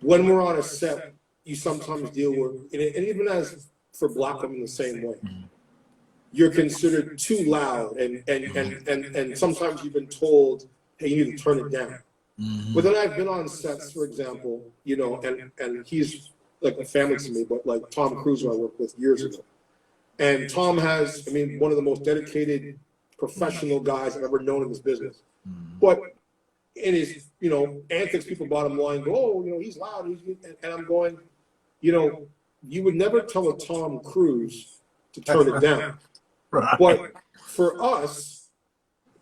when we're on a set, you sometimes deal with, and even as for Black women the same way, you're considered too loud, and sometimes you've been told hey, you need to turn it down. But then I've been on sets, for example, you know, and he's like a family to me, but like Tom Cruise, who I worked with years ago. And Tom has, I mean, one of the most dedicated professional guys I've ever known in this business. But in his, you know, antics, people bottom line go, oh, you know, he's loud. And I'm going, you know, you would never tell a Tom Cruise to turn it down. Right. But for us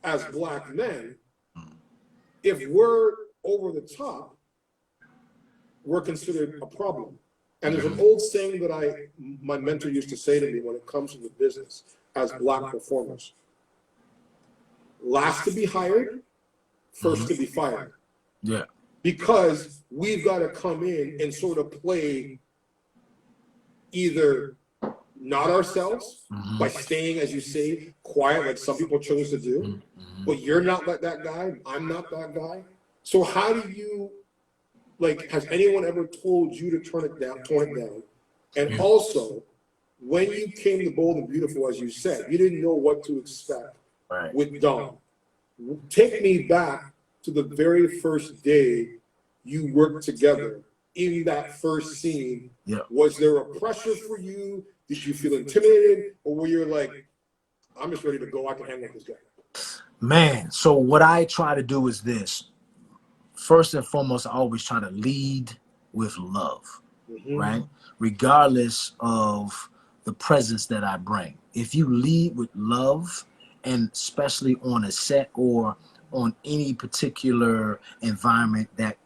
as black men, if we're over the top, we're considered a problem. And there's an old saying that my mentor used to say to me when it comes to the business as black performers. Last to be hired, first to be fired. Yeah. Because we've got to come in and sort of play either not ourselves by staying, as you say, quiet, like some people chose to do, but you're not like that guy, I'm not that guy. So how do you, like, has anyone ever told you to tone it down? And also, when you came to Bold and Beautiful, as you said, you didn't know what to expect with Dom. Take me back to the very first day you worked together. In that first scene, was there a pressure for you? Did you feel intimidated? Or were you like, I'm just ready to go, I can handle this guy? Man, so what I try to do is this. First and foremost, I always try to lead with love, right? Regardless of the presence that I bring. If you lead with love, and especially on a set or on any particular environment that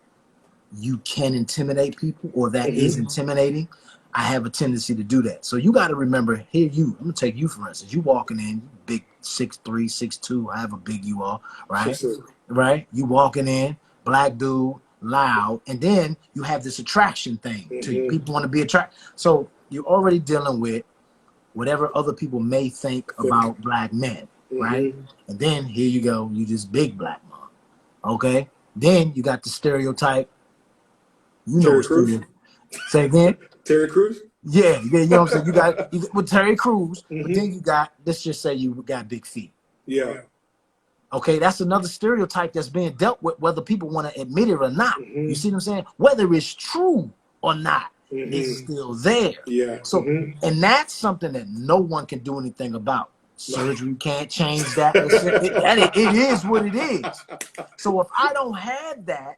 you can intimidate people or that is intimidating, I have a tendency to do that. So you got to remember, here I'm going to take you for instance. You walking in, big 6'3", 6'2", however big you are, right? Right? You walking in, black dude, loud, and then you have this attraction thing to you. People want to be attracted. So you're already dealing with whatever other people may think about black men, right? And then here you go, you this big black man, okay? Then you got the stereotype. You know what say again? Terry Crews? Yeah, you know what I'm saying? You got with Terry Crews, but then you got, let's just say you got big feet. Yeah. Okay, that's another stereotype that's being dealt with, whether people want to admit it or not. You see what I'm saying? Whether it's true or not, it's still there. Yeah. So, and that's something that no one can do anything about. Surgery can't change that. It is what it is. So if I don't have that,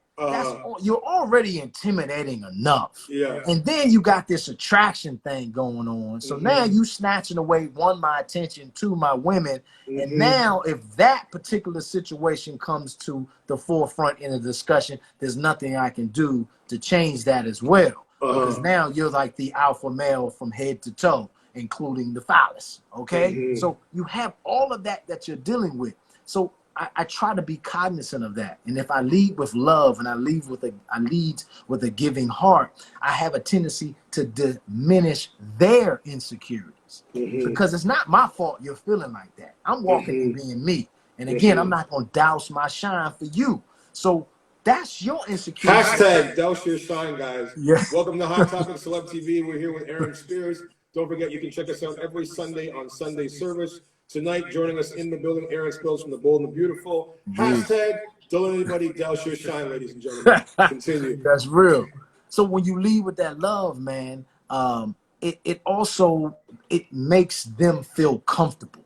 you're already intimidating enough. Yeah. And then you got this attraction thing going on. So now you snatching away, one, my attention, two, my women. And now if that particular situation comes to the forefront in a discussion, there's nothing I can do to change that as well. Because now you're like the alpha male from head to toe, including the phallus, okay? So you have all of that you're dealing with. So I try to be cognizant of that. And if I lead with love and I lead with a giving heart, I have a tendency to diminish their insecurities. Because it's not my fault you're feeling like that. I'm walking and being me. And again, I'm not going to douse my shine for you. So that's your insecurity. Hashtag douse your shine, guys. Yeah. Welcome to Hot Topic Celeb TV. We're here with Aaron Spears. Don't forget, you can check us out every Sunday on Sunday Service. Tonight, joining us in the building, Aaron Spears from the Bold and the Beautiful. Hashtag don't let anybody douse your shine, ladies and gentlemen. Continue. That's real. So when you lead with that love, man, it also makes them feel comfortable.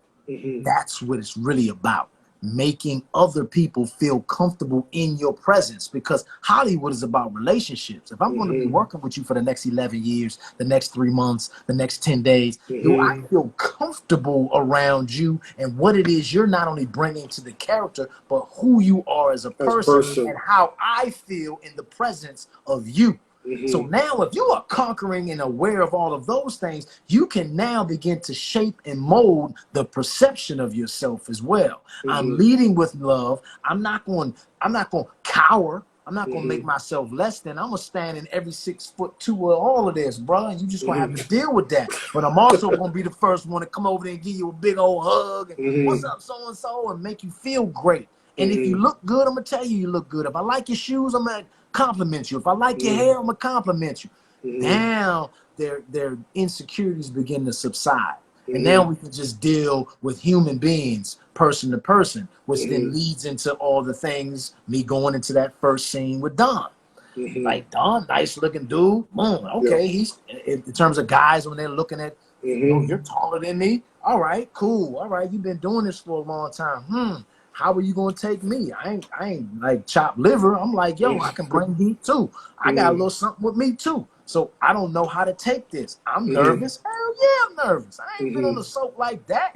That's what it's really about. Making other people feel comfortable in your presence, because Hollywood is about relationships. If I'm going to be working with you for the next 11 years, the next 3 months, the next 10 days, do I feel comfortable around you and what it is you're not only bringing to the character, but who you are as a person and how I feel in the presence of you. So now if you are conquering and aware of all of those things, you can now begin to shape and mold the perception of yourself as well. I'm leading with love. I'm not going to cower. I'm not going to make myself less than. I'm going to stand in every 6'2" of all of this, bro. And you just going to have to deal with that. But I'm also going to be the first one to come over there and give you a big old hug. And what's up, so-and-so, and make you feel great. And if you look good, I'm going to tell you look good. If I like your shoes, I'm going to compliment you. If I like your hair, I'm going to compliment you. Now their insecurities begin to subside. And now we can just deal with human beings, person to person, which then leads into all the things, me going into that first scene with Don. Like, Don, nice looking dude. Okay, he's, in terms of guys, when they're looking at, yo, you're taller than me. All right, cool. All right, you've been doing this for a long time. How are you gonna take me? I ain't like chopped liver. I'm like, yo, I can bring heat too. I got a little something with me too. So I don't know how to take this. I'm nervous. Hell yeah, I'm nervous. I ain't been on the soap like that.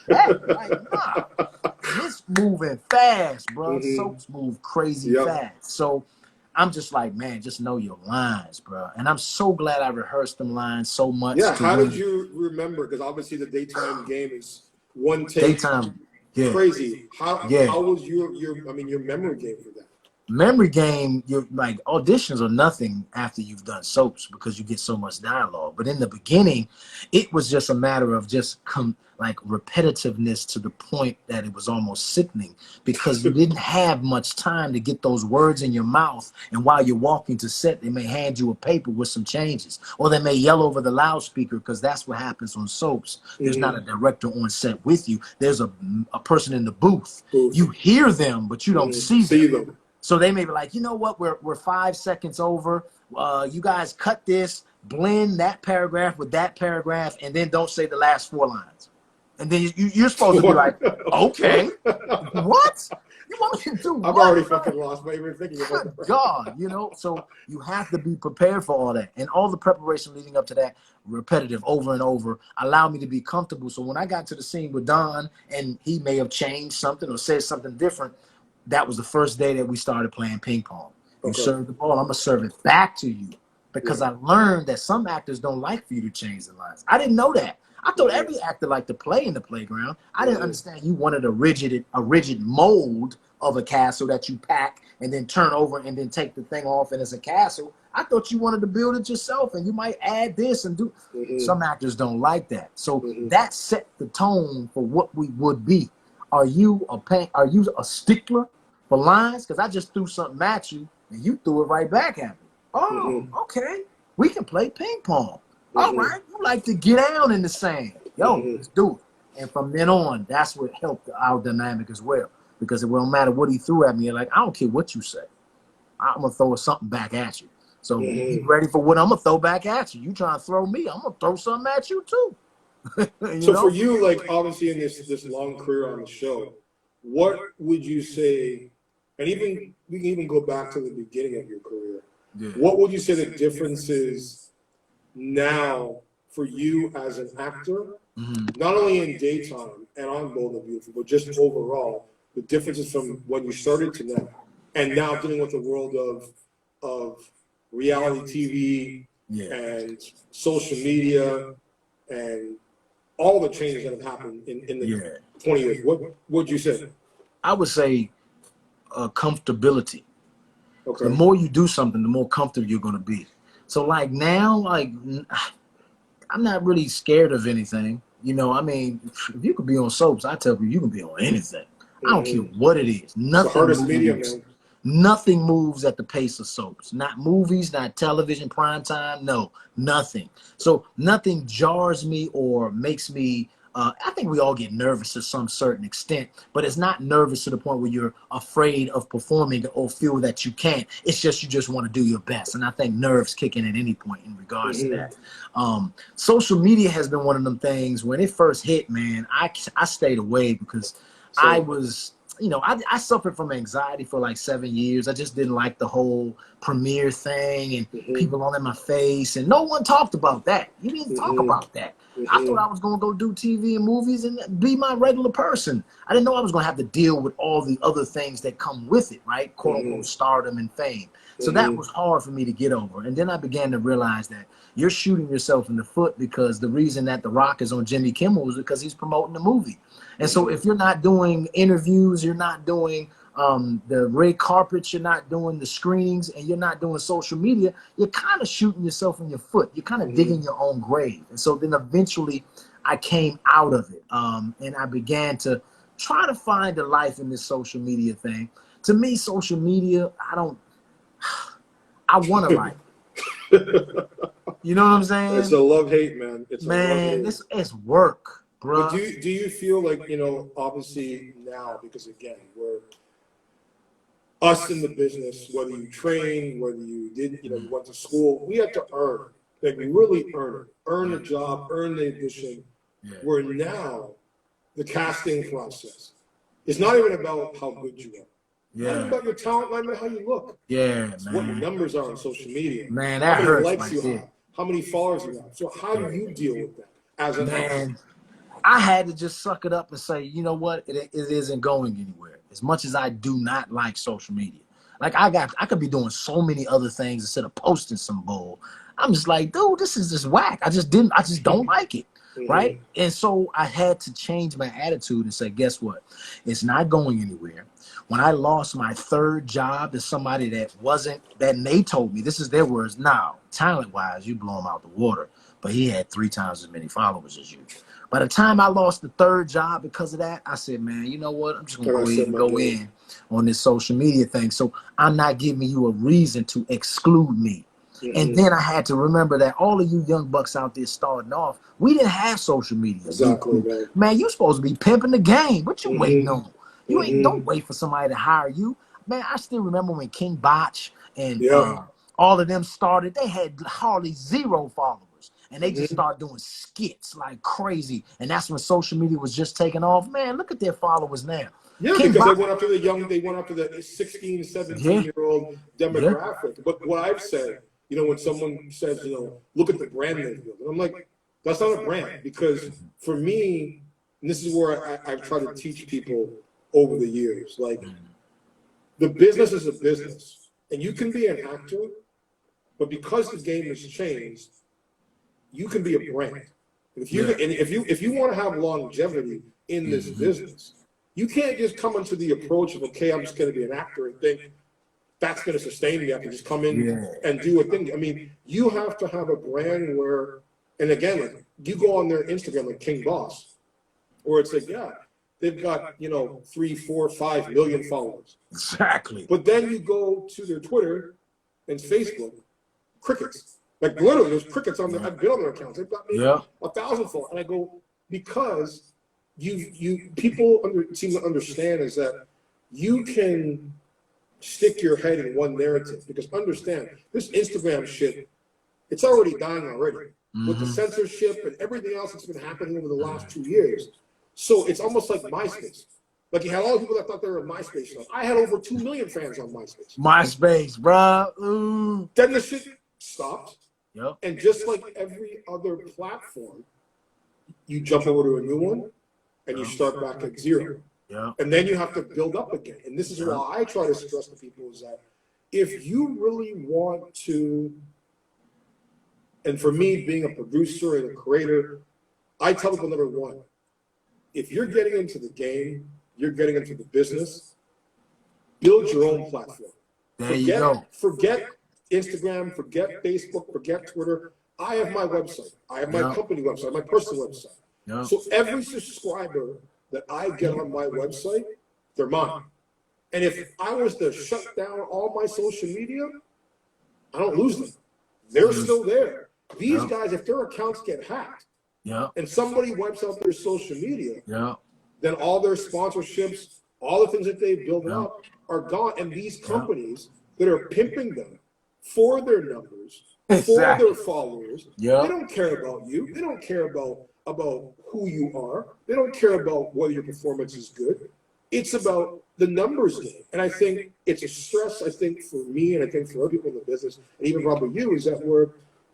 Like, nah. It's moving fast, bro. Soaps move crazy fast. So I'm just like, man, just know your lines, bro. And I'm so glad I rehearsed them lines so much. Yeah, how did you remember? Because obviously the daytime game is one take. Daytime, yeah. Crazy. How was your memory game for that? Memory game, you're like, auditions are nothing after you've done soaps because you get so much dialogue. But in the beginning, it was just a matter of just like repetitiveness to the point that it was almost sickening because you didn't have much time to get those words in your mouth. And while you're walking to set, they may hand you a paper with some changes, or they may yell over the loudspeaker because that's what happens on soaps. There's not a director on set with you. There's a person in the booth. You hear them, but you don't see them. So they may be like, you know what, we're 5 seconds over. You guys cut this, blend that paragraph with that paragraph, and then don't say the last 4 lines. And then you're supposed to be like, okay, what? You want me to do what? I'm already fucking lost by even thinking about that. Good God, you know? So you have to be prepared for all that. And all the preparation leading up to that, repetitive over and over, allowed me to be comfortable. So when I got to the scene with Don, and he may have changed something or said something different, that was the first day that we started playing ping pong. You serve the ball, I'm gonna serve it back to you. Because I learned that some actors don't like for you to change the lines. I didn't know that. I thought every actor liked to play in the playground. I didn't understand you wanted a rigid mold of a castle that you pack and then turn over and then take the thing off and it's a castle. I thought you wanted to build it yourself and you might add this and do. Some actors don't like that. So that set the tone for what we would be. Are you a stickler for lines? Because I just threw something at you and you threw it right back at me. Oh, okay. We can play ping pong. All right. You like to get down in the sand. Yo, let's do it. And from then on, that's what helped our dynamic as well. Because it won't matter what he threw at me. Like, I don't care what you say. I'm going to throw something back at you. So be ready for what I'm going to throw back at you. You trying to throw me, I'm going to throw something at you too. So for you, like obviously in this long career on the show, what would you say, and even we can even go back to the beginning of your career, what would you say the difference is now for you as an actor, not only in daytime and on Bold and Beautiful, but just overall, the differences from when you started to now, and now dealing with the world of reality TV and social media and all the changes that have happened in the 20 years. What would you say? I would say comfortability. Okay. The more you do something, the more comfortable you're going to be. So like now, like I'm not really scared of anything. You know, I mean, if you could be on soaps, I tell you, you can be on anything. I don't care what it is. Nothing. The hardest medium, man. Nothing moves at the pace of soaps. Not movies, not television, prime time. No, nothing. So nothing jars me or makes me. I think we all get nervous to some certain extent, but it's not nervous to the point where you're afraid of performing or feel that you can't. It's just you just want to do your best. And I think nerves kick in at any point in regards to that. Social media has been one of them things. When it first hit, man, I stayed away because I was, you know, I suffered from anxiety for like 7 years. I just didn't like the whole premiere thing and people all in my face. And no one talked about that. You didn't talk about that. I thought I was going to go do TV and movies and be my regular person. I didn't know I was going to have to deal with all the other things that come with it, right? Quote unquote stardom and fame. So that was hard for me to get over. And then I began to realize that you're shooting yourself in the foot because the reason that The Rock is on Jimmy Kimmel is because he's promoting the movie. And so if you're not doing interviews, you're not doing the red carpets, you're not doing the screenings, and you're not doing social media, you're kind of shooting yourself in your foot. You're kind of digging your own grave. And so then eventually I came out of it and I began to try to find a life in this social media thing. To me, social media, I want a life. You know what I'm saying? It's a love-hate, man. It's man, a love-hate. this it's work, bro. But do you feel like, you know, obviously now, because again, we're us in the business, whether you train, whether you did, you know, you went to school, we have to earn, like really earn the job, earn the audition. Yeah. Where now the casting process is not even about how good you are. Yeah. Not even about your talent, not even how you look. Yeah, It's man. what your numbers are on social media. Man, that how many hurts likes right you there. have, how many followers you have. So how do you deal with that as an actor? Man, I had to just suck it up and say, you know what, it isn't going anywhere. As much as I do not like social media, like I could be doing so many other things instead of posting some bull. I'm just like, dude, this is just whack. I just don't like it, right? And so I had to change my attitude and say, guess what, it's not going anywhere. When I lost my third job to somebody that they told me, this is their words, now talent wise, you blow him out the water, but he had 3 times as many followers as you. By the time I lost the third job because of that, I said, man, you know what? I'm just going to go ahead and go in on this social media thing. So I'm not giving you a reason to exclude me. And then I had to remember that all of you young bucks out there starting off, we didn't have social media. Exactly, man. Man, you supposed to be pimping the game. What you waiting on? You don't wait for somebody to hire you. Man, I still remember when King Botch and all of them started, they had hardly 0 followers. And they just started doing skits like crazy. And that's when social media was just taking off. Man, look at their followers now. Yeah, because they went after the 16, 17-year-old demographic. But what I've said, you know, when someone says, you know, look at the brand they built, and I'm like, that's not a brand. Because for me, and this is where I've tried to teach people over the years, like, the business is a business. And you can be an actor, but because the game has changed, you can be a brand. If you want to have longevity in this business, you can't just come into the approach of, okay, I'm just going to be an actor and think that's going to sustain me. I can just come in and do a thing. I mean, you have to have a brand where, and again, like, you go on their Instagram, like King Boss, where it's like, yeah, they've got, you know, 3, 4, 5 million followers. Exactly. But then you go to their Twitter and Facebook, crickets. Like literally, there's crickets on their. I've been on their accounts. They've got maybe 1,000 followers, and I go, because people seem to understand is that you can stick your head in one narrative, because understand this Instagram shit, it's already dying already with the censorship and everything else that's been happening over the last 2 years. So it's almost like MySpace. Like, you had all the people that thought they were MySpace. I had over 2 million fans on MySpace. MySpace, bro. Then the shit stopped. Yep. And just like every other platform, you jump over to a new one and you start back at 0. Yeah. And then you have to build up again. And this is why I try to stress to people is that if you really want to, and for me, being a producer and a creator, I tell people, number one, if you're getting into the game, you're getting into the business, build your own platform. Forget Instagram, forget Facebook, forget Twitter. I have my website. I have my company website, my personal website. So every subscriber that I get on my website, they're mine. And if I was to shut down all my social media, I don't lose them. They're still there. These guys, if their accounts get hacked and somebody wipes out their social media, then all their sponsorships, all the things that they've built up are gone. And these companies that are pimping them for their numbers, for their followers, they don't care about you. They don't care about who you are. They don't care about whether your performance is good. It's about the numbers game. And I think it's a stress, I think, for me and I think for other people in the business, and even probably you, is that where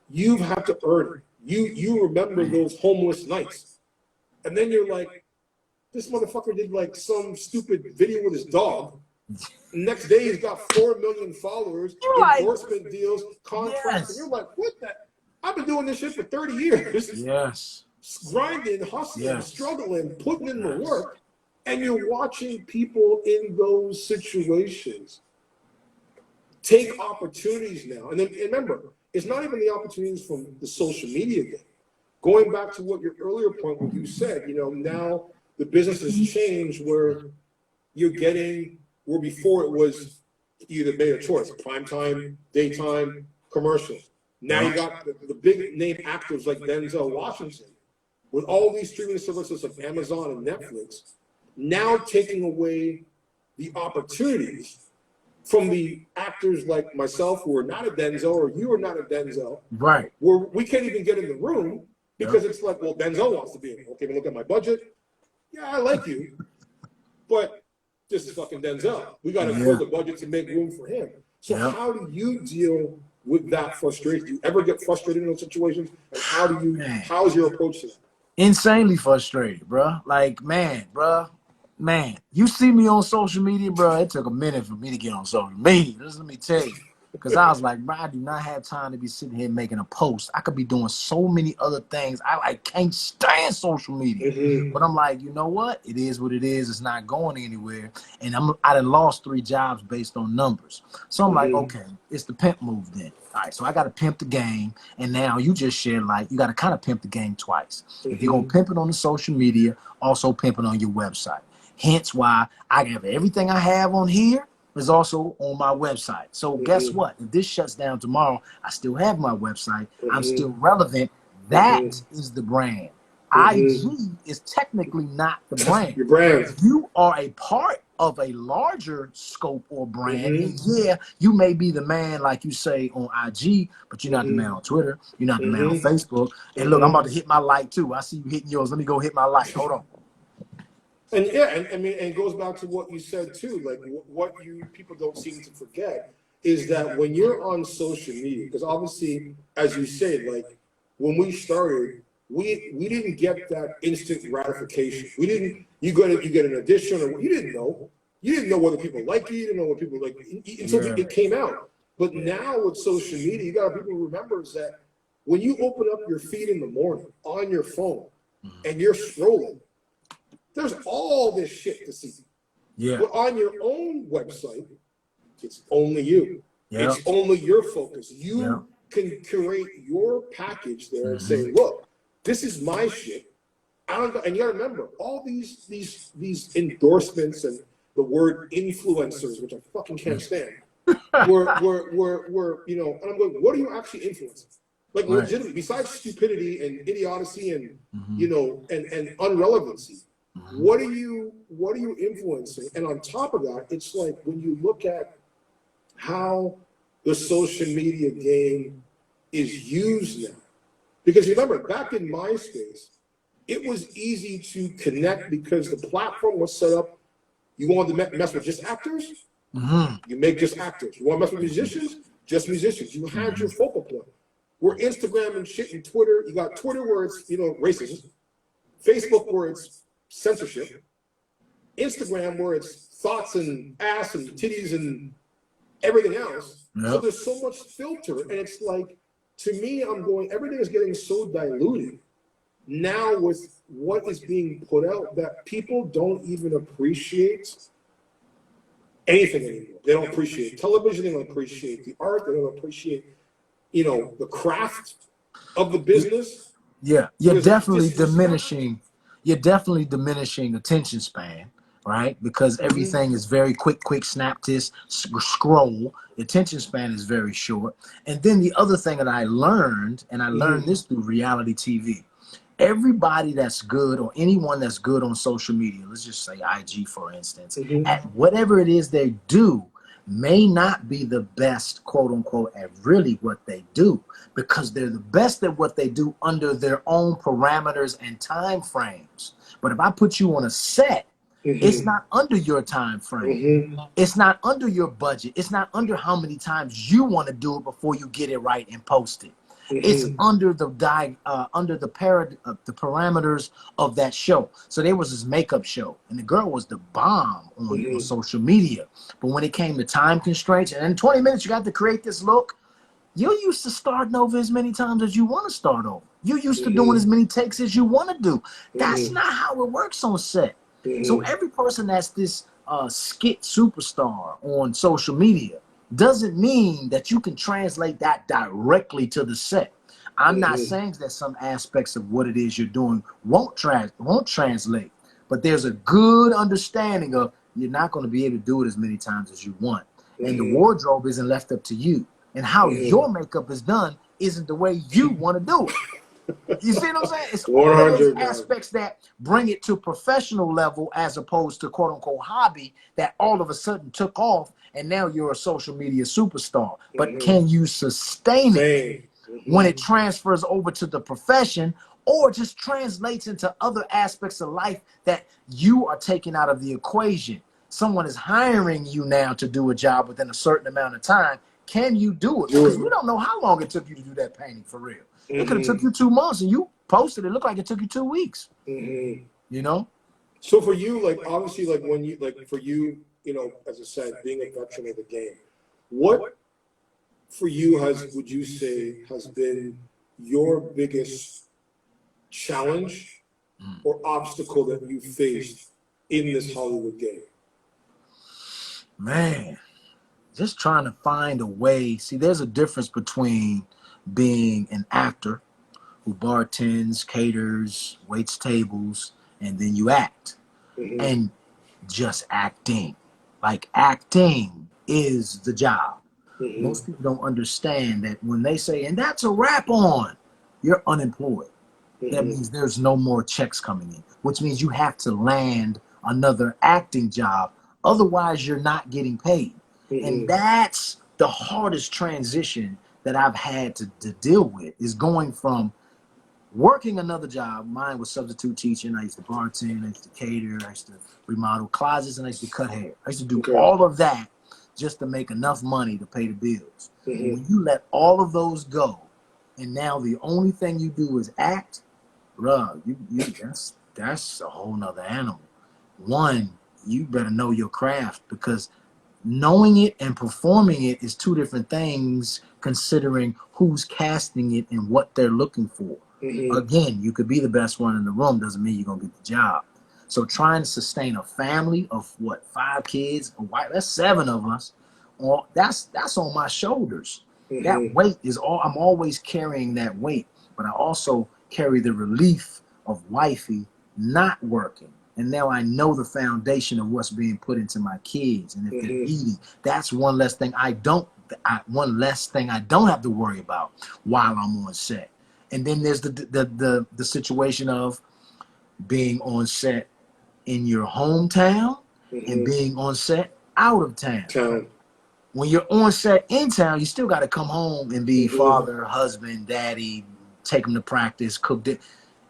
you have to earn it. You remember those homeless nights. And then you're like, this motherfucker did like some stupid video with his dog. Next day, he's got 4 million followers, endorsement deals, contracts. And you're like, what the? I've been doing this shit for 30 years. Yes. Grinding, hustling, struggling, putting in the work. And you're watching people in those situations take opportunities now. And then remember, it's not even the opportunities from the social media game. Going back to what your earlier point when you said, you know, now the business has changed where you're getting, where before it was either made a choice, primetime, daytime, commercial. Now you got the big name actors like Denzel Washington with all these streaming services like Amazon and Netflix now taking away the opportunities from the actors like myself who are not a Denzel or you are not a Denzel. Right. Where we can't even get in the room because it's like, well, Denzel wants to be in it. Okay, look at my budget. Yeah, I like you, but this is fucking Denzel. We got to fill the budget to make room for him. So how do you deal with that frustration? Do you ever get frustrated in those situations? And how's your approach to that? Insanely frustrated, bro. Like, man, you see me on social media, bro. It took a minute for me to get on social media. Just let me tell you. Because I was like, bro, I do not have time to be sitting here making a post. I could be doing so many other things. I can't stand social media. But I'm like, you know what? It is what it is. It's not going anywhere. And I done lost 3 jobs based on numbers. So I'm like, okay, it's the pimp move then. All right, so I got to pimp the game. And now you just shared, like, you got to kind of pimp the game twice. If you're going to pimp it on the social media, also pimp it on your website. Hence why I have everything I have on here is also on my website. So guess what? If this shuts down tomorrow, I still have my website. I'm still relevant. That is the brand. IG is technically not the brand. Your brand. You are a part of a larger scope or brand. And yeah, you may be the man, like you say, on IG, but you're not the man on Twitter. You're not the man on Facebook. And look, I'm about to hit my like too. I see you hitting yours. Let me go hit my like. Hold on. And and I mean, and it goes back to what you said too. Like what you people don't seem to forget is that when you're on social media, because obviously, as you say, like when we started, we didn't get that instant gratification. We didn't. You get an addition, or you didn't know. You didn't know whether people like you. You didn't know what people like until it came out. But now with social media, you got to people remember is that when you open up your feed in the morning on your phone and you're scrolling. There's all this shit to see. Yeah. But on your own website, it's only you. Yeah. It's only your focus. You can curate your package there and say, look, this is my shit. And you gotta remember, all these endorsements and the word influencers, which I fucking can't stand, were you know, and I'm going, what are you actually influencing? Like legitimately, besides stupidity and idiocy and you know, and unrelevancy. What are you influencing? And on top of that, it's like when you look at how the social media game is used now. Because remember, back in MySpace, it was easy to connect because the platform was set up. You wanted to mess with just actors? You make just actors. You want to mess with musicians? Just musicians. You had your focal point. Where Instagram and shit and Twitter, you got Twitter where it's, you know, racism. Facebook where it's censorship, Instagram where it's thoughts and ass and titties and everything else. So there's so much filter, and it's like, to me, I'm going, everything is getting so diluted now with what is being put out that people don't even appreciate anything anymore. They don't appreciate television, they don't appreciate the art, they don't appreciate, you know, the craft of the business. Yeah, you're definitely diminishing. You're definitely diminishing attention span, right? Because everything is very quick snap this, scroll. The attention span is very short. And then the other thing that I learned, and I learned this through reality TV, everybody that's good or anyone that's good on social media, let's just say IG, for instance, at whatever it is they do, may not be the best, quote unquote, at really what they do, because they're the best at what they do under their own parameters and time frames. But if I put you on a set, it's not under your time frame. It's not under your budget. It's not under how many times you want to do it before you get it right and post it. It's under the parameters of that show. So there was this makeup show, and the girl was the bomb on social media. But when it came to time constraints, and in 20 minutes you got to create this look, you're used to starting over as many times as you want to start over. You're used to doing as many takes as you want to do. That's not how it works on set. So every person that's this skit superstar on social media doesn't mean that you can translate that directly to the set. I'm not saying that some aspects of what it is you're doing won't translate, but there's a good understanding of you're not going to be able to do it as many times as you want. And the wardrobe isn't left up to you. And how your makeup is done isn't the way you want to do it. You see what I'm saying? It's all of those 100, aspects that bring it to professional level as opposed to quote unquote hobby that all of a sudden took off and now you're a social media superstar. But can you sustain it when it transfers over to the profession or just translates into other aspects of life that you are taking out of the equation? Someone is hiring you now to do a job within a certain amount of time. Can you do it? Because we don't know how long it took you to do that painting for real. It could have took you 2 months and you posted it. Looked like it took you 2 weeks. You know? So for you, like obviously, like when you like for you, you know, as I said, being a veteran of the game, what for you would you say has been your biggest challenge or obstacle that you faced in this Hollywood game? Man, just trying to find a way. See, there's a difference between being an actor who bartends, caters, waits tables, and then you act. And just acting. Like acting is the job. Most people don't understand that when they say, and that's a wrap on, you're unemployed. That means there's no more checks coming in, which means you have to land another acting job. Otherwise, you're not getting paid. And that's the hardest transition that I've had to deal with, is going from working another job. Mine was substitute teaching. I used to bartend, I used to cater, I used to remodel closets, and I used to cut hair. I used to do all of that just to make enough money to pay the bills. And when you let all of those go, and now the only thing you do is act, bruh, that's a whole nother animal. One, you better know your craft, because knowing it and performing it is two different things, considering who's casting it and what they're looking for. Again, you could be the best one in the room, doesn't mean you're gonna get the job. So trying to sustain a family of what, 5 kids, a wife, that's 7 of us. Or that's on my shoulders. That weight is I'm always carrying that weight, but I also carry the relief of wifey not working. And now I know the foundation of what's being put into my kids. And if they're eating, that's one less thing I don't have to worry about while I'm on set. And then there's the situation of being on set in your hometown and being on set out of town. When you're on set in town, you still got to come home and be father, husband, daddy, take them to practice, cook it,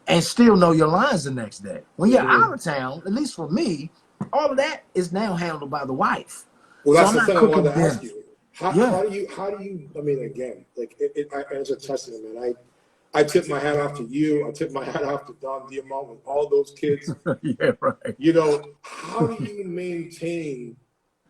and still know your lines the next day. When you're out of town, at least for me, all of that is now handled by the wife. Well, that's the thing I wanted to ask you. How do you, I mean, again, like, as a testament, man, I tip my hat off to you. I tip my hat off to Don Diamont with all those kids. Yeah, right. You know, how do you maintain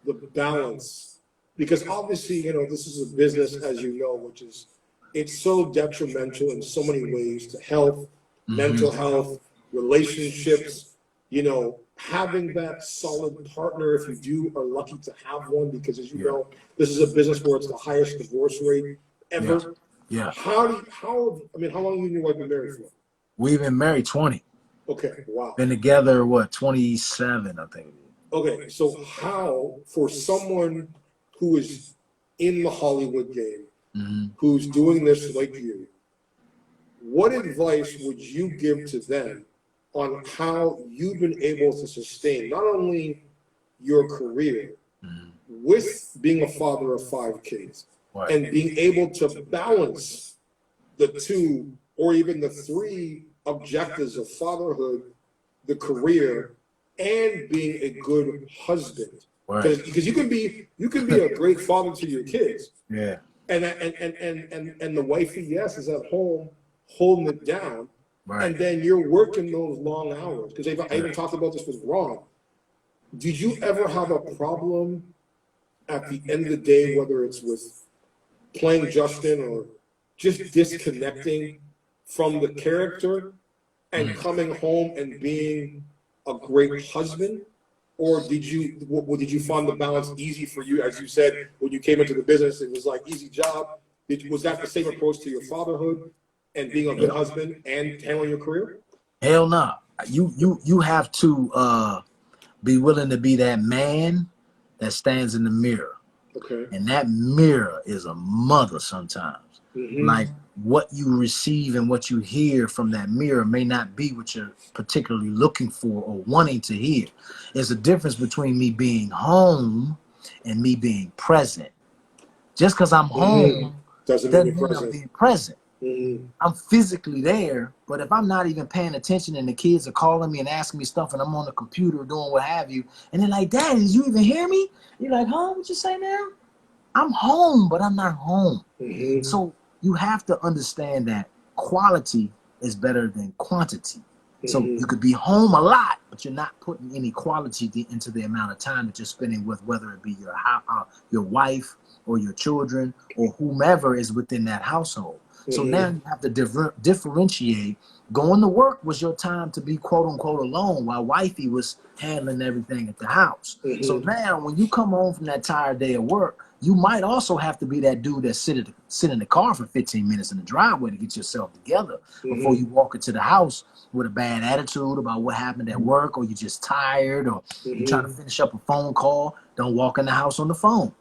the balance? Because obviously, you know, this is a business, as you know, which is, it's so detrimental in so many ways to health, mental health, relationships, you know, having that solid partner, if you do are lucky to have one, because as you know, this is a business where it's the highest divorce rate ever. How long have you and your wife been married for? We've been married 20. Okay, wow. Been together, what, 27, I think. Okay, so how, for someone who is in the Hollywood game, who's doing this like you, what advice would you give to them on how you've been able to sustain not only your career with being a father of 5 kids and being able to balance the 2 or even the 3 objectives of fatherhood, the career, and being a good husband? Because you can be a great father to your kids. Yeah. And the wifey, yes, is at home holding it down. And then you're working those long hours. Because I even talked about this with Ron. Did you ever have a problem at the end of the day, whether it's with playing Justin or just disconnecting from the character and coming home and being a great husband? Or did you find the balance easy for you? As you said, when you came into the business, it was like easy job. Was that the same approach to your fatherhood and being a good husband and handling your career? Hell no. You have to be willing to be that man that stands in the mirror. Okay. And that mirror is a mother sometimes. Like what you receive and what you hear from that mirror may not be what you're particularly looking for or wanting to hear. There's a difference between me being home and me being present. Just because I'm home doesn't mean I'm being present. I'm physically there, but if I'm not even paying attention and the kids are calling me and asking me stuff and I'm on the computer doing what have you, and they're like, Dad, did you even hear me? You're like, huh, what you say now? I'm home, but I'm not home. So you have to understand that quality is better than quantity. So you could be home a lot, but you're not putting any quality into the amount of time that you're spending with, whether it be your wife or your children or whomever is within that household. So now you have to differentiate. Going to work was your time to be quote unquote alone while wifey was handling everything at the house. So now when you come home from that tired day of work, you might also have to be that dude that sit in the car for 15 minutes in the driveway to get yourself together before you walk into the house with a bad attitude about what happened at work, or you're just tired, or you're trying to finish up a phone call. Don't walk in the house on the phone.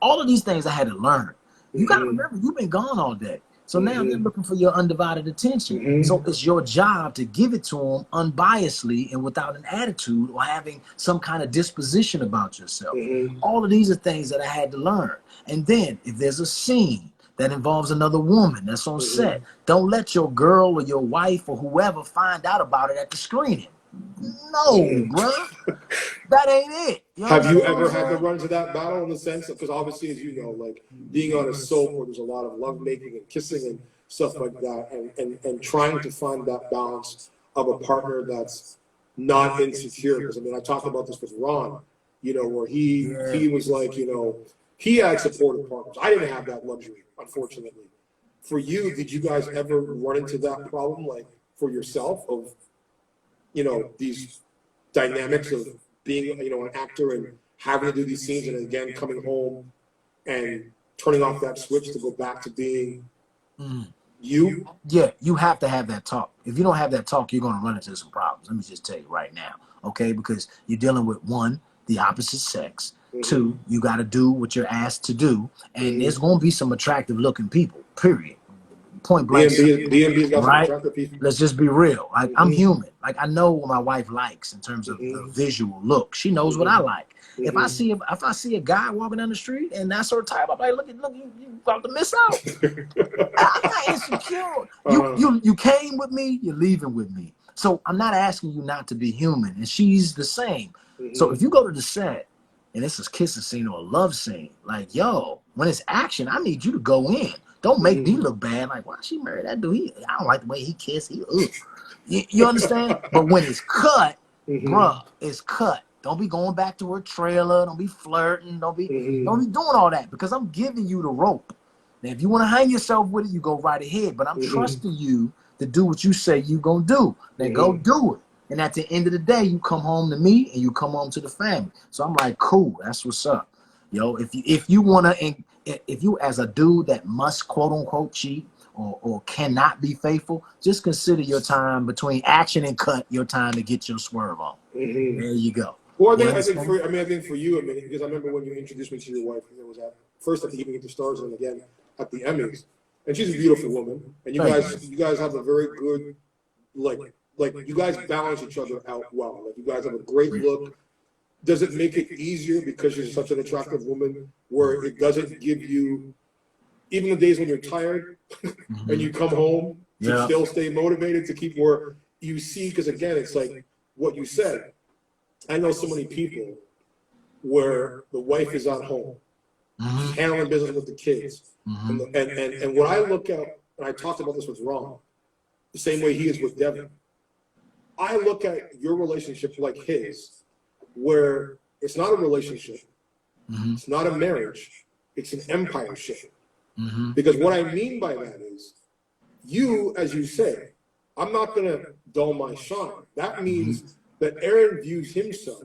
All of these things I had to learn. You got to remember, you've been gone all day. So now they're looking for your undivided attention. So it's your job to give it to them unbiasedly and without an attitude or having some kind of disposition about yourself. All of these are things that I had to learn. And then if there's a scene that involves another woman that's on set, don't let your girl or your wife or whoever find out about it at the screening. No, bruh. That ain't it. Have you ever had to run to that battle in the sense of, because obviously, as you know, like being on a soap where there's a lot of love making and kissing and stuff like that, and trying to find that balance of a partner that's not insecure. Because I mean, I talked about this with Ron, you know, where he was like, you know, he had supportive partners. I didn't have that luxury, unfortunately. For you, did you guys ever run into that problem, like for yourself, of, you know, these dynamics of being, you know, an actor and having to do these scenes, and again coming home and turning off that switch to go back to being you? Yeah, you have to have that talk. If you don't have that talk, you're going to run into some problems. Let me just tell you right now, okay? Because you're dealing with, one, the opposite sex. Two, you got to do what you're asked to do, and there's going to be some attractive looking people, period. Point blank. DMB's got some attractive people. Let's just be real. Like, I'm human. Like, I know what my wife likes in terms of the visual look. She knows what I like. If I see a guy walking down the street and that's her type, I'm like, look, you about to miss out. I'm not insecure. You came with me, you're leaving with me. So I'm not asking you not to be human, and she's the same. So if you go to the set and it's a kissing scene or a love scene, like, yo, when it's action, I need you to go in. Don't make me look bad. Like, why she married that dude? I don't like the way he kissed. You understand? But when it's cut, bruh, it's cut. Don't be going back to her trailer. Don't be flirting. Don't be doing all that, because I'm giving you the rope. Now, if you want to hang yourself with it, you go right ahead. But I'm trusting you to do what you say you gonna do. Now go do it. And at the end of the day, you come home to me and you come home to the family. So I'm like, cool, that's what's up. Yo, if you as a dude that must quote unquote cheat or cannot be faithful, just consider your time between action and cut your time to get your swerve on. There you go. Well, I think for you, because I remember when you introduced me to your wife, it was first at the Evening at the Stars and again at the Emmys, and she's a beautiful woman, and you guys have a very good, like you guys balance each other out well. Like, you guys have a great look. Does it make it easier because she's such an attractive woman, where it doesn't give you, even the days when you're tired and you come home, to still stay motivated to keep where you see? Because again, it's like what you said. I know so many people where the wife is at home, she's handling business with the kids, and what I look at, and I talked about this with Ron, the same way he is with Devin. I look at your relationship like his, where it's not a relationship, it's not a marriage, it's an empireship. Because what I mean by that is, you, as you say, I'm not going to dull my shine. That means that Aaron views himself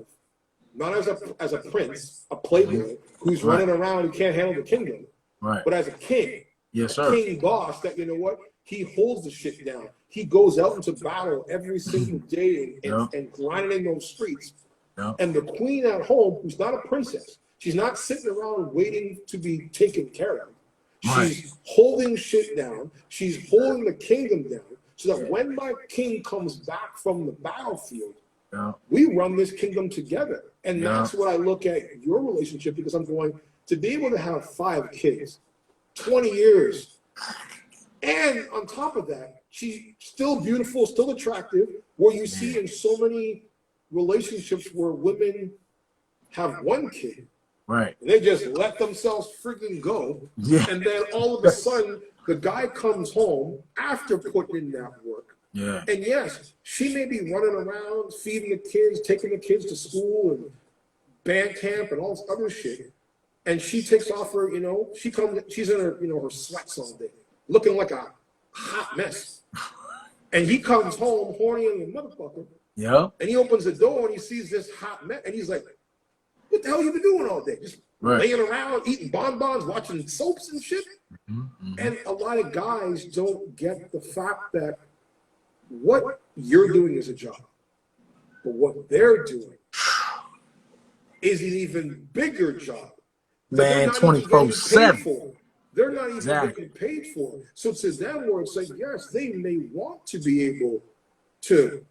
not as a prince, a playboy who's running around who can't handle the kingdom, but as a king, king boss that, you know what, he holds the shit down. He goes out into battle every single day and grinding in those streets. And the queen at home, who's not a princess, She's not sitting around waiting to be taken care of. Right. She's holding shit down. She's holding the kingdom down so that when my king comes back from the battlefield, we run this kingdom together. And that's what I look at your relationship, because I'm going to be able to have 5 kids, 20 years. And on top of that, she's still beautiful, still attractive, where you see in so many relationships where women have 1 kid. Right. And they just let themselves freaking go. Yeah. And then all of a sudden, the guy comes home after putting in that work. Yeah. And yes, she may be running around, feeding the kids, taking the kids to school and band camp and all this other shit. And she takes off her, she's in her, her sweats all day, looking like a hot mess. And he comes home horny as a motherfucker. Yeah. And he opens the door and he sees this hot mess. And he's like, what the hell you been doing all day? Just laying around, eating bonbons, watching soaps and shit. And a lot of guys don't get the fact that what you're doing is a job, but what they're doing is an even bigger job. Man, 24/7. They're not even getting paid for. So to them, where it's like, yes, they may want to be able to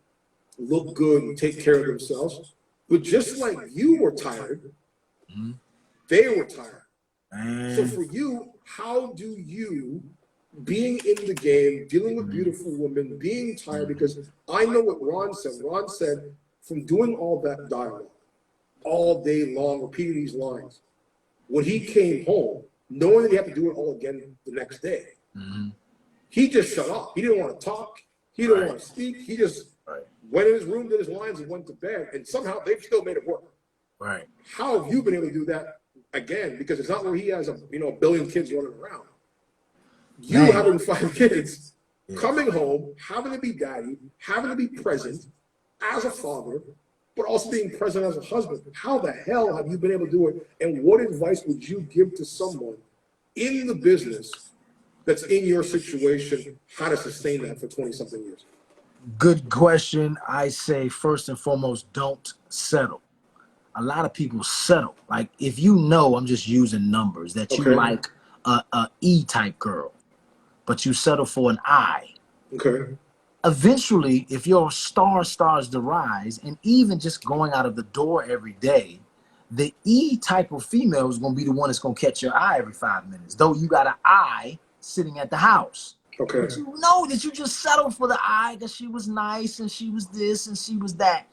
look good and take care of themselves, but just like you were tired, they were tired. So for you, how do you, being in the game, dealing with beautiful women, being tired, because I know what Ron said. Ron said, from doing all that dialogue all day long, repeating these lines, when he came home, knowing that he had to do it all again the next day, he just shut off. He didn't want to talk. He didn't want to speak. He just went in his room, did his lines, and went to bed. And somehow they've still made it work. Right. How have you been able to do that again? Because it's not where he has a billion kids running around. You having 5 kids, coming home, having to be daddy, having to be present as a father, but also being present as a husband. How the hell have you been able to do it? And what advice would you give to someone in the business that's in your situation, how to sustain that for 20-something years? Good question. I say, first and foremost, don't settle. A lot of people settle. Like, if I'm just using numbers, that you like a E-type girl, but you settle for an I. Okay. Eventually, if your star starts to rise, and even just going out of the door every day, the E type of female is going to be the one that's going to catch your eye every 5 minutes, though you got an I sitting at the house. Okay. But you know that you just settled for the I because she was nice and she was this and she was that.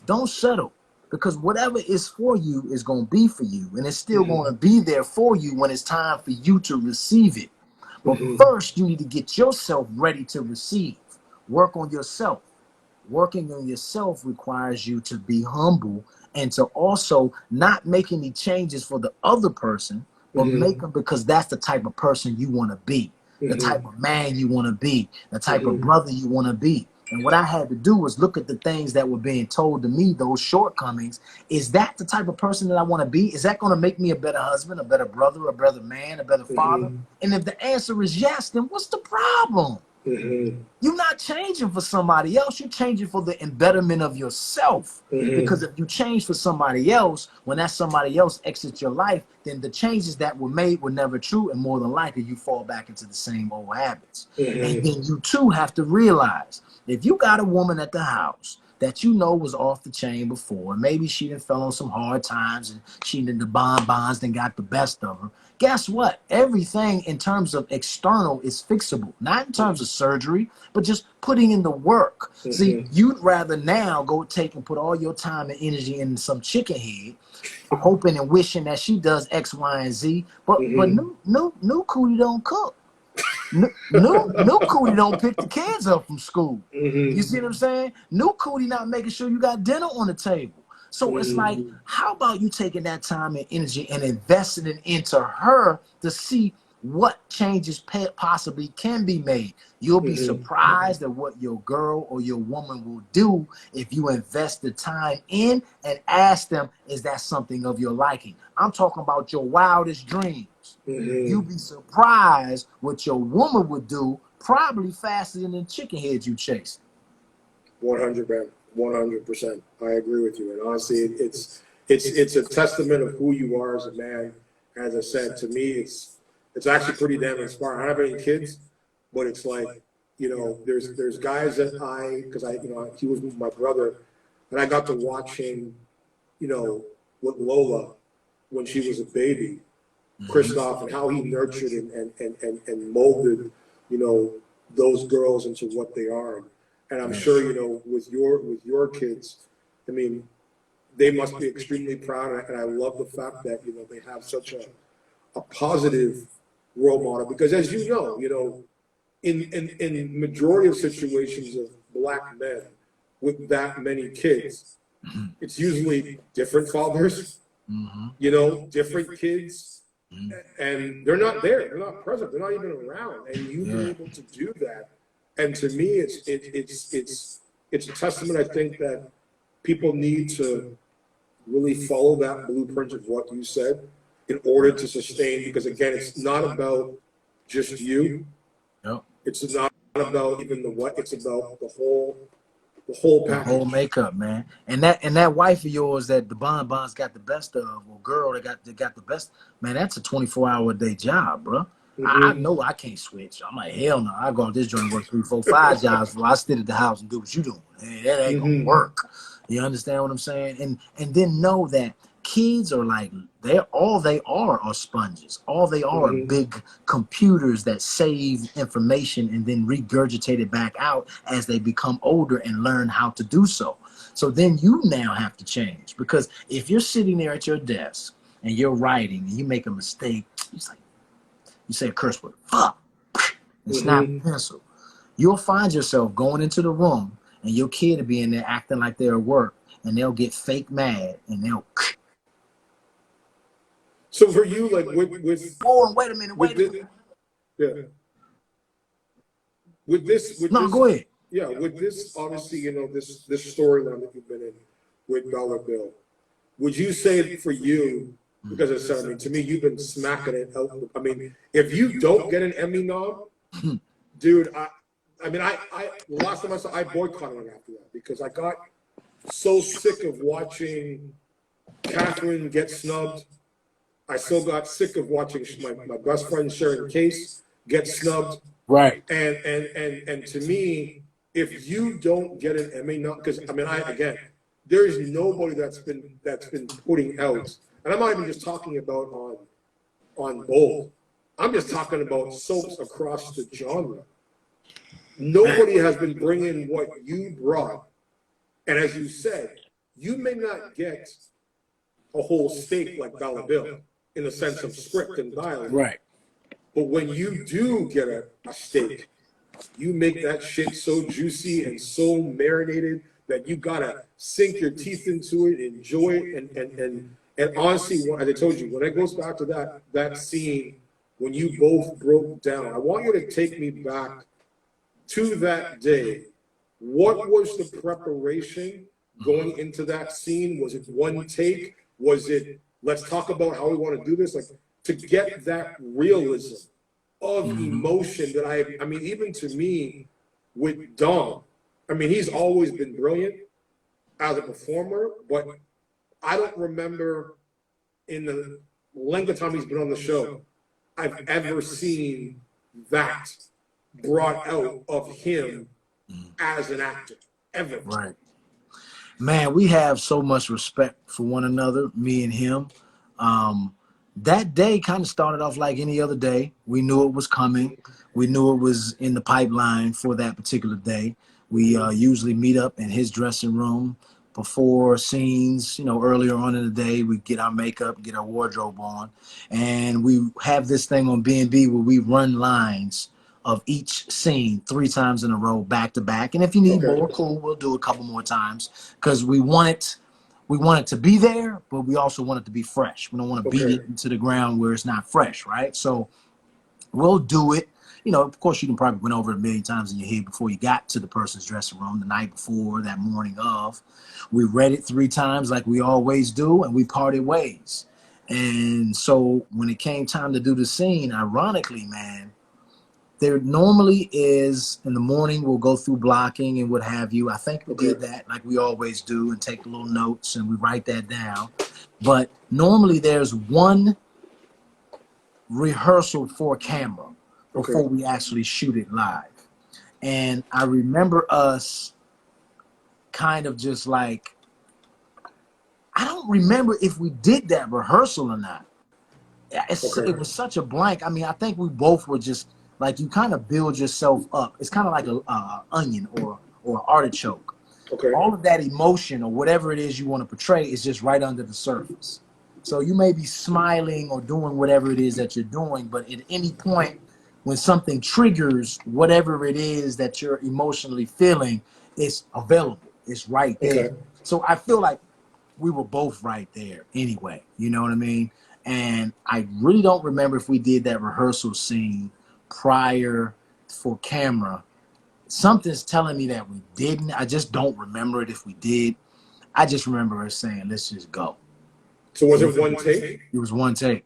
Don't settle, because whatever is for you is going to be for you, and it's still going to be there for you when it's time for you to receive it. But first, you need to get yourself ready to receive. Work on yourself. Working on yourself requires you to be humble and to also not make any changes for the other person, but make them because that's the type of person you want to be, the type of man you want to be, the type of brother you want to be. And what I had to do was look at the things that were being told to me, those shortcomings. Is that the type of person that I want to be? Is that going to make me a better husband, a better brother, a better man, a better father? And if the answer is yes, then what's the problem? You're not changing for somebody else. You're changing for the embetterment of yourself. Because if you change for somebody else, when that somebody else exits your life, then the changes that were made were never true, and more than likely you fall back into the same old habits. And then you too have to realize, if you got a woman at the house that you know was off the chain before, maybe she done fell on some hard times and she done the bonbons and got the best of her, guess what? Everything in terms of external is fixable, not in terms of surgery, but just putting in the work. See, you'd rather now go take and put all your time and energy in some chicken head, hoping and wishing that she does X, Y, and Z, but new cootie don't cook. New cootie don't pick the kids up from school. You see what I'm saying? New cootie not making sure you got dinner on the table. So it's like, how about you taking that time and energy and investing it into her to see what changes possibly can be made? You'll be surprised at what your girl or your woman will do if you invest the time in and ask them, is that something of your liking? I'm talking about your wildest dreams. You'll be surprised what your woman would do, probably faster than the chicken heads you chase. 100%. I agree with you. And honestly, it's a testament of who you are as a man. As I said, to me, it's actually pretty damn inspiring. I don't have any kids, but it's like, you know, there's guys that because he was my brother, and I got to watch him, you know, with Lola when she was a baby, Christoph, and how he nurtured and molded, you know, those girls into what they are. And I'm sure, you know, with your kids, I mean, they must be extremely proud, and I love the fact that, you know, they have such a positive role model, because as you know, in majority of situations of black men with that many kids, it's usually different fathers, you know, different kids, and they're not there, they're not present, they're not even around, and you be able to do that. And to me, it's a testament. I think that people need to really follow that blueprint of what you said in order to sustain, because again, it's not about just you. No. It's not about even the what, it's about the whole package. The whole makeup, man. And that wife of yours that the bonbons got the best of, or girl that got the best, man, that's a 24-hour-a-day job, bro. I know I can't switch. I'm like, hell no. I go to this joint and work 3, 4, 5 jobs before I sit at the house and do what you doing. That ain't gonna work. You understand what I'm saying? And then know that kids are like, all they are sponges. All they are big computers that save information and then regurgitate it back out as they become older and learn how to do so. So then you now have to change, because if you're sitting there at your desk and you're writing and you make a mistake, it's like, you say a curse word, fuck, and snap a pencil. You'll find yourself going into the room and your kid will be in there acting like they're at work, and they'll get fake mad and they'll. So for you, like with oh, wait a minute. Yeah. With this, go ahead. Yeah, with this, obviously, you know, this storyline that you've been in with Dollar Bill, would you say for you, because I said, I mean, to me, you've been smacking it out. I mean, if you don't get an Emmy nom, dude, I mean, the last time I saw, I boycotted it after that, because I got so sick of watching Catherine get snubbed. I still got sick of watching my best friend Sharon Case get snubbed. Right. And to me, if you don't get an Emmy nom, because I mean, again, there's nobody that's been putting out. And I'm not even just talking about on Bold. I'm just talking about soaps across the genre. Nobody has been bringing what you brought. And as you said, you may not get a whole steak like Dollar Bill in the sense of script and dialogue. Right. But when you do get a steak, you make that shit so juicy and so marinated that you gotta sink your teeth into it, enjoy it, and honestly, as I told you, when it goes back to that scene when you both broke down, I want you to take me back to that day. What was the preparation going into that scene? Was it one take? Was it, let's talk about how we want to do this? Like, to get that realism of emotion that I mean, even to me with Dom, I mean, he's always been brilliant as a performer, but I don't remember in the length of time he's been on the show, I've ever seen that brought out of him as an actor, ever. Right. Man, we have so much respect for one another, me and him. That day kind of started off like any other day. We knew it was coming. We knew it was in the pipeline for that particular day. We usually meet up in his dressing room before scenes, you know, earlier on in the day. We get our makeup, get our wardrobe on, and we have this thing on B&B where we run lines of each scene 3 times in a row, back to back. And if you need more, cool, we'll do a couple more times, because we want it to be there, but we also want it to be fresh. We don't want to beat it into the ground where it's not fresh, right? So we'll do it. You know, of course, you can probably went over it a million times in your head before you got to the person's dressing room the night before, that morning of. We read it 3 times like we always do, and we parted ways. And so when it came time to do the scene, ironically, man, there normally is, in the morning, we'll go through blocking and what have you. I think we did that like we always do and take little notes and we write that down. But normally there's one rehearsal for camera before we actually shoot it live. And I remember us kind of just like, I don't remember if we did that rehearsal or not. It was such a blank. I mean, I think we both were just like, you kind of build yourself up. It's kind of like a onion or an artichoke. All of that emotion or whatever it is you want to portray is just right under the surface. So you may be smiling or doing whatever it is that you're doing, but at any point when something triggers whatever it is that you're emotionally feeling, it's available. It's right there. So I feel like we were both right there anyway. You know what I mean? And I really don't remember if we did that rehearsal scene prior for camera. Something's telling me that we didn't. I just don't remember it if we did. I just remember us saying, let's just go. So was it one take? It was one take. It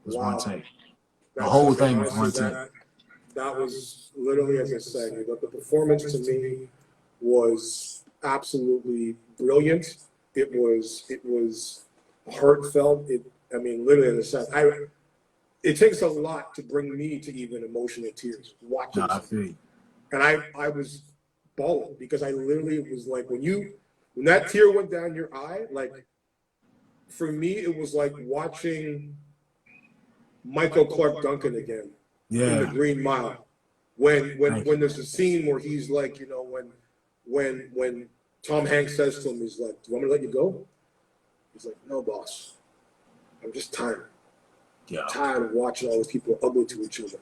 was one take. The whole thing was one take. That was literally, as I said, the performance to me was absolutely brilliant. It was heartfelt. I mean, literally, as I said, it takes a lot to bring me to even emotional tears watching. I feel you. And I was bawling because I literally was like, when that tear went down your eye, like, for me, it was like watching Michael Clark Duncan again in The Green Mile. When there's a scene where he's like, you know, when Tom Hanks says to him, he's like, "Do you want me to let you go?" He's like, "No, boss. I'm just tired. I'm tired of watching all these people ugly to each other."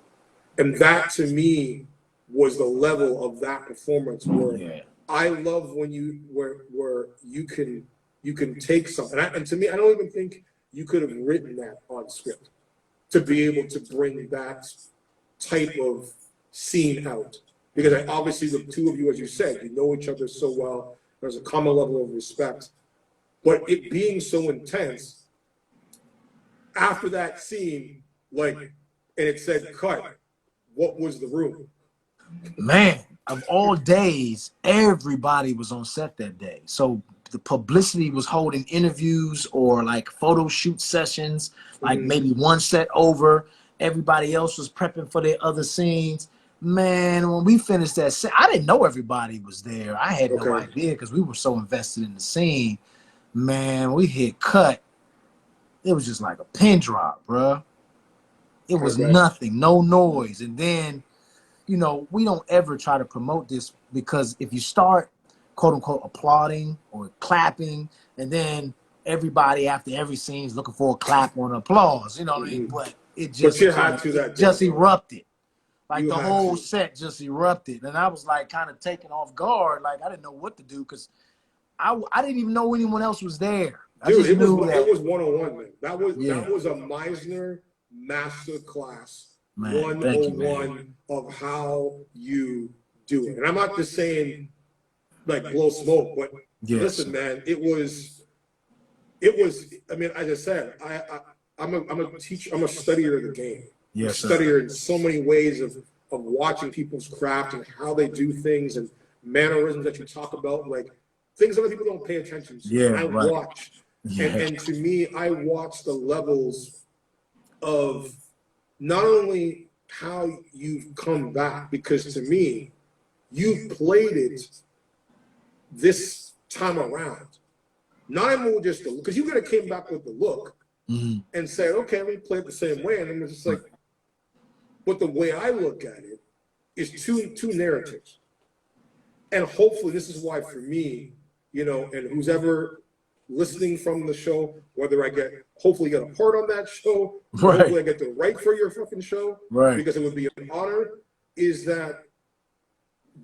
And that to me was the level of that performance where I love when where you can take something. And to me, I don't even think you could have written that on script to be able to bring that type of scene out. Because obviously the two of you, as you said, you know each other so well. There's a common level of respect. But it being so intense, after that scene, like, and it said cut, what was the room? Man, of all days, everybody was on set that day. So the publicity was holding interviews or like photo shoot sessions, like maybe one set over. Everybody else was prepping for their other scenes. Man, when we finished that set, I didn't know everybody was there. I had no idea because we were so invested in the scene. Man, we hit cut. It was just like a pin drop, bruh. It was nothing, no noise. And then, you know, we don't ever try to promote this because if you start, quote unquote, applauding or clapping, and then everybody after every scene is looking for a clap or an applause, you know what I mean? But it just, just erupted. Like the whole set just erupted. And I was like kind of taken off guard. Like I didn't know what to do because I didn't even know anyone else was there. Dude, it was 101, man. That was a Meisner master class. 101 of how you do it. And I'm not just saying like blow smoke, but listen, man, it was, I mean, as I said, I'm a teacher, I'm a studier of the game. Yes, studier in so many ways of watching people's craft and how they do things and mannerisms that you talk about, like things other people don't pay attention to. Yeah, I watch. And to me, I watch the levels of not only how you've come back, because to me, you've played it this time around. Not even just the, because you could have came back with the look and said, okay, we play it the same way. And then it's just like, but the way I look at it is two narratives. And hopefully this is why for me, you know, and who's ever listening from the show, whether I hopefully get a part on that show, hopefully I get to write for your fucking show, because it would be an honor, is that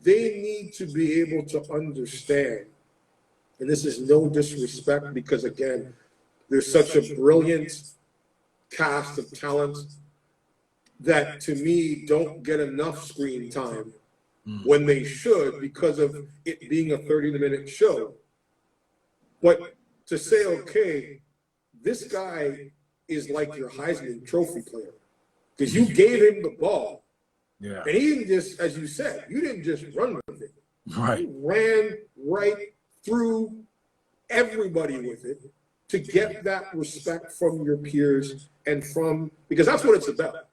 they need to be able to understand, and this is no disrespect, because again, there's such a brilliant cast of talent that to me don't get enough screen time when they should, because of it being a 30-minute show. But to say, okay, this guy is like your Heisman Trophy player, because you gave him the ball, and he didn't just, as you said, you didn't just run with it. He ran right through everybody with it, to get that respect from your peers and from, because that's what it's about.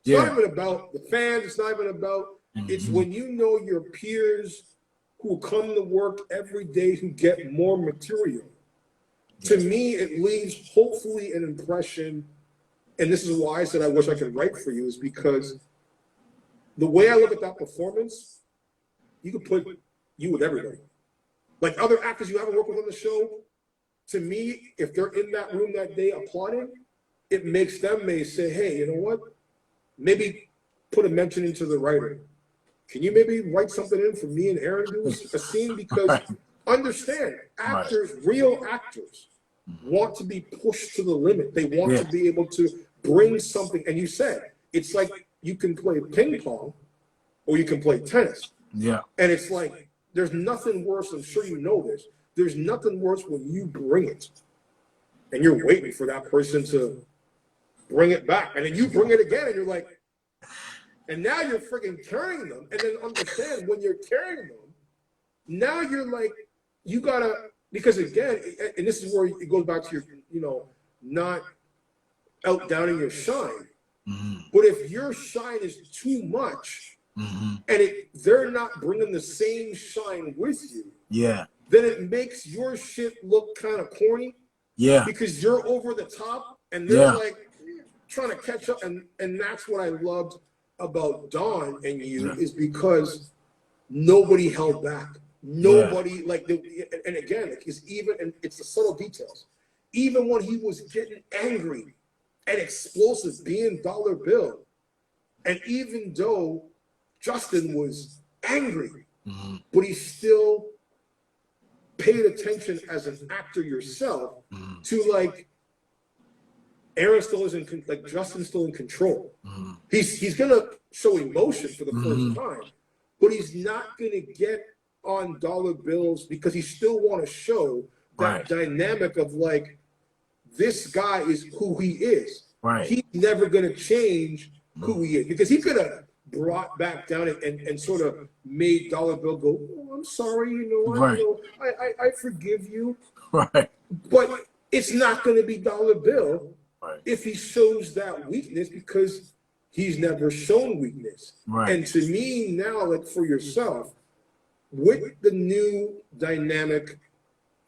It's not even about the fans. It's not even about, it's when you know your peers who come to work every day who get more material. To me, it leaves hopefully an impression, and this is why I said I wish I could write for you, is because the way I look at that performance, you could put you with everybody. Like other actors you haven't worked with on the show, to me, if they're in that room that day applauding, it makes them may say, hey, you know what? Maybe put a mention into the writer. Can you maybe write something in for me and Aaron to do a scene? Because understand, actors, real actors, want to be pushed to the limit. They want to be able to bring something. And you said, it's like you can play ping pong or you can play tennis. Yeah. And it's like, there's nothing worse, I'm sure you know this, there's nothing worse when you bring it and you're waiting for that person to bring it back. And then you bring it again and you're like, and now you're freaking carrying them. And then understand when you're carrying them, now you're like, you gotta, because again, and this is where it goes back to your, you know, not out downing your shine. But if your shine is too much and they're not bringing the same shine with you, then it makes your shit look kind of corny. Because you're over the top and they're like trying to catch up. And that's what I loved about Don and you is because nobody held back. Nobody like, and again, like, it's even, and it's the subtle details. Even when he was getting angry and explosive, being Dollar Bill, and even though Justin was angry, but he still paid attention as an actor yourself to like, Aaron still isn't, like Justin's still in control. He's gonna show emotion for the first time, but he's not gonna get on dollar bills because he still want to show that dynamic of like, this guy is who he is. He's never gonna change who he is, because he could have brought back down and sort of made Dollar Bill go, oh, I'm sorry, you know, I forgive you. But it's not going to be Dollar Bill if he shows that weakness, because he's never shown weakness. And to me now, like for yourself, with the new dynamic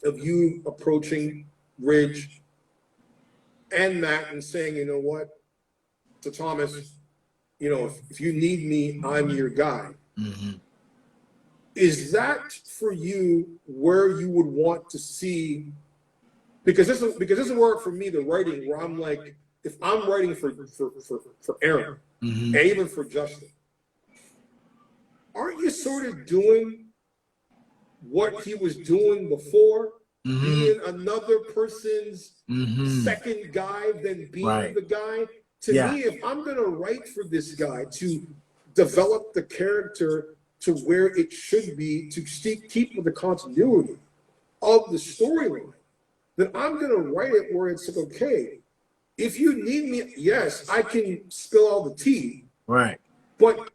of you approaching Ridge and Matt and saying, you know what, to Thomas, you know, if you need me, I'm your guy. Is that for you where you would want to see? Because this is where for me the writing, where I'm like, if I'm writing for Aaron and even for Justin, aren't you sort of doing what he was doing before, being another person's second guy than being the guy? To me, if I'm going to write for this guy to develop the character to where it should be, to keep with the continuity of the storyline, then I'm going to write it where it's like, okay, if you need me, yes, I can spill all the tea. But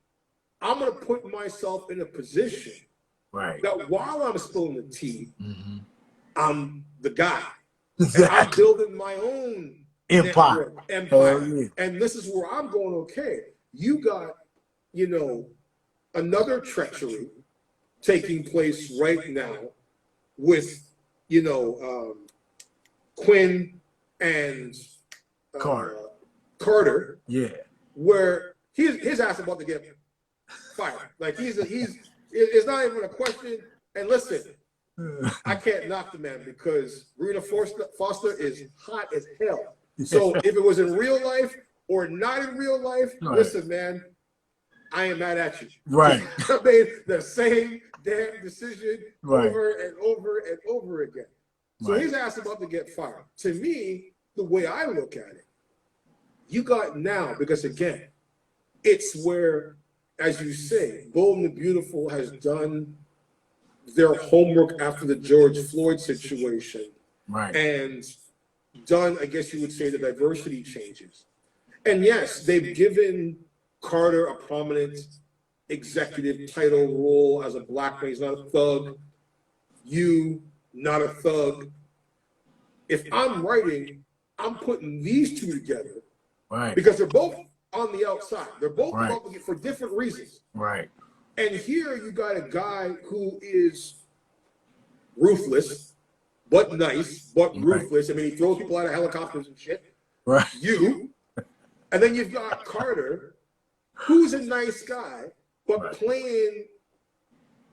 I'm going to put myself in a position that while I'm spilling the tea, I'm the guy. And I'm building my own empire. And this is where I'm going, okay, you got, you know, another treachery taking place right now with, you know, Quinn and Carter. Where his ass about to get fired. Like it's not even a question. And listen, I can't knock the man because Rena Foster is hot as hell. So if it was in real life or not in real life, listen, man, I ain't mad at you. I made the same damn decision over and over and over again. So his ass about to get fired. To me, the way I look at it, you got now, because again, it's where, as you say, Bold and the Beautiful has done their homework after the George Floyd situation. And done, I guess you would say, the diversity changes. And yes, they've given Carter a prominent executive title role as a black man. He's not a thug. You, not a thug. if I'm writing, I'm putting these two together. Right. Because they're both on the outside. They're both Right. about to get for different reasons. Right. And here you got a guy who is ruthless, but nice, but ruthless. I mean, he throws people out of helicopters and shit. Right. You. And then you've got Carter, who's a nice guy, but playing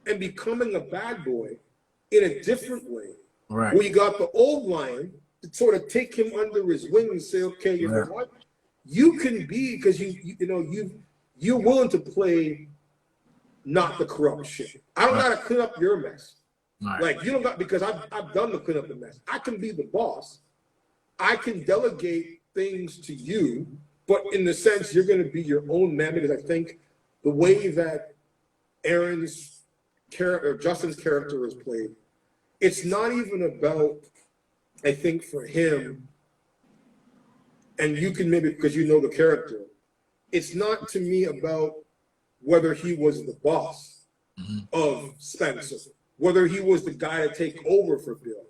and becoming a bad boy in a different way. Right. Where you got the old lion to sort of take him under his wing and say, okay, you know what? You can be, because you're willing to play not the corrupt shit. I don't gotta clean up your mess. Right. Like, you don't got, because I've done the clean up the mess. I can be the boss. I can delegate things to you, but in the sense you're gonna be your own man, because I think the way that Aaron's character, or Justin's character is played, it's not even about, I think for him, and you can maybe, because you know the character, it's not to me about whether he was the boss of Spencer, whether he was the guy to take over for Bill.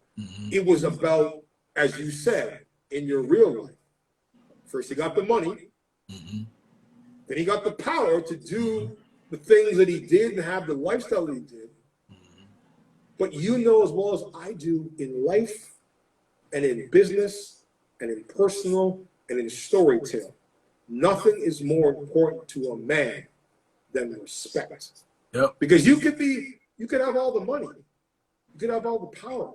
It was about, as you said, in your real life. First he got the money, then he got the power to do the things that he did and have the lifestyle that he did. But you know as well as I do, in life and in business and in personal and in storytelling, nothing is more important to a man than respect. Yep. Because you could have all the money, you could have all the power,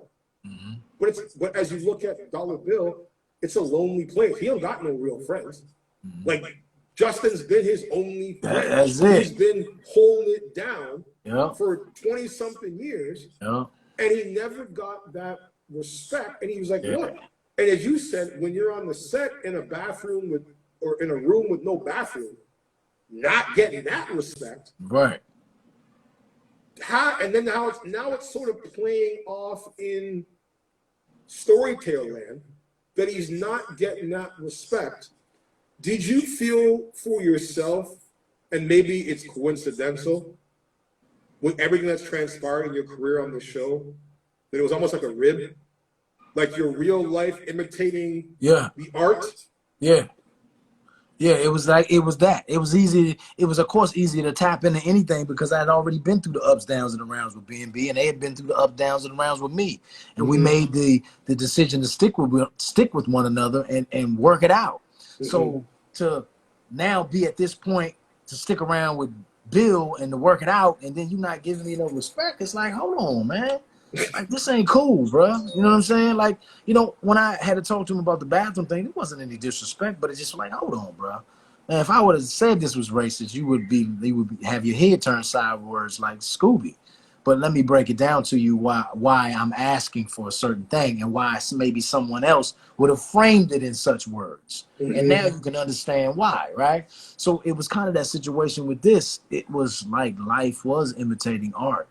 but as you look at Dollar Bill, it's a lonely place. He don't got no real friends. Like, Justin's been his only friend. That's it. He's been holding it down for 20-something years, and he never got that respect. And he was like, what? And as you said, when you're on the set in a bathroom with, or in a room with no bathroom, not getting that respect. Right. And then now it's sort of playing off in storytale land that he's not getting that respect. Did you feel for yourself, and maybe it's coincidental, with everything that's transpired in your career on the show, that it was almost like a rib? Like your real life imitating the art? Yeah. Yeah, it was that. It was easy. It was, of course, easy to tap into anything because I had already been through the ups, downs, and the rounds with B&B, and they had been through the ups, downs, and the rounds with me. And we made the decision to stick with one another and work it out. So to now be at this point, to stick around with Bill and to work it out, and then you not giving me no respect, it's like, hold on, man. Like, this ain't cool, bro. You know what I'm saying? Like, you know, when I had to talk to him about the bathroom thing, it wasn't any disrespect, but it's just like, hold on, bro. And if I would have said this was racist, you would have your head turned sideways like Scooby. But let me break it down to you why I'm asking for a certain thing and why maybe someone else would have framed it in such words. And now you can understand why, right? So it was kind of that situation with this. It was like life was imitating art.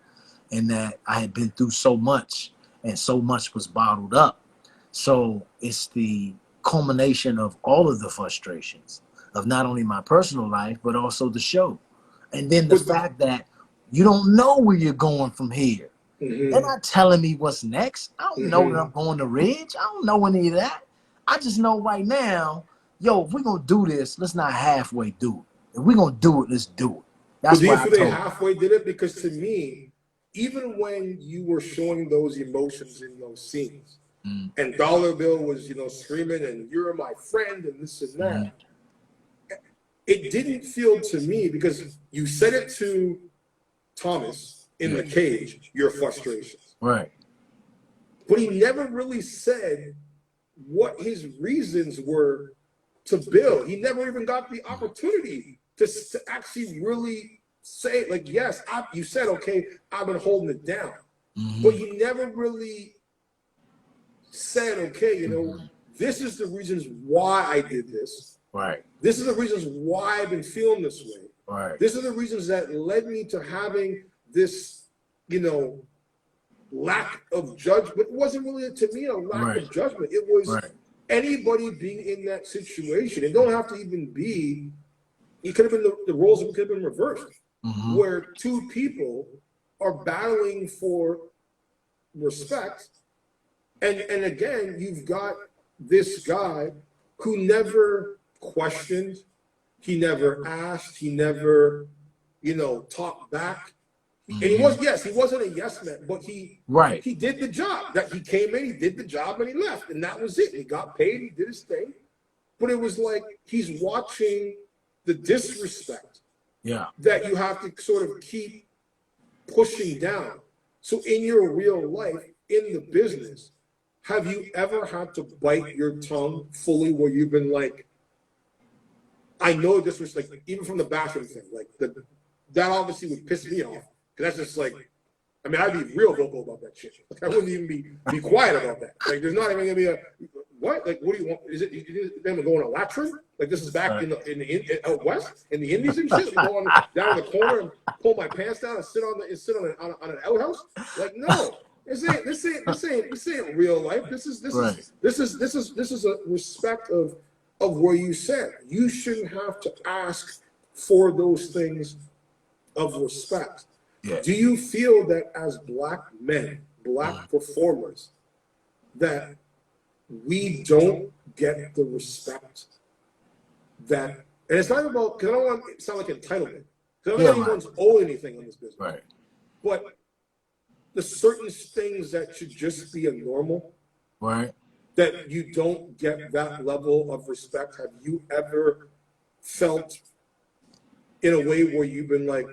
And that I had been through so much, and so much was bottled up. So it's the culmination of all of the frustrations of not only my personal life, but also the show. And then the fact that you don't know where you're going from here. They're not telling me what's next. I don't know that I'm going to Ridge. I don't know any of that. I just know right now, yo, if we're going to do this, let's not halfway do it. If we're going to do it, let's do it. That's why I told they halfway did it, because to me, even when you were showing those emotions in those scenes, and Dollar Bill was, screaming, and you're my friend, and this and that, it didn't feel to me, because you said it to Thomas in the cage, your frustrations. Right. But he never really said what his reasons were to Bill. He never even got the opportunity to actually really say, like, yes, you said, okay, I've been holding it down. But you never really said, okay, this is the reasons why I did this. Right. This is the reasons why I've been feeling this way. Right. This are the reasons that led me to having this, lack of judgment. It wasn't really, to me, a lack of judgment. It was anybody being in that situation. It don't have to even be, it could have been the roles could have been reversed. Where two people are battling for respect, And again, you've got this guy who never questioned, he never asked, he never, talked back. And he wasn't a yes man, but he did the job. That he came in, he did the job, and he left, and that was it. He got paid, he did his thing. But it was like he's watching the disrespect that you have to sort of keep pushing down. So in your real life, in the business, have you ever had to bite your tongue fully where you've been like, I know this was like, even from the bathroom thing, like that obviously would piss me off. Because that's just like, I mean, I'd be real vocal about that shit. Like, I wouldn't even be quiet about that. Like, there's not even gonna be a, what? Like, what do you want? Is it them going to Latrin? Like, this is back in the out west, in the Indies and shit. You go down in the corner and pull my pants down and sit on an outhouse. Like, no. This ain't real life. This is a respect of where you said. You shouldn't have to ask for those things of respect. Yeah. Do you feel that as Black men, Black performers, that we don't get the respect that, and it's not about, because I don't want to sound like entitlement, because I don't think anyone's owed anything on this business. Right. But the certain things that should just be a normal, right, that you don't get that level of respect. Have you ever felt in a way where you've been like,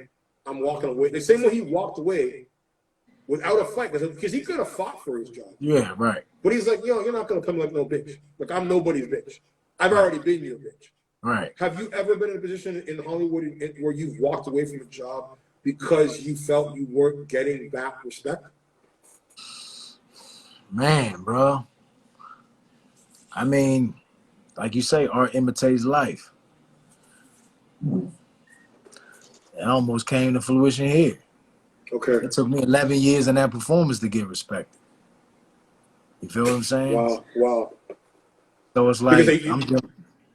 I'm walking away? The same way he walked away without a fight, because he could have fought for his job. Yeah, right. But he's like, you're not going to come like no bitch. Like, I'm nobody's bitch. I've already been your bitch. Right. Have you ever been in a position in Hollywood where you've walked away from a job because you felt you weren't getting that respect? Man, bro. I mean, like you say, art imitates life. It almost came to fruition here. Okay. It took me 11 years in that performance to get respected. You feel what I'm saying? Wow. So it's like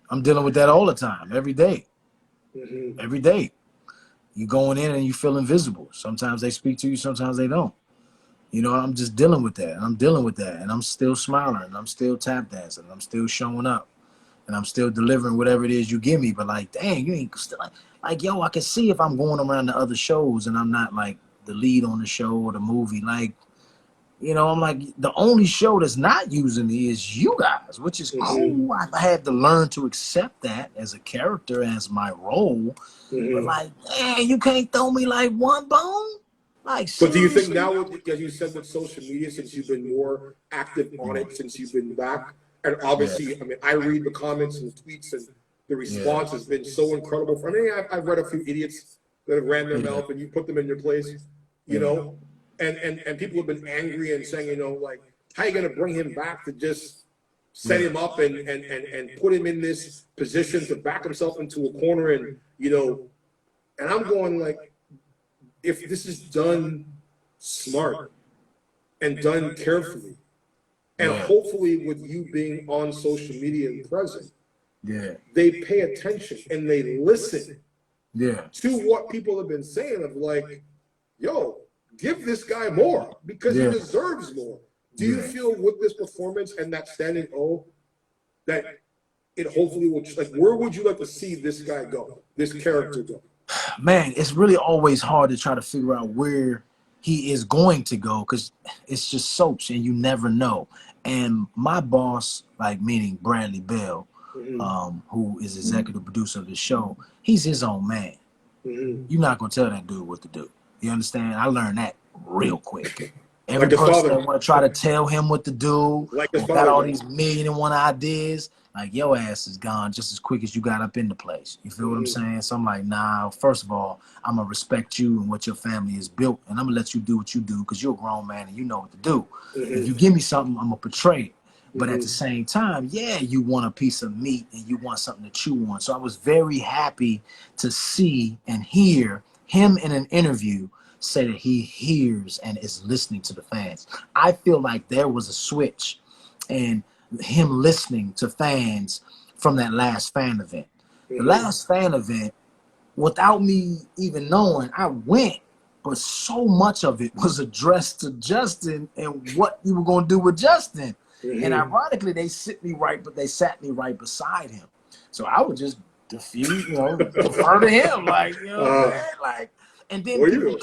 I'm dealing with that all the time, every day. Mm-hmm. Every day. You going in and you feel invisible. Sometimes they speak to you, sometimes they don't. I'm just dealing with that. I'm dealing with that. And I'm still smiling. And I'm still tap dancing. And I'm still showing up. And I'm still delivering whatever it is you give me. But like, dang, you ain't still like, yo, I can see if I'm going around to other shows and I'm not like the lead on the show or the movie. Like, I'm like, the only show that's not using me is you guys, which is cool. I had to learn to accept that as a character, as my role. Mm-hmm. But like, man, you can't throw me like one bone. Like, but do you think now, as you said, with social media, since you've been more active on it, since you've been back, and obviously, I mean, I read the comments and the tweets, and the response has been so incredible. I've read a few idiots that have ran their mouth, and you put them in your place, you know, and people have been angry and saying, like, how are you going to bring him back to just set him up and put him in this position to back himself into a corner, and and I'm going like, if this is done smart and done carefully, and hopefully with you being on social media and present, they pay attention and they listen to what people have been saying of like, yo, give this guy more because he deserves more. Do you feel with this performance and that standing O that it hopefully will, like, where would you like to see this guy go, this character go? Man, it's really always hard to try to figure out where he is going to go because it's just soaps and you never know. And my boss, like meaning Bradley Bell, who is executive producer of the show, he's his own man. You're not going to tell that dude what to do. You understand? I learned that real quick. Every person that want to try to tell him what to do, got all these 1,000,001 ideas, like, your ass is gone just as quick as you got up in the place. You feel what I'm saying? So I'm like, nah, first of all, I'm going to respect you and what your family is built, and I'm going to let you do what you do because you're a grown man and you know what to do. If you give me something, I'm going to portray it. But at the same time, you want a piece of meat and you want something to chew on. So I was very happy to see and hear him in an interview say that he hears and is listening to the fans. I feel like there was a switch and him listening to fans from that last fan event. The last fan event, without me even knowing, I went but so much of it was addressed to Justin and what you were going to do with Justin. And ironically, they sat me right beside him. So I would just defer to him, like, you know what I'm saying? Like, and then people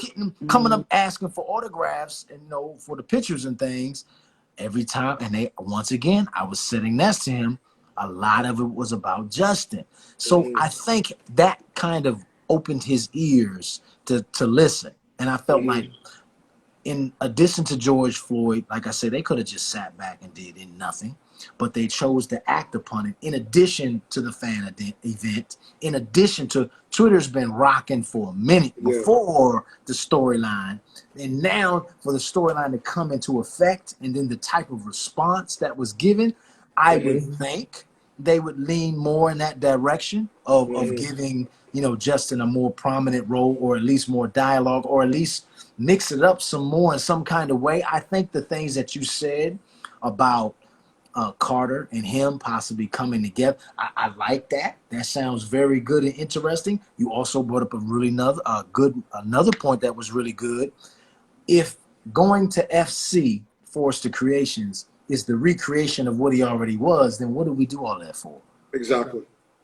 coming up asking for autographs and, for the pictures and things every time. And once again, I was sitting next to him. A lot of it was about Justin. So I think that kind of opened his ears to listen. And I felt like, in addition to George Floyd, like I said, they could have just sat back and did nothing, but they chose to act upon it. In addition to the fan event, in addition to Twitter's been rocking for a minute before the storyline, and now for the storyline to come into effect, and then the type of response that was given, I would think they would lean more in that direction of giving, Justin a more prominent role, or at least more dialogue, or at least mix it up some more in some kind of way. I think the things that you said about Carter and him possibly coming together, I like that. That sounds very good and interesting. You also brought up another point that was really good. If going to FC, Forrester Creations, is the recreation of what he already was, then what do we do all that for? Exactly.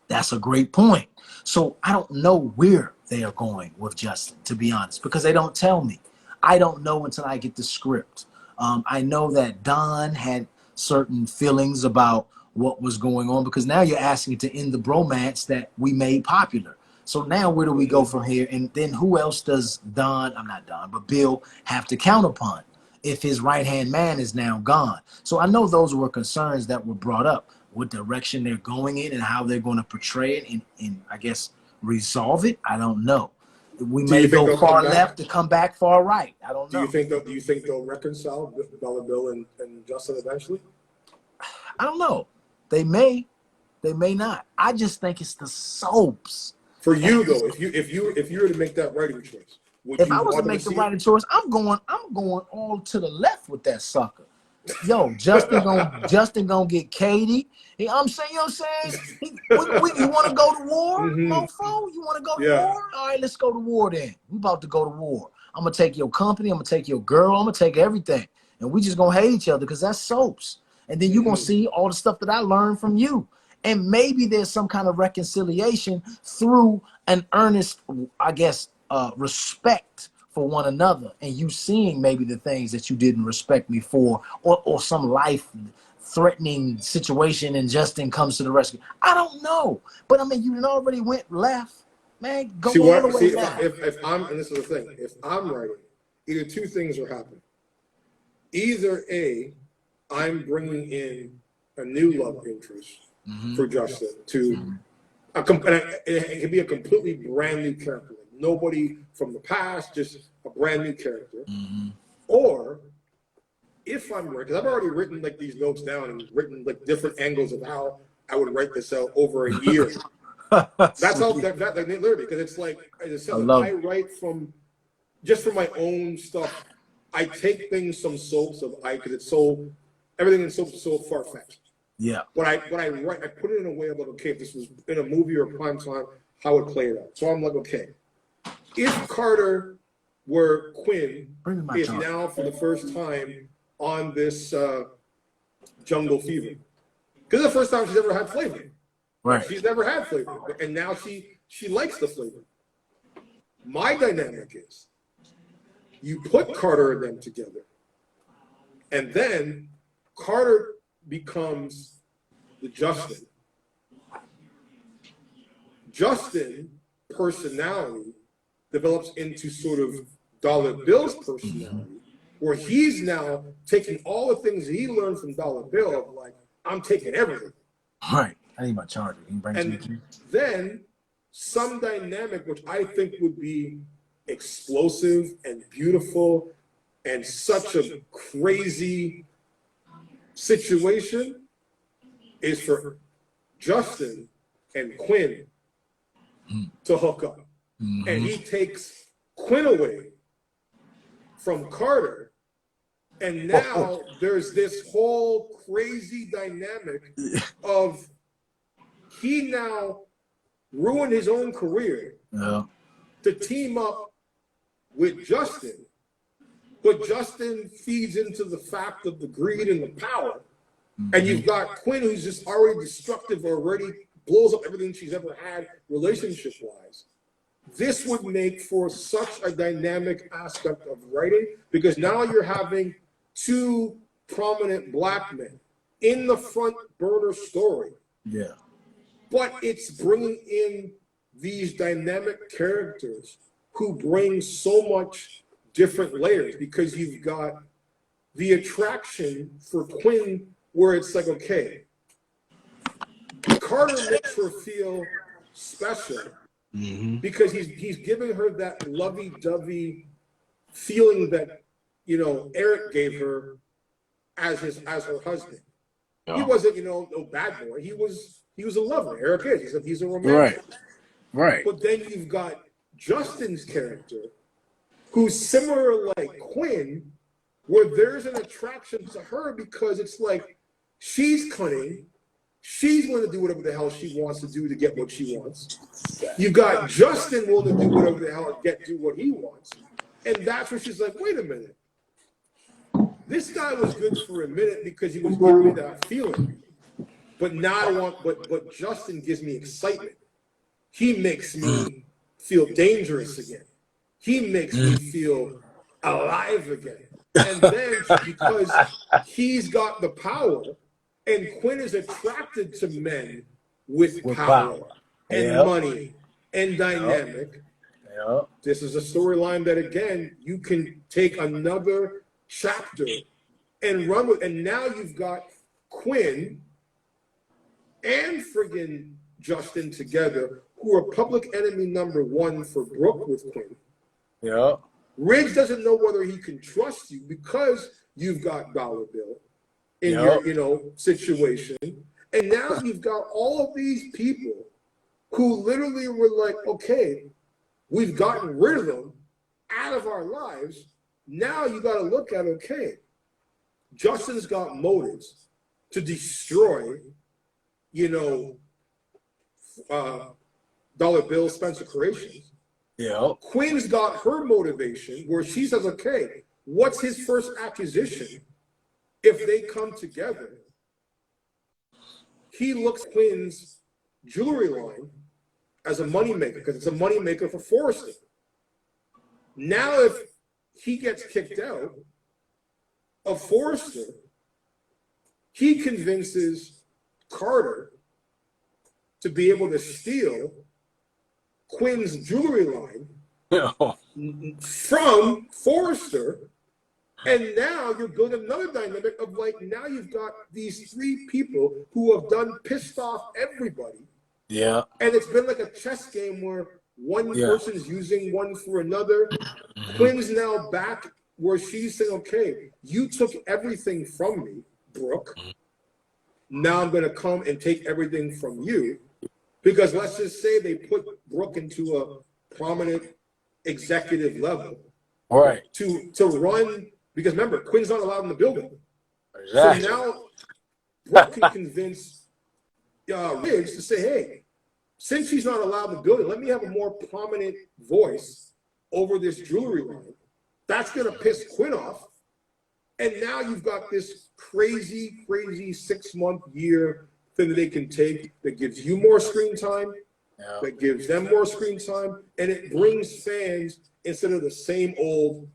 That's a great point. So I don't know where they are going with Justin, to be honest, because they don't tell me. I don't know until I get the script. I know that Don had certain feelings about what was going on, because now you're asking to end the bromance that we made popular. So now where do we go from here? And then who else does Bill have to count upon if his right-hand man is now gone? So I know those were concerns that were brought up. What direction they're going in and how they're going to portray it and I guess resolve it, I don't know. We may go far left to come back far right. I don't know. Do you think they'll reconcile Dollar Bill and Justin eventually? I don't know. They may not. I just think it's the soaps. For you though, if you were to make that writing choice, if I was to make the writing choice, I'm going all to the left with that sucker. Yo, Justin gonna get Katie. I'm saying, you know what I'm saying? You want to go to war, mofo? You want to go to war? All right, let's go to war then. We about to go to war. I'm gonna take your company. I'm gonna take your girl. I'm gonna take everything, and we just gonna hate each other because that's soaps. And then you're gonna see all the stuff that I learned from you, and maybe there's some kind of reconciliation through an earnest, I guess, respect for one another, and you seeing maybe the things that you didn't respect me for, or some life-threatening situation and Justin comes to the rescue. I don't know. But I mean, you already went left. Man, go all the way left. If I'm, and this is the thing, if I'm writing, either two things are happening. Either A, I'm bringing in a new love interest for Justin it can be a completely brand new character. Nobody from the past, just a brand new character. Or if I'm right, because I've already written like these notes down and written like different angles of how I would write this out over a year. That's all that literally, because it's like, as I said, I write from my own stuff. I take things from soaps because it's so, everything in soaps is so far-fetched. Yeah. When I write, I put it in a way of like, okay, if this was in a movie or prime time, how would it play it out? So I'm like, okay, if Carter were Quinn, is now for the first time on this jungle fever, because the first time she's ever had flavor. Right. She's never had flavor, and now she likes the flavor. My dynamic is, you put Carter and them together, and then Carter becomes the Justin. Justin personality develops into sort of Dollar Bill's personality, where he's now taking all the things he learned from Dollar Bill, like, I'm taking everything. Right. I need my charger. Can you bring and it to me? Then some dynamic, which I think would be explosive and beautiful and such a crazy situation, is for Justin and Quinn to hook up. And he takes Quinn away from Carter, and now there's this whole crazy dynamic of he now ruined his own career to team up with Justin, but Justin feeds into the fact of the greed and the power. And you've got Quinn, who's just already destructive, already blows up everything she's ever had relationship-wise. This would make for such a dynamic aspect of writing, because now you're having two prominent black men in the front burner story. Yeah. But it's bringing in these dynamic characters who bring so much different layers, because you've got the attraction for Quinn where it's like, okay, Carter makes her feel special because he's giving her that lovey-dovey feeling that, you know, Eric gave her as her husband. Yeah. He wasn't, you know, no bad boy. He was a lover. Eric is. He's a romantic. Right. But then you've got Justin's character, who's similar like Quinn, where there's an attraction to her because it's like she's cunning. She's going to do whatever the hell she wants to do to get what she wants. You've got Justin willing to do whatever the hell and do what he wants. And that's where she's like, wait a minute. This guy was good for a minute because he was giving me that feeling. But now I want, but Justin gives me excitement. He makes me feel dangerous again. He makes me feel alive again. And then because he's got the power, and Quinn is attracted to men with power and money and dynamic. This is a storyline that, again, you can take another chapter and run with. And now you've got Quinn and friggin' Justin together, who are public enemy number one for Brooke with Quinn. Yeah. Riggs doesn't know whether he can trust you because you've got Dollar Bill in your, you know, situation. And now you've got all of these people who literally were like, okay, we've gotten rid of them out of our lives. Now you got to look at, okay, Justin's got motives to destroy, you know, Dollar Bill Spencer Creations. Yeah. Quinn's got her motivation where she says, okay, what's his first accusation if they come together? He looks at Quinn's jewelry line as a moneymaker because it's a moneymaker for Forrester. Now, if he gets kicked out of Forrester, he convinces Carter to be able to steal Quinn's jewelry line from Forrester. And now you're building another dynamic of like, now you've got these three people who have done pissed off everybody. Yeah. And it's been like a chess game where one person's using one for another. Quinn's now back where she's saying, okay, you took everything from me, Brooke. Now I'm going to come and take everything from you. Because let's just say they put Brooke into a prominent executive level. All right. To run, because remember, Quinn's not allowed in the building. Exactly. So now Brooke can convince Riggs to say, hey, since she's not allowed in the building, let me have a more prominent voice over this jewelry line. That's going to piss Quinn off. And now you've got this crazy 6-month year thing that they can take that gives you more screen time, that gives them more screen time, and it brings fans instead of the same old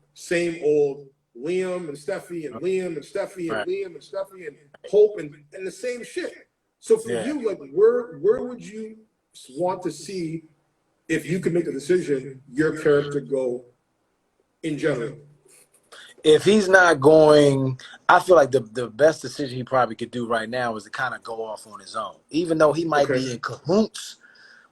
Liam and Steffi and Liam and Steffi and Liam and Steffi and Hope and the same shit. So for you, like, where would you want to see, if you could make a decision, your character go in general? If he's not going, I feel like the best decision he probably could do right now is to kind of go off on his own. Even though he might be in cahoots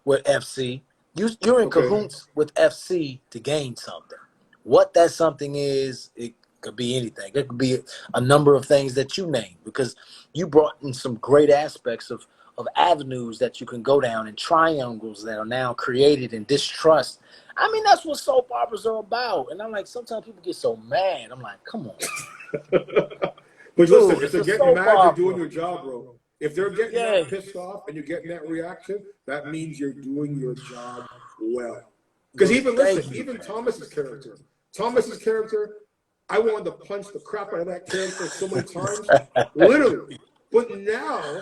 with FC, you're in cahoots with FC to gain something. What that something is, it could be anything. It could be a number of things that you name, because you brought in some great aspects of avenues that you can go down and triangles that are now created in distrust. I mean, that's what soap operas are about. And I'm like, sometimes people get so mad. I'm like, come on. But listen, if they're getting mad, you're doing your job, bro. If they're getting that pissed off and you're getting that reaction, that means you're doing your job well. Because even Thomas's character, Thomas's character, I wanted to punch the crap out of that character so many times, literally. But now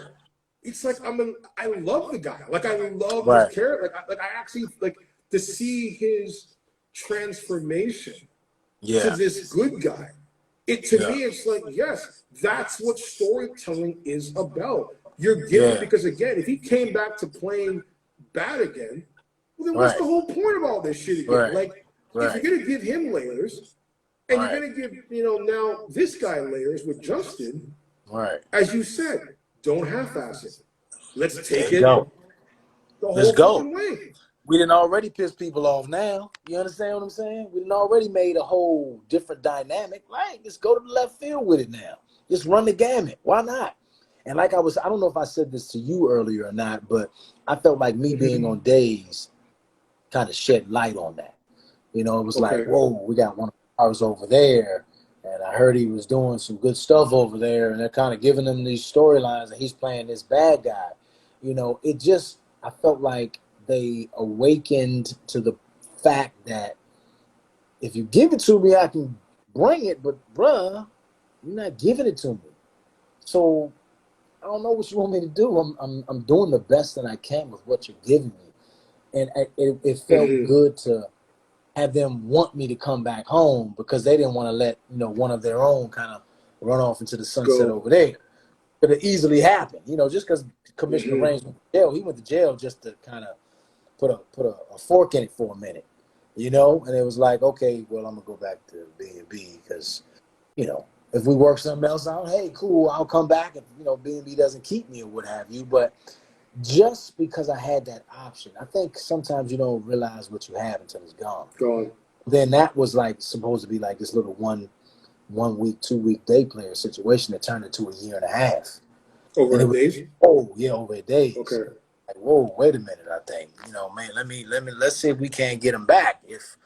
it's like I love the guy. Like I love his character. Like I actually like to see his transformation to this good guy. It to me, it's like, yes, that's what storytelling is about. You're giving because again, if he came back to playing bad again, well, then what's the whole point of all this shit again? Like, if you're gonna give him layers, and you're gonna give now this guy layers with Justin, as you said, don't half-ass it. Let's take it the whole fucking way. We done already pissed people off now. You understand what I'm saying? We done already made a whole different dynamic. Right, let's go to the left field with it now. Just run the gamut. Why not? And like I don't know if I said this to you earlier or not, but I felt like me being on days kind of shed light on that. It was like, whoa, we got one of ours over there. And I heard he was doing some good stuff over there. And they're kind of giving him these storylines and he's playing this bad guy. I felt like they awakened to the fact that if you give it to me, I can bring it, but bruh, you're not giving it to me. So I don't know what you want me to do. I'm doing the best that I can with what you're giving me. And it felt good to have them want me to come back home because they didn't want to let, one of their own kind of run off into the sunset over there. Could have easily happened, just because Commissioner Reigns went to jail. He went to jail just to kind of put a fork in it for a minute, and it was like, okay, well, I'm gonna go back to B&B because, if we work something else out, hey, cool, I'll come back if B&B doesn't keep me or what have you. But just because I had that option, I think sometimes you don't realize what you have until it's gone. Then that was like supposed to be like this little 1 week, 2 week day player situation that turned into a year and a half. Over a days? Oh yeah, over a days. Okay. Like, whoa, wait a minute. I think man. Let's see if we can't get him back. If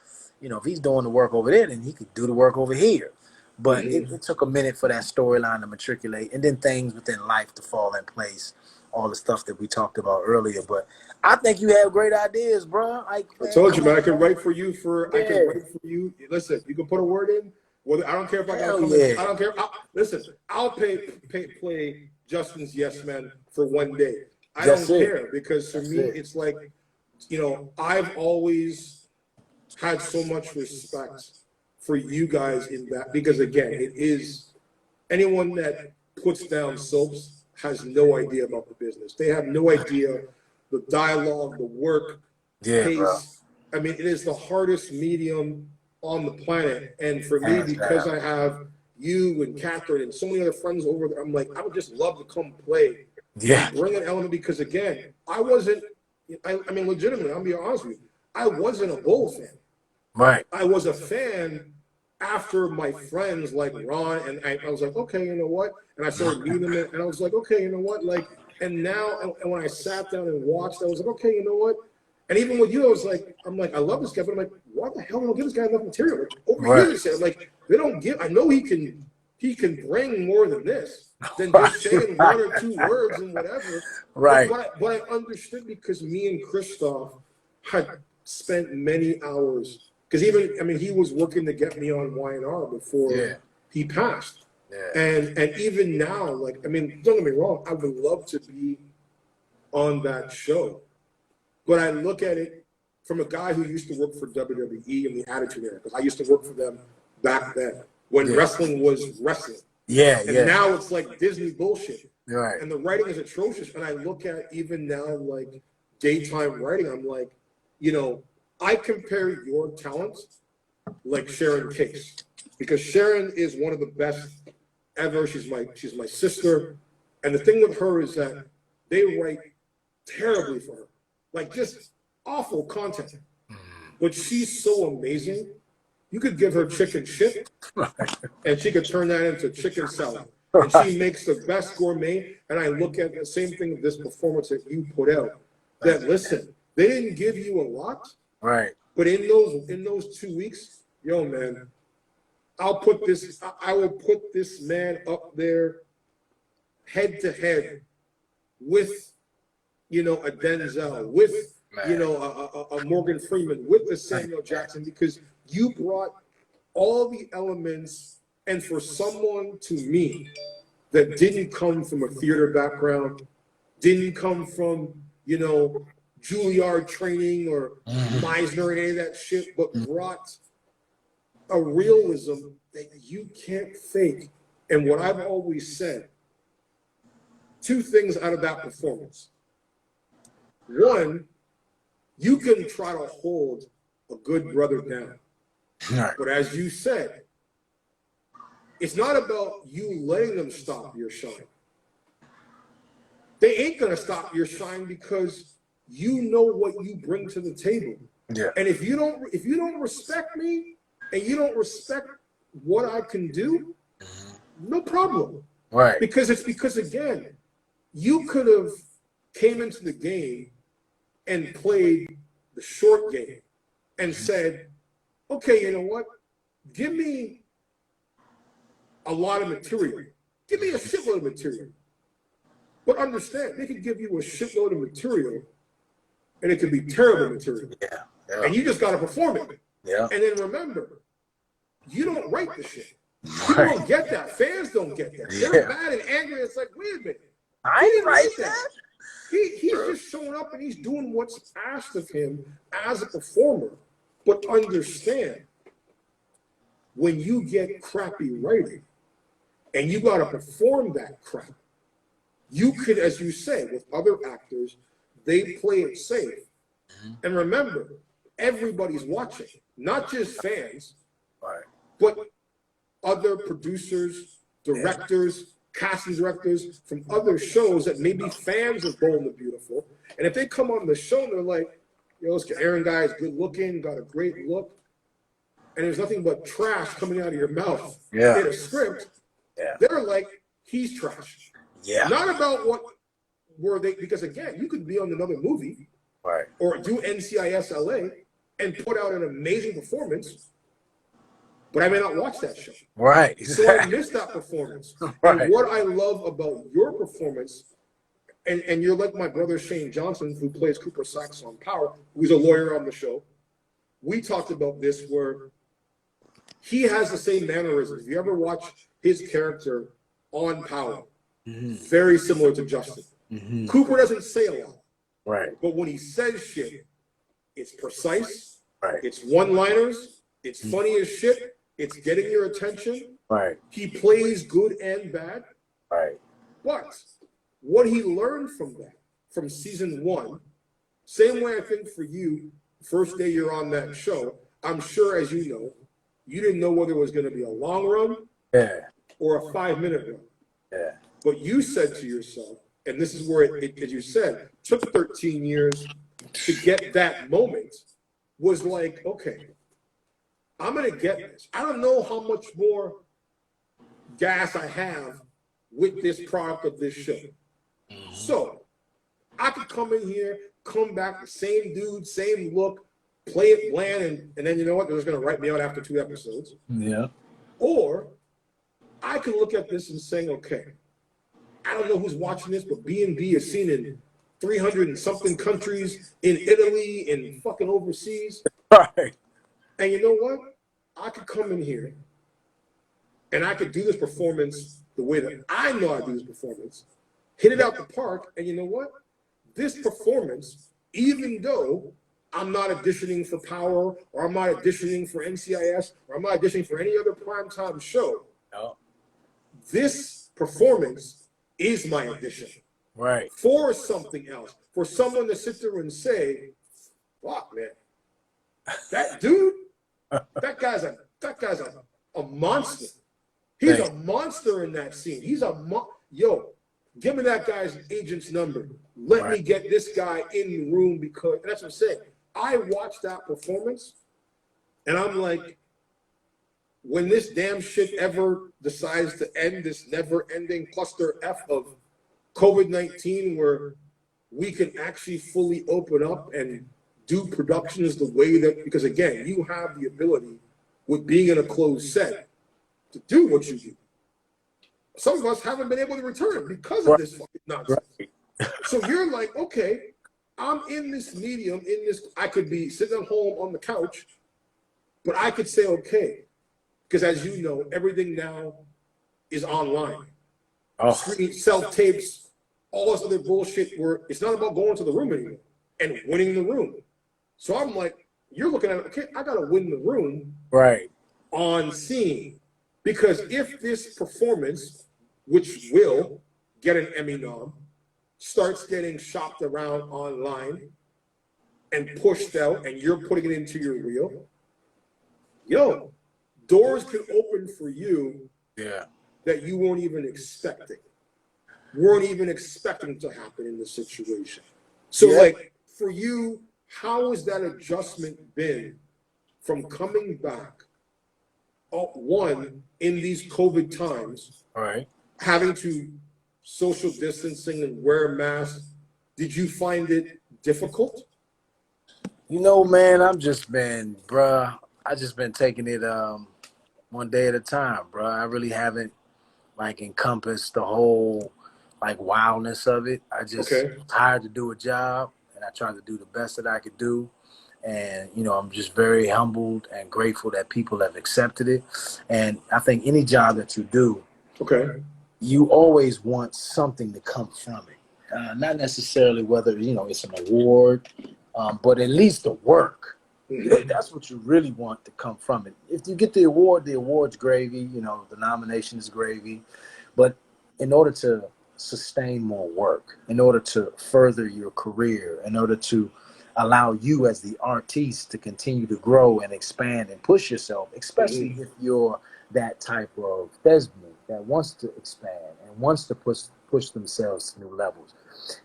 he's doing the work over there, then he could do the work over here. But it took a minute for that storyline to matriculate, and then things within life to fall in place. All the stuff that we talked about earlier. But I think you have great ideas, bro. I told you, man. I can write for you I can write for you. Listen, you can put a word in. Well, I don't care if I got to come in. I don't care. Listen, I'll play Justin's Yes Man for one day. I don't care because for me, it's like, I've always had so much respect for you guys in that because, again, it is anyone that puts down soaps has no idea about the business. They have no idea the dialogue, the work, pace. Bro. I mean, it is the hardest medium on the planet. And for me, because I have you and Catherine and so many other friends over there, I'm like, I would just love to come play. Yeah. Bring an element because, again, I mean, legitimately, I'll be honest with you, I wasn't a Bull fan. Right. I was a fan after my friends like Ron, and I was like, okay, you know what? And I started meeting them, and I was like, okay, you know what? Like, and now, and when I sat down and watched, I was like, okay, you know what? And even with you, I was like, I love this guy, but I'm like, why the hell don't give this guy enough material? Like, over here, they said, like, they don't give. I know he can bring more than this than just saying one or two words and whatever. Right. But I understood because me and Christoph had spent many hours. Because he was working to get me on Y&R before he passed. Yeah. And even now, like, don't get me wrong, I would love to be on that show. But I look at it from a guy who used to work for WWE and the Attitude Era. Because I used to work for them back then when wrestling was wrestling. Yeah, and now it's like Disney bullshit. Right. And the writing is atrocious. And I look at even now, like, daytime writing, I'm like, I compare your talents like Sharon Case because Sharon is one of the best ever. She's my sister, and the thing with her is that they write terribly for her, like just awful content. But she's so amazing. You could give her chicken shit, and she could turn that into chicken salad. And she makes the best gourmet. And I look at the same thing with this performance that you put out. That listen, they didn't give you a lot. Right. But in those 2 weeks, yo, man, I will put this man up there head to head with, a Denzel, with, a Morgan Freeman, with the Samuel Jackson, because you brought all the elements, and for someone to me that didn't come from a theater background, didn't come from, you know, Juilliard training or Meisner and any of that shit, but brought a realism that you can't fake. And what I've always said, two things out of that performance. One, you can try to hold a good brother down. Right. But as you said, it's not about you letting them stop your shine. They ain't gonna stop your shine because you know what you bring to the table. Yeah. And if you don't respect me and you don't respect what I can do, no problem. Right. Because again, you could have came into the game and played the short game and said, okay, you know what? Give me a lot of material. Give me a shitload of material. But understand, they could give you a shitload of material and it could be terrible material. Yeah. And you just got to perform it. Yeah. And then remember, you don't write the shit. People don't get that. Fans don't get that. They're mad and angry. It's like, wait a minute. I didn't write that. He's just showing up and he's doing what's asked of him as a performer. But understand, when you get crappy writing and you got to perform that crap, you could, as you say, with other actors, they play it safe. And remember, everybody's watching, not just fans, but other producers, directors, casting directors from other shows that maybe fans of Bold and the Beautiful. And if they come on the show and they're like, yo, this Aaron guy is good looking, got a great look, and there's nothing but trash coming out of your mouth in a script, they're like, he's trash. Yeah. Not about what were they, because again, you could be on another movie or do NCIS LA and put out an amazing performance, but I may not watch that show. Right. So I missed that performance. And what I love about your performance, and you're like my brother Shane Johnson, who plays Cooper Sax on Power, who's a lawyer on the show. We talked about this where he has the same mannerisms. If you ever watch his character on Power, very similar to Justin. Cooper doesn't say a lot. Right. But when he says shit, it's precise. It's one-liners. It's funny as shit. It's getting your attention. Right. He plays good and bad. Right. But what he learned from that, from season one, same way I think for you, first day you're on that show, I'm sure, as you know, you didn't know whether it was going to be a long run or a 5-minute run. Yeah. But you said to yourself, and this is where it, as you said, took 13 years to get that moment, was like, okay, I'm going to get this. I don't know how much more gas I have with this product of this show. So I could come in here, come back, the same dude, same look, play it bland, and then you know what? They're just going to write me out after 2 episodes. Yeah. Or I can look at this and say, okay, I don't know who's watching this, but B&B is seen in 300 and something countries, in Italy, in fucking overseas. Right. And you know what? I could come in here and I could do this performance the way that I know I do this performance, hit it out the park, and you know what? This performance, even though I'm not auditioning for Power, or I'm not auditioning for NCIS, or I'm not auditioning for any other primetime show, this performance is my audition. Right. For something else. For someone to sit there and say, fuck, man, that dude, that guy's a monster. He's a monster in that scene. He's yo, give me that guy's agent's number. Let me get this guy in the room, because, and that's what I'm saying. I watched that performance and I'm like, when this damn shit ever decides to end, this never-ending cluster F of COVID-19, where we can actually fully open up and do productions the way that, because again, you have the ability with being in a closed set to do what you do. Some of us haven't been able to return because of this fucking nonsense. So you're like, okay, I'm in this medium, I could be sitting at home on the couch, but I could say, okay, because as you know, everything now is online. Oh, Screen, self-tapes, all this other bullshit where it's not about going to the room anymore and winning the room. So I'm like, you're looking at it, okay, I got to win the room right. on scene. Because if this performance, which will get an Emmy nom, starts getting shopped around online and pushed out, and you're putting it into your reel, yo, doors can open for you that you weren't even expecting. Weren't even expecting to happen in the situation. So, like, for you, how has that adjustment been from coming back, one, in these COVID times, Right. having to social distancing and wear masks? Did you find it difficult? You know, man, I just been taking it one day at a time, bruh. I really haven't like encompassed the whole like wildness of it. I just hired to do a job, and I tried to do the best that I could do. And, you know, I'm just very humbled and grateful that people have accepted it. And I think any job that you do, you always want something to come from it. Not necessarily whether, you know, it's an award, but at least the work. That's what you really want to come from it. If you get the award's gravy, you know, the nomination is gravy. But in order to sustain more work, in order to further your career, in order to allow you as the artiste to continue to grow and expand and push yourself, especially if you're that type of thespian that wants to expand and wants to push themselves to new levels.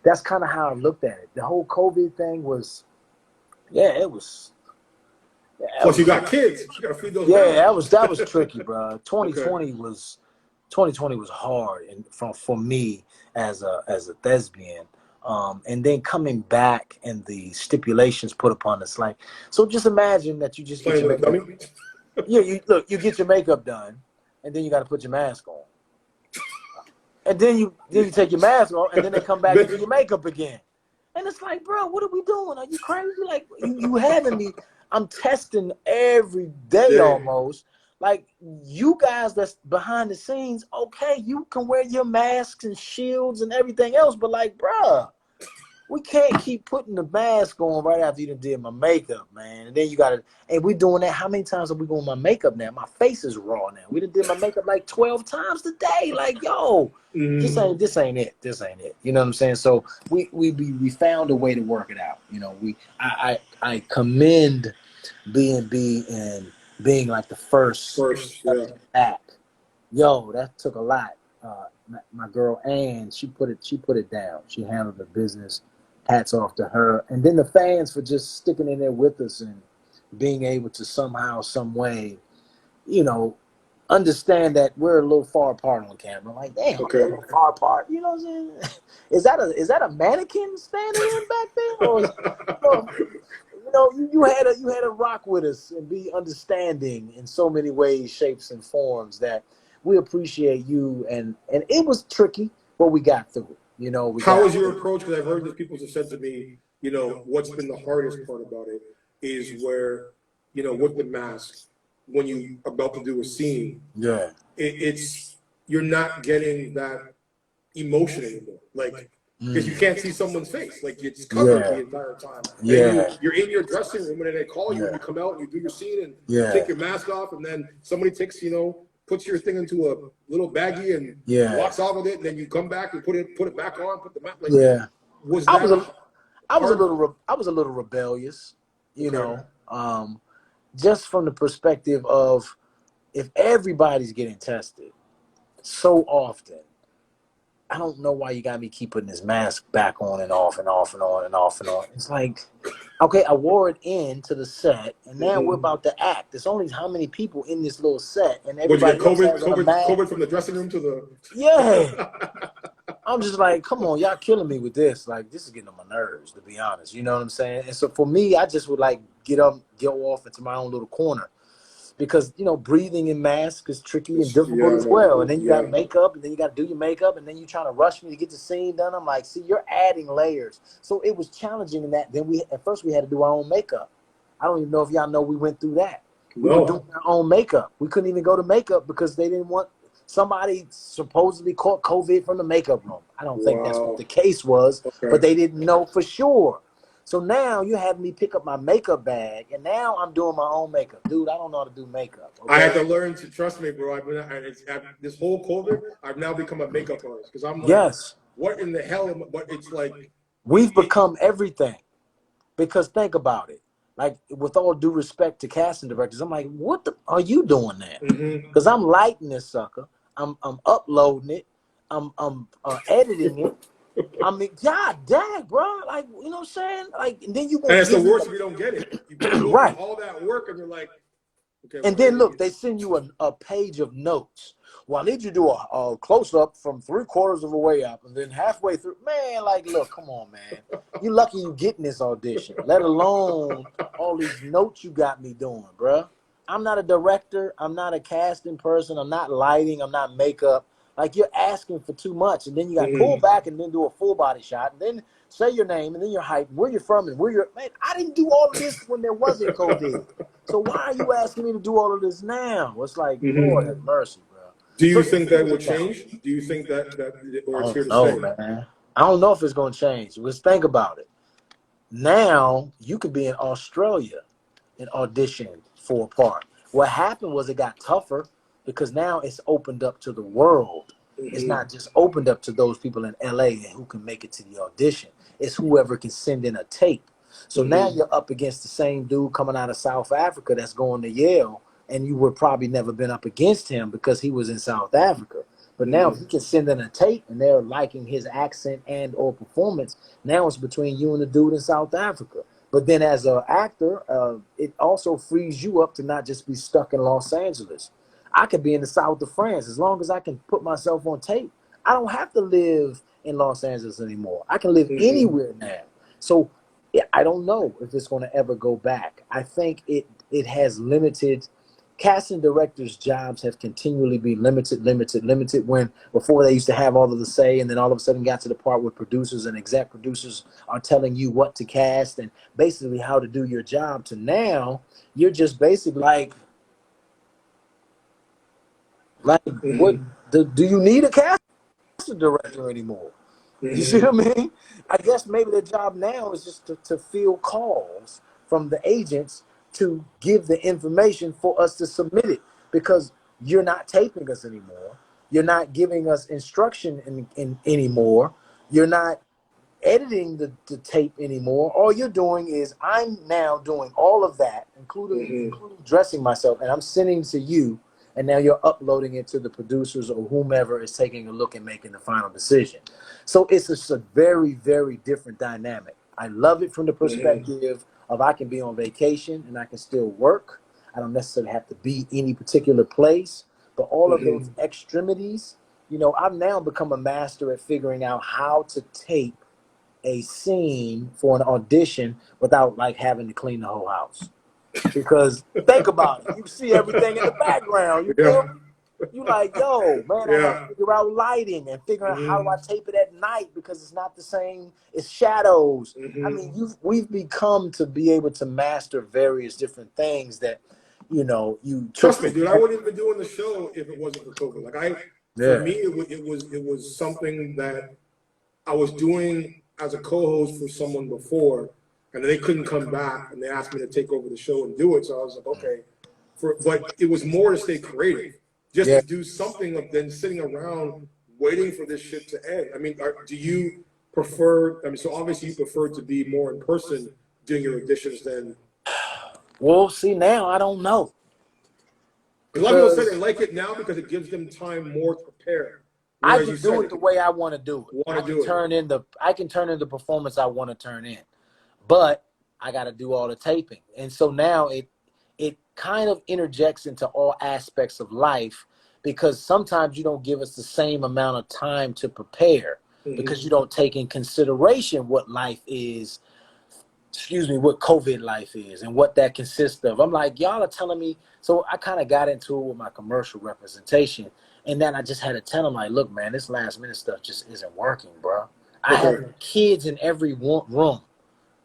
That's kind of how I looked at it. The whole COVID thing was, it was. Plus, you got kids. You got to feed those. Yeah, that was tricky, bro. 2020 was hard, and for me as a thespian. And then coming back and the stipulations put upon us, like, so just imagine that you just get your makeup. You get your makeup done, and then you got to put your mask on, and then you take your mask off, and then they come back and do your makeup again, and it's like, bro, what are we doing? Are you crazy? Like, you having me? I'm testing every day almost. Like, you guys that's behind the scenes, okay, you can wear your masks and shields and everything else, but like, bruh, we can't keep putting the mask on right after you done did my makeup, man. And then you gotta, and we doing that. How many times are we doing my makeup now? My face is raw now. We done did my makeup like 12 times today. Like, yo, this ain't it. You know what I'm saying? So we found a way to work it out. You know, I commend B&B and being like the first act. Yo, that took a lot. My girl Ann, she put it down. She handled the business. Hats off to her. And then the fans for just sticking in there with us and being able to somehow, some way, you know, understand that we're a little far apart on camera. Like, damn, we're a little far apart. You know what I'm saying? Is that a mannequin standing in back there? Or you know, you had to rock with us and be understanding in so many ways, shapes, and forms that we appreciate you. And it was tricky, but we got through it. You know, how was your approach? Because I've heard that people have said to me, you know, what's been the hardest part about it is where, you know, with the mask, when you about to do a scene, it's you're not getting that emotion anymore. Like, because you can't see someone's face. Like, it's covered the entire time. You're in your dressing room, and then they call you, and you come out, and you do your scene, and you take your mask off, and then somebody takes, you know, puts your thing into a little baggie and walks off with it, and then you come back and put it back on, put the mask. Like, I was a little rebellious, you know, just from the perspective of if everybody's getting tested so often, I don't know why you got me keep putting this mask back on and off and off and on and off and on. It's like, okay, I wore it into the set, and now we're about to act. There's only how many people in this little set, and everybody COVID from the dressing room to the I'm just like, come on, y'all killing me with this. Like, this is getting on my nerves, to be honest. You know what I'm saying? And so for me, I just would like go off into my own little corner. Because, you know, breathing in masks is tricky and difficult as well. And then you got makeup, and then you got to do your makeup, and then you're trying to rush me to get the scene done. I'm like, see, you're adding layers. So it was challenging in that. Then at first we had to do our own makeup. I don't even know if y'all know we went through that. We were doing No. our own makeup. We couldn't even go to makeup because they didn't want somebody supposedly caught COVID from the makeup room. I don't think that's what Wow. the case was, but Okay. they didn't know for sure. So now you have me pick up my makeup bag, and now I'm doing my own makeup. Dude, I don't know how to do makeup, I had okay? to learn to trust me, bro. This whole COVID, I've now become a makeup artist because I'm like, Yes, what in the hell? But it's like, we've it. become everything. Because think about it. Like, with all due respect to casting directors, I'm like, what the are you doing there? Mm-hmm. Because I'm lighting this sucker. I'm uploading it. I'm editing it. I mean, God dang, bro. Like, you know what I'm saying? Like, and then you And won't it's the give me worst if you don't get it. You go through right. all that work and you're like, okay, And what then is look, it? they send you a page of notes. Well, I need you to do a close up from 3/4 of the way up, and then halfway through. Man, like, look, come on, man. You lucky you getting this audition, let alone all these notes you got me doing, bruh. I'm not a director. I'm not a casting person. I'm not lighting. I'm not makeup. Like, you're asking for too much, and then you got to pull Mm-hmm. back and then do a full body shot, and then say your name, and then your height, where you're from, and where you're. Man, I didn't do all of this when there wasn't COVID. So why are you asking me to do all of this now? It's like, Lord Mm-hmm. have mercy, bro. Do So you think that here's will the thing. change? Do you think that or it's I here don't to know, stay? man. I don't know if it's going to change. Let's think about it. Now you could be in Australia and audition for a part. What happened was it got tougher because now it's opened up to the world. It's Mm-hmm. not just opened up to those people in LA and who can make it to the audition. It's whoever can send in a tape. So now Mm-hmm. you're up against the same dude coming out of South Africa that's going to Yale, and you would probably never been up against him because he was in South Africa. But now if Mm-hmm. you can send in a tape and they're liking his accent and or performance, now it's between you and the dude in South Africa. But then as an actor, it also frees you up to not just be stuck in Los Angeles. I could be in the south of France as long as I can put myself on tape. I don't have to live in Los Angeles anymore. I can live Mm-hmm. anywhere now. So yeah, I don't know if it's going to ever go back. I think it has limited. Casting directors' jobs have continually been limited. When before they used to have all of the say, and then all of a sudden got to the part where producers and exec producers are telling you what to cast and basically how to do your job. To now, you're just basically like what Mm-hmm. do you need a casting director anymore? You see Mm-hmm. what I mean? I guess maybe their job now is just to field calls from the agents to give the information for us to submit it because you're not taping us anymore. You're not giving us instruction in anymore. You're not editing the tape anymore. All you're doing is I'm now doing all of that, Mm-hmm. including dressing myself, and I'm sending to you, and now you're uploading it to the producers or whomever is taking a look and making the final decision. So it's just a very, very different dynamic. I love it from the Mm-hmm. perspective of I can be on vacation and I can still work. I don't necessarily have to be any particular place, but all of those Mm-hmm. extremities, I've now become a master at figuring out how to tape a scene for an audition without like having to clean the whole house. Because think about it, you see everything in the background. You feel Yeah. me? You like, yo, man, I got Yeah. to figure out lighting and figure out how do I Mm-hmm. tape it at night because it's not the same. It's shadows. I Mm-hmm. mean, we've become to be able to master various different things that, you took Trust me, for dude. I granted. wouldn't even be doing the show if it wasn't for COVID. For Yeah, me, it was something that I was doing as a co-host for someone before, and they couldn't come back, and they asked me to take over the show and do it. So I was like, okay. But it was more to stay creative, just yeah. to do something of than sitting around waiting for this shit to end. I mean, do you prefer? I mean, so obviously you prefer to be more in person doing your auditions than. Well, see, now I don't know Because a lot of people say they because like it now because it gives them time more to prepare. I Whereas you can do said it if the you way I want to do it. want I to can do it. turn in the performance I want to turn in. But I got to do all the taping. And so now it kind of interjects into all aspects of life because sometimes you don't give us the same amount of time to prepare because Mm-hmm. you don't take in consideration what life is, what COVID life is and what that consists of. I'm like, y'all are telling me. So I kind of got into it with my commercial representation. And then I just had to tell them, like, look, man, this last minute stuff just isn't working, bro. I Okay. have kids in every room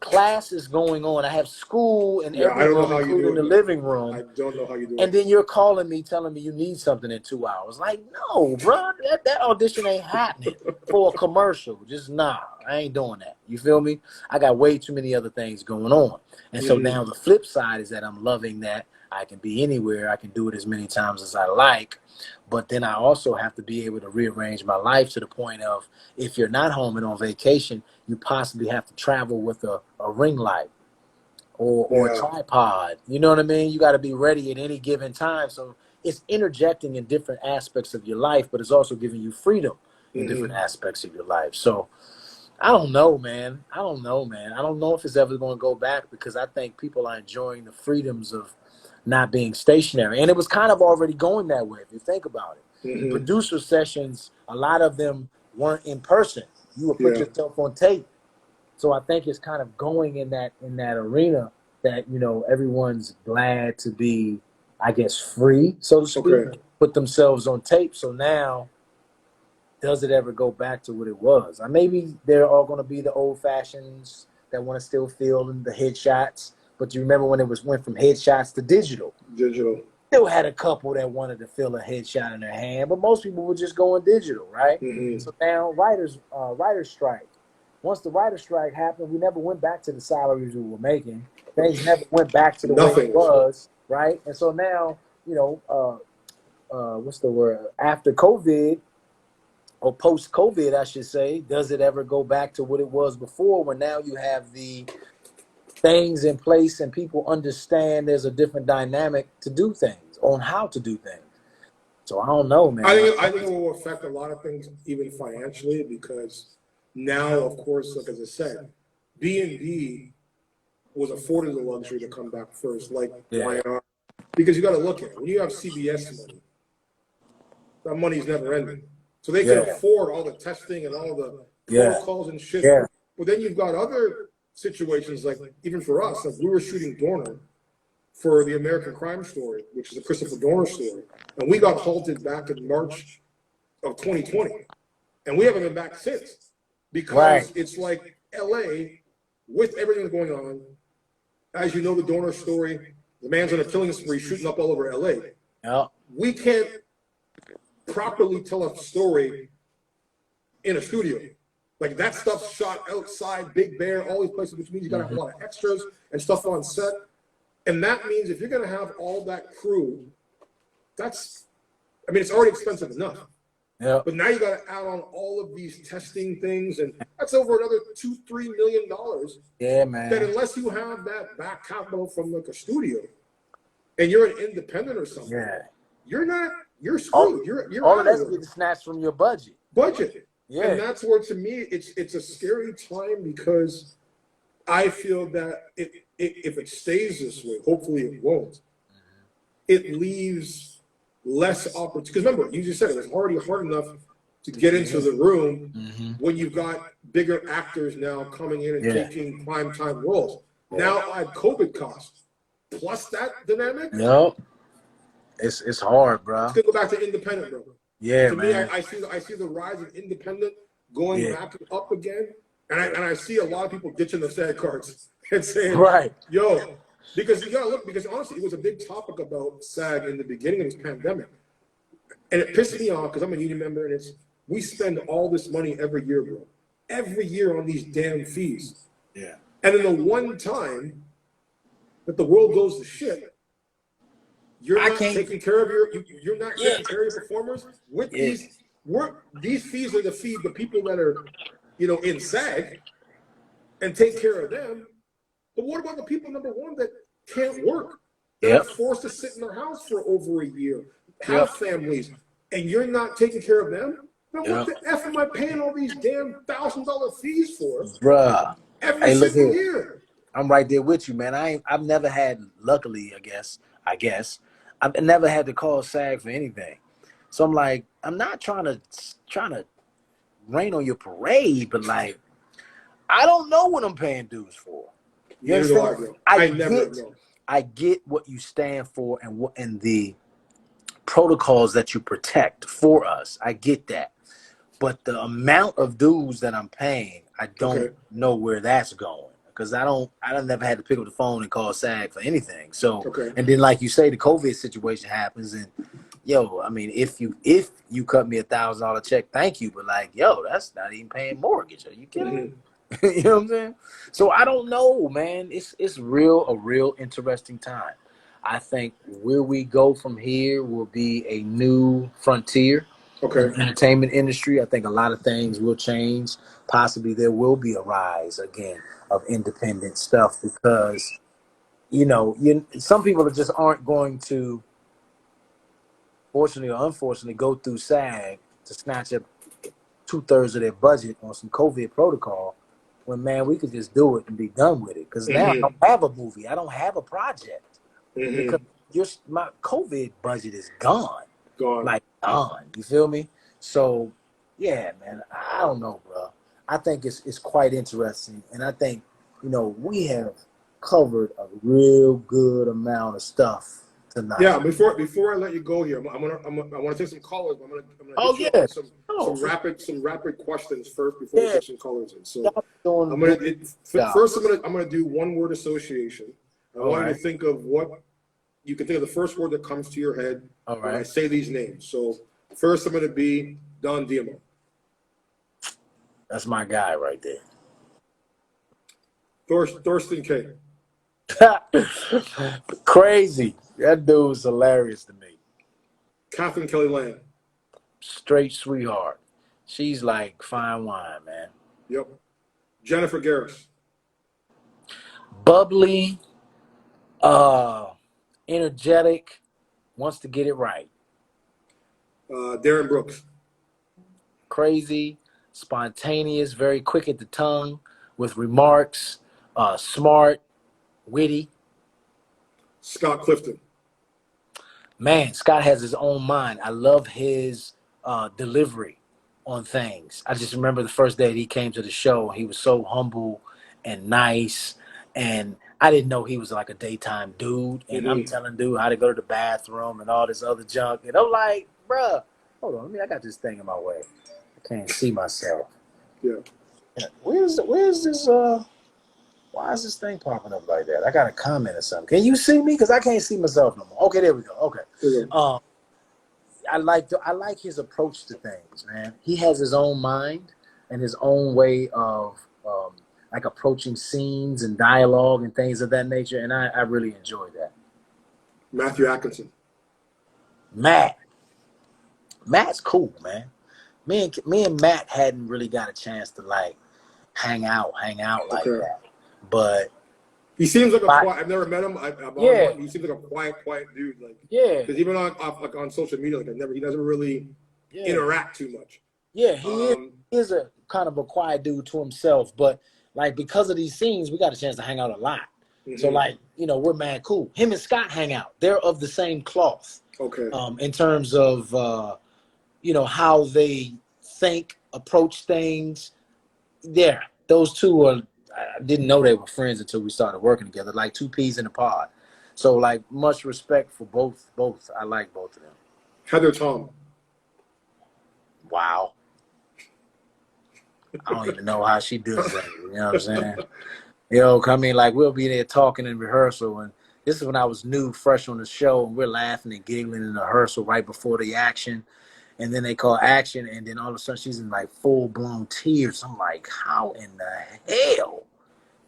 class is going on. I have school in Yeah, every I don't know room, how you do including it. the living room. I don't know how you do And it. then you're calling me, telling me you need something in 2 hours. Like, no, bro, that audition ain't happening for a commercial. Just nah, I ain't doing that. You feel me? I got way too many other things going on. And so now the flip side is that I'm loving that I can be anywhere. I can do it as many times as I like. But then I also have to be able to rearrange my life to the point of, if you're not home and on vacation, you possibly have to travel with a ring light or a tripod. You know what I mean? You got to be ready at any given time. So it's interjecting in different aspects of your life, but it's also giving you freedom in different aspects of your life. So I don't know, man. I don't know if it's ever going to go back, because I think people are enjoying the freedoms of not being stationary. And it was kind of already going that way, if you think about it. The producer sessions, a lot of them weren't in person. You would put yourself on tape. So I think it's kind of going in that arena that, you know, everyone's glad to be, I guess, free, so to speak, put themselves on tape. So now, does it ever go back to what it was? Maybe they're all going to be the old fashions that want to still feel in the headshots. But you remember when it went from headshots to digital? Digital. Still had a couple that wanted to feel a headshot in their hand, but most people were just going digital, right? So now writers strike. Once the writer strike happened, we never went back to the salaries we were making. Things never went back to the way it was, right? And so now, you know, what's the word? After COVID, or post-COVID, I should say, does it ever go back to what it was before, when now you have the things in place and people understand there's a different dynamic to do things, on how to do things? So I don't know, man. I think it will affect a lot of things, even financially, because now, of course, like as I said, B&B was afforded the luxury to come back first, like Y&R, because you got to look at it. When you have CBS money, that money's never ending. So they can afford all the testing and all the protocols and shit. But then you've got other situations, like even for us, like we were shooting Dorner for the American Crime Story, which is a Christopher Dorner story. And we got halted back in March of 2020. And we haven't been back since. Because it's like LA, with everything going on, as you know, the Dorner story, the man's on a killing spree shooting up all over LA. We can't properly tell a story in a studio. Like that stuff's shot outside, Big Bear, all these places, which means you gotta have a lot of extras and stuff on set. And that means if you're gonna have all that crew, that's, I mean, it's already expensive enough. But now you gotta add on all of these testing things, and that's over another $2-3 million. Man. That unless you have that back capital from like a studio, and you're an independent or something, you're screwed. You're all of that's getting snatched from your budget. And that's where, to me, it's a scary time, because I feel that if it stays this way, hopefully it won't, it leaves less opportunity. Because remember, you just said it was already hard enough to get into the room when you've got bigger actors now coming in and taking primetime roles. Now add COVID costs, plus that dynamic. It's hard, bro. It's gonna go back to independent, bro. To me, I see the rise of independent going back up again, and I see a lot of people ditching the SAG cards and saying, yo, because you gotta look, because honestly, it was a big topic about SAG in the beginning of this pandemic, and it pissed me off because I'm a union member, and we spend all this money every year, bro, every year on these damn fees, and then the one time that the world goes to shit, you're not taking care of you're not taking care of your performers with these fees are to feed the people that are, you know, in SAG and take care of them. But what about the people, number one, that can't work? They're forced to sit in their house for over a year, have families, and you're not taking care of them? Now, what the F am I paying all these damn $1,000 fees for? Bruh. Every single year. I'm right there with you, man. I've never had, luckily, I guess, I've never had to call SAG for anything. So I'm like, I'm not trying to rain on your parade, but like, I don't know what I'm paying dues for. You understand? I get what you stand for and the protocols that you protect for us. I get that. But the amount of dues that I'm paying, I don't know where that's going. because I don't never had to pick up the phone and call SAG for anything. So, Okay. and then like you say, the COVID situation happens, and yo, I mean, if you cut me $1,000 check, thank you, but like, yo, that's not even paying mortgage. Are you kidding me? You know what I'm saying? So I don't know, man. It's a real interesting time. I think where we go from here will be a new frontier in the entertainment industry. I think a lot of things will change. Possibly there will be a rise again of independent stuff because, some people just aren't going to, fortunately or unfortunately, go through SAG to snatch up 2/3 of their budget on some COVID protocol when, man, we could just do it and be done with it. Because now I don't have a movie. I don't have a project. Because my COVID budget is gone. Like, gone. You feel me? So, yeah, man, I don't know, bro. I think it's quite interesting. And I think, we have covered a real good amount of stuff tonight. Yeah, before I let you go here, I want to take some callers. I'm gonna hit you up with some rapid questions first before we take some callers in. So I'm gonna do one word association. I want you to think of what you can think of the first word that comes to your head when I say these names. So first, I'm gonna be Don Diamond. That's my guy right there. Thurston K. Crazy. That dude's hilarious to me. Catherine Kelly Land. Straight sweetheart. She's like fine wine, man. Yep. Jennifer Garris. Bubbly, energetic, wants to get it right. Darren Brooks. Crazy, spontaneous, very quick at the tongue with remarks, smart, witty. Scott Clifton. Man, Scott has his own mind. I love his delivery on things. I just remember the first day that he came to the show. He was so humble and nice. And I didn't know he was like a daytime dude. And I'm telling dude how to go to the bathroom and all this other junk. And I'm like, bruh, hold on. I got this thing in my way. I can't see myself. Yeah. Where's this? Why is this thing popping up like that? I got a comment or something. Can you see me? Because I can't see myself no more. Okay, there we go. Okay. I like his approach to things, man. He has his own mind and his own way of like approaching scenes and dialogue and things of that nature, and I really enjoy that. Matthew Atkinson. Matt's cool, man. Me and Matt hadn't really got a chance to like hang out like that. But he seems like quiet. I've never met him. He seems like a quiet dude. Like, because even on social media, like he doesn't really interact too much. Yeah, he is a kind of a quiet dude to himself. But like because of these scenes, we got a chance to hang out a lot. So like we're mad cool. Him and Scott hang out. They're of the same cloth. Okay. In terms of how they think, approach things. Yeah, those two are. I didn't know they were friends until we started working together, like two peas in a pod. So, like, much respect for both. I like both of them. Heather Tom. Wow. I don't even know how she does that. You know what I'm saying? I mean, like, we'll be there talking in rehearsal, and this is when I was new, fresh on the show, and we're laughing and giggling in rehearsal right before the action. And then they call action, and then all of a sudden she's in like full-blown tears. I'm like, how in the hell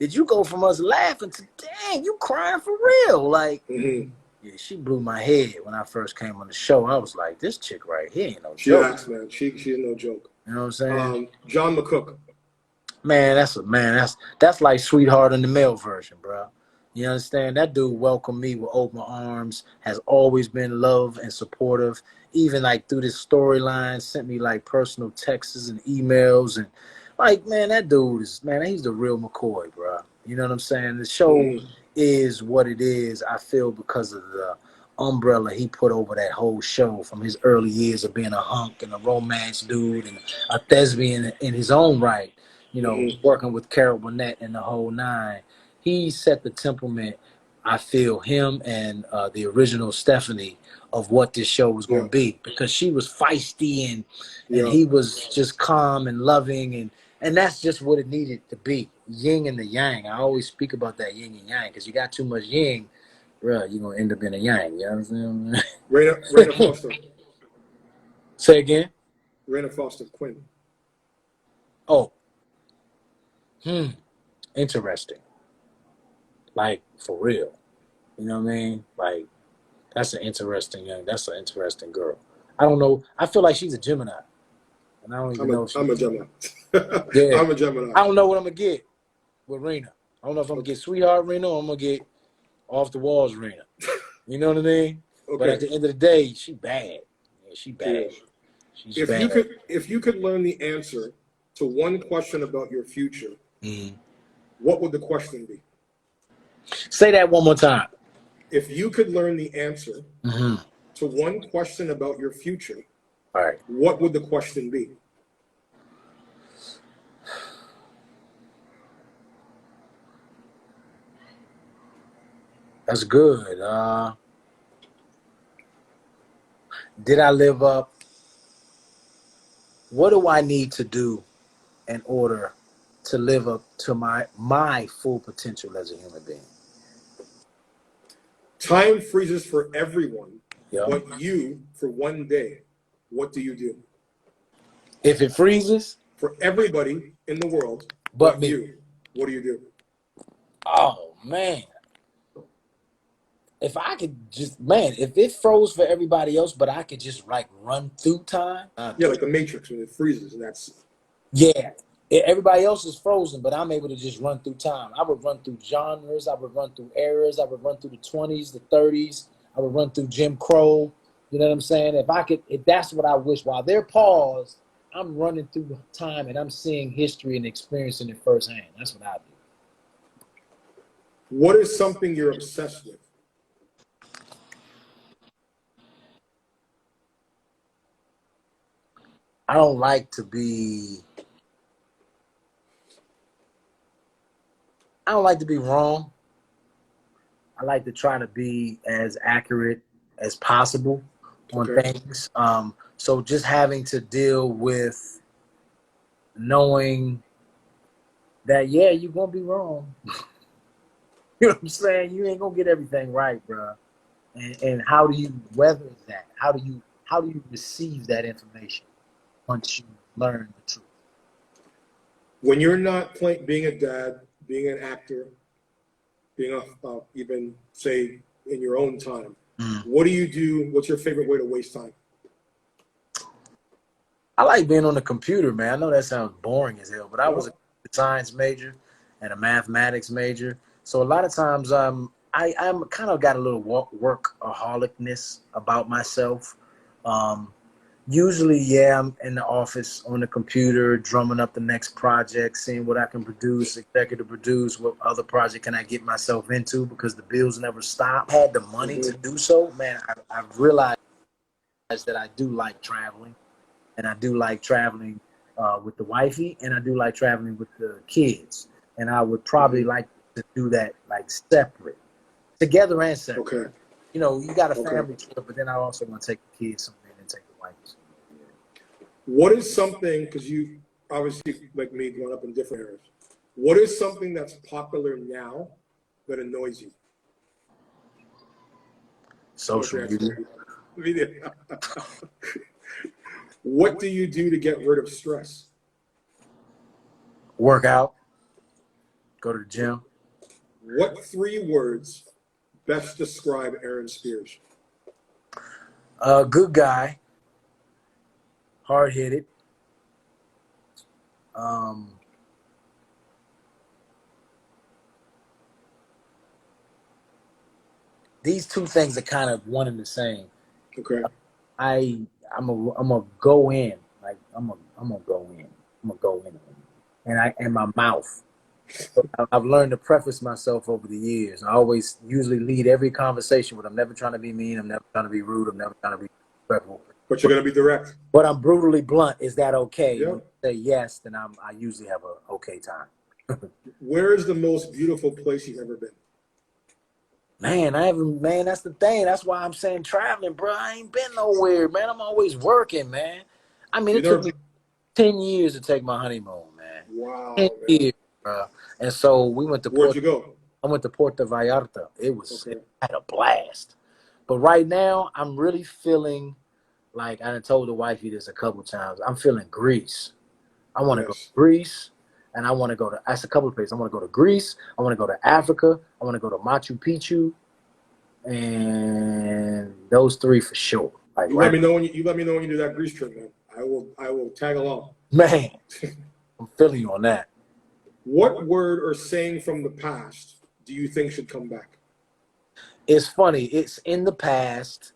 did you go from us laughing to, dang, you crying for real? Like, yeah, she blew my head when I first came on the show. I was like, this chick right here ain't no joke. She acts, man. She's no joke. You know what I'm saying? John McCook. Man, that's like Sweetheart in the male version, bro. You understand? That dude welcomed me with open arms, has always been love and supportive. Even like through this storyline, sent me like personal texts and emails. And like, man, that dude is, man, he's the real McCoy, bro. You know what I'm saying? The show is what it is, I feel, because of the umbrella he put over that whole show from his early years of being a hunk and a romance dude and a thespian in his own right, working with Carol Burnett and the whole nine. He set the temperament, I feel, him and the original Stephanie, of what this show was going to be, because she was feisty and he was just calm and loving, and that's just what it needed to be. yin and the yang. I always speak about that yin and yang because you got too much yin, bro, you're gonna end up in a yang. You know what I'm saying? Raina Foster. Say again. Raina Foster Quinn. Oh, interesting. Like for real. You know what I mean? Like that's an interesting girl. I don't know. I feel like she's a Gemini, and I don't even know if she's. I'm a Gemini. Yeah. I'm a Gemini. I don't know what I'm gonna get with Rena. I don't know if I'm gonna get sweetheart Rena or I'm gonna get off the walls Rena. You know what I mean? Okay. But at the end of the day, she bad. Yeah, she bad. She's bad. If you could learn the answer to one question about your future, what would the question be? Say that one more time. If you could learn the answer to one question about your future, all right, what would the question be? That's good. Did I live up? What do I need to do in order to live up to my full potential as a human being? Time freezes for everyone, but you for one day. What do you do? If it freezes? For everybody in the world, but me. You, what do you do? Oh, man. If I could just, if it froze for everybody else, but I could just like run through time. Yeah, like the Matrix when it freezes and that's. Yeah. Everybody else is frozen, but I'm able to just run through time. I would run through genres. I would run through eras. I would run through the 20s, the 30s. I would run through Jim Crow. You know what I'm saying? If that's what I wish, while they're paused, I'm running through time and I'm seeing history and experiencing it firsthand. That's what I do. What is something you're obsessed with? I don't like to be wrong. I like to try to be as accurate as possible on things. So just having to deal with knowing that, yeah, you're going to be wrong. You know what I'm saying? You ain't going to get everything right, bro. And how do you weather that? How do you receive that information once you learn the truth? When you're not being a dad, being an actor, being even say in your own time, what do you do? What's your favorite way to waste time? I like being on the computer, man. I know that sounds boring as hell, but I was a science major and a mathematics major. So a lot of times I'm kind of got a little workaholicness about myself. Usually, I'm in the office on the computer, drumming up the next project, seeing what I can produce, executive produce, what other project can I get myself into because the bills never stop. I had the money to do so, man. I've realized that I do like traveling, and I do like traveling with the wifey, and I do like traveling with the kids. And I would probably like to do that like separate, together and separate. Okay. You know, you got a family trip, but then I also want to take the kids somewhere and take the wife. What is something, because you obviously, like me, growing up in different areas, what is something that's popular now that annoys you? Social media. What do you do to get rid of stress? Work out. Go to the gym. What 3 words best describe Aaron Spears? Good guy. Hard-headed. These 2 things are kind of one and the same. Okay. I'm gonna go in. Like I'm gonna go in. I'm gonna go in. And my mouth. I've learned to preface myself over the years. I always usually lead every conversation with I'm never trying to be mean, I'm never trying to be rude, I'm never trying to be disrespectful. But you're gonna be direct. But I'm brutally blunt. Is that okay? Yeah. When you say yes, then I usually have a okay time. Where is the most beautiful place you've ever been? Man, that's the thing. That's why I'm saying traveling, bro. I ain't been nowhere, man. I'm always working, man. I mean, it took me 10 years to take my honeymoon, man. Wow. 10 years, bro. And so we went to Where'd you go? I went to Puerto Vallarta. It Okay. had a blast. But right now, I'm really feeling like I done told the wifey this a couple times. I'm feeling Greece. I want to go to Yes. Greece, and I want to go to. That's a couple of places. I want to go to Greece. I want to go to Africa. I want to go to Machu Picchu, and those three for sure. Like You let right, me know when you let me know when you do that Greece trip, man. I will tag along. man. I'm feeling you on that. What word or saying from the past do you think should come back? It's funny. It's in the past.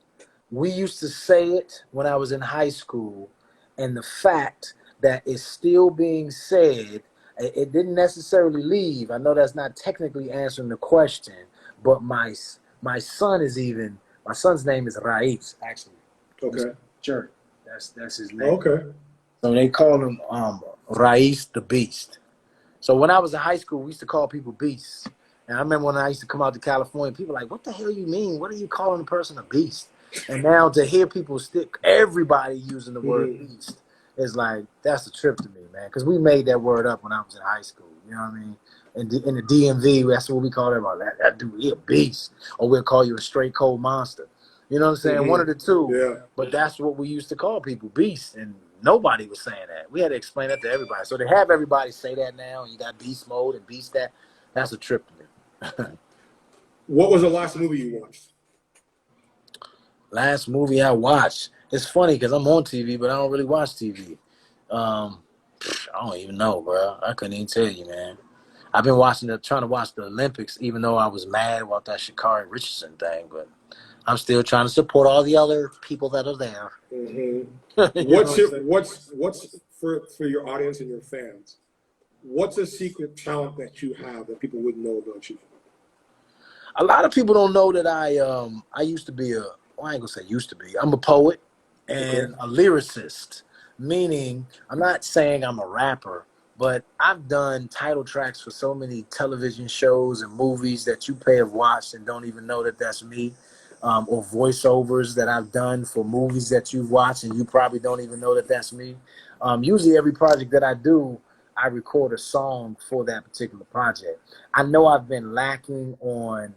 We used to say it when I was in high school, and the fact that it's still being said, it didn't necessarily leave. I know that's not technically answering the question, but my son is even my son's name is Raiz, actually. Okay. Sure, that's his name. Okay. So they call him Raiz the Beast. So when I was in high school, we used to call people beasts. And I remember when I used to come out to California, people were like, what the hell you mean? What are you calling a person a beast? And now to hear people everybody using the word beast is like, that's a trip to me, man. Because we made that word up when I was in high school. You know what I mean? In the DMV, that's what we call everybody. That dude, he a beast. Or we'll call you a straight cold monster. You know what I'm saying? One of the two. Yeah. But that's what we used to call people, beasts. And nobody was saying that. We had to explain that to everybody. So to have everybody say that now, and you got beast mode and beast that's a trip to me. What was the last movie you watched? Last movie I watched. It's funny because I'm on TV, but I don't really watch TV. I don't even know, bro. I couldn't even tell you, man. I've been trying to watch the Olympics, even though I was mad about that Sha'Carri Richardson thing, but I'm still trying to support all the other people that are there. What's for your audience and your fans? What's a secret talent that you have that people wouldn't know about you? A lot of people don't know that I used to be I ain't gonna say used to be. I'm a poet and a lyricist, meaning I'm not saying I'm a rapper, but I've done title tracks for so many television shows and movies that you may have watched and don't even know that that's me, or voiceovers that I've done for movies that you've watched and you probably don't even know that that's me. Usually every project that I do, I record a song for that particular project. I know I've been lacking on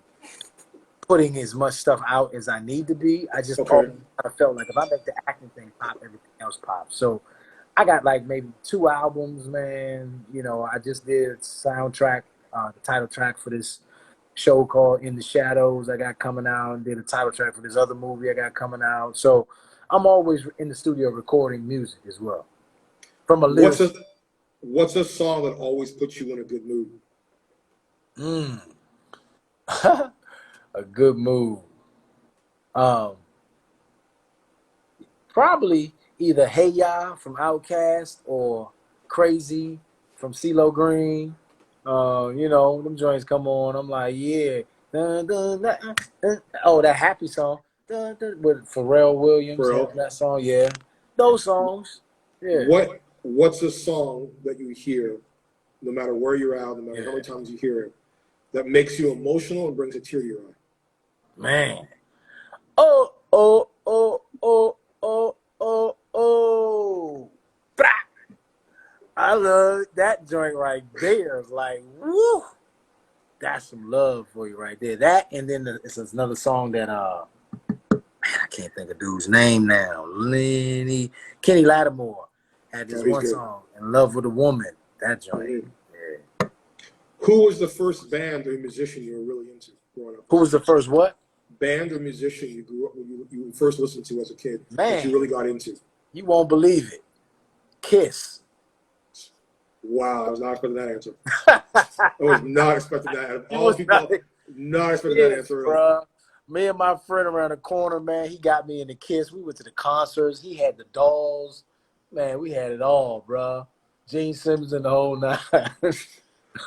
putting as much stuff out as I need to be. I just always kind of felt like if I make the acting thing pop, everything else pops. So I got like maybe 2 albums, man. You know, I just did soundtrack, the title track for this show called In the Shadows I got coming out, and did a title track for this other movie I got coming out. So I'm always in the studio recording music as well. From a lyric. What's a song that always puts you in a good mood? A good mood. Probably either Hey Ya from Outkast or Crazy from CeeLo Green. You know, them joints come on. I'm like, yeah. Dun, dun, dun, dun, dun. Oh, that happy song. Dun, dun, with Pharrell Williams. That song, yeah. Those songs. Yeah. What's a song that you hear, no matter where you're at, no matter how many times you hear it, that makes you emotional and brings a tear to your eye? Man. Oh, oh, oh, oh, oh, oh, oh. Blah. I love that joint right there. It's like, woo. That's some love for you right there. That, and then it's another song that, man, I can't think of dude's name now. Kenny Lattimore had this one song, In Love with a Woman. That joint. Yeah. Who was the first band or musician you were really into growing up? Who was the first what? Band or musician you grew up you first listened to as a kid, man, that you really got into? You won't believe it. Kiss. Wow, I was not expecting that answer. I was not expecting that. All people not expecting that answer. Bro. Me and my friend around the corner, man, he got me into Kiss. We went to the concerts. He had the dolls. Man, we had it all, bro. Gene Simmons and the whole nine.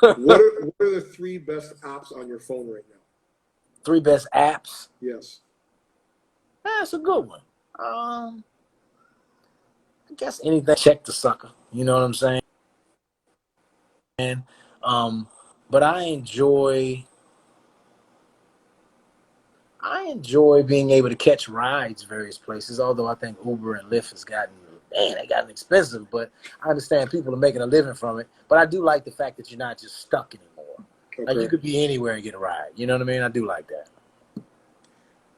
What are the 3 best apps on your phone right now? 3 best apps? Yes. That's a good one. I guess anything. Check the sucker. You know what I'm saying? And but I enjoy being able to catch rides various places, although I think Uber and Lyft has gotten expensive, but I understand people are making a living from it. But I do like the fact that you're not just stuck anymore. Like you Okay. could be anywhere and get a ride. You know what I mean? I do like that.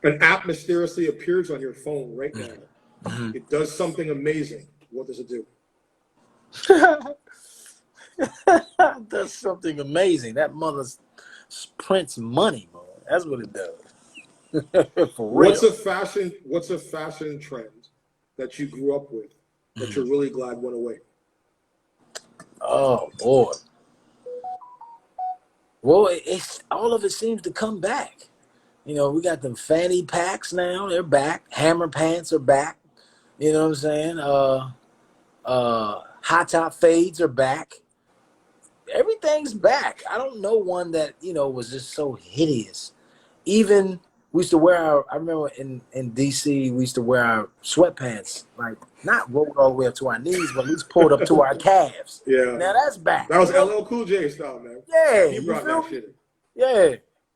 An app mysteriously appears on your phone right now. Mm-hmm. It does something amazing. What does it do? Does something amazing. That mother prints money, bro. That's what it does. For What's real. a fashion trend that you grew up with that you're really glad went away? Oh boy. Well, it's all of it seems to come back. You know, we got them fanny packs now. They're back. Hammer pants are back. You know what I'm saying? High top fades are back. Everything's back. I don't know one that, was just so hideous. Even we used to wear I remember in DC, we used to wear our sweatpants, like not rolled all the way up to our knees, but at least pulled up to our calves. Yeah. Now that's back. That was LL Cool J style, man. Yeah, He you brought feel that me? shit in. Yeah.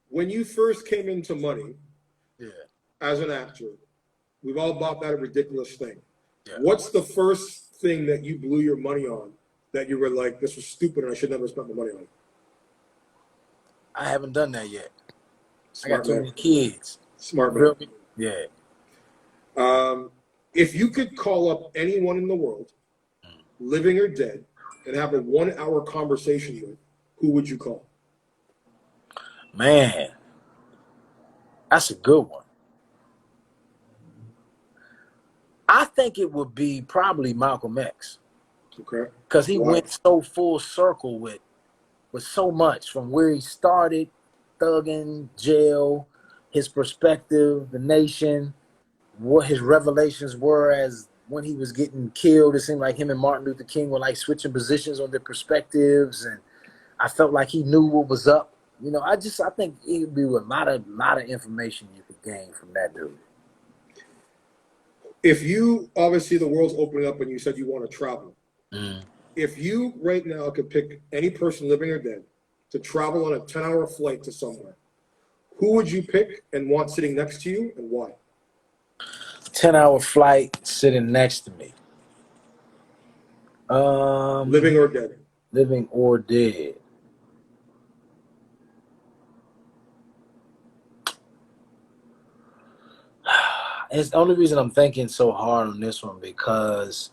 When you first came into money Yeah. as an actor, we've all bought that ridiculous thing. Yeah. What's the first thing that you blew your money on that you were like, this was stupid and I should never spend my money on it? I haven't done that yet. Smart I got too man. many kids. Smart man. Yeah. If you could call up anyone in the world, living or dead, and have a 1 hour conversation with, who would you call? Man, that's a good one. I think it would be probably Malcolm X. Okay. Because he went so full circle with so much from where he started, thugging, jail, his perspective, the nation, what his revelations were as when he was getting killed. It seemed like him and Martin Luther King were like switching positions on their perspectives, and I felt like he knew what was up. I think it would be a lot of information you could gain from that dude. If you, obviously the world's opening up and you said you want to travel. If you right now could pick any person living or dead to travel on a 10-hour flight to somewhere, who would you pick and want sitting next to you and why? 10-hour flight sitting next to me. Living or dead? Living or dead. It's the only reason I'm thinking so hard on this one because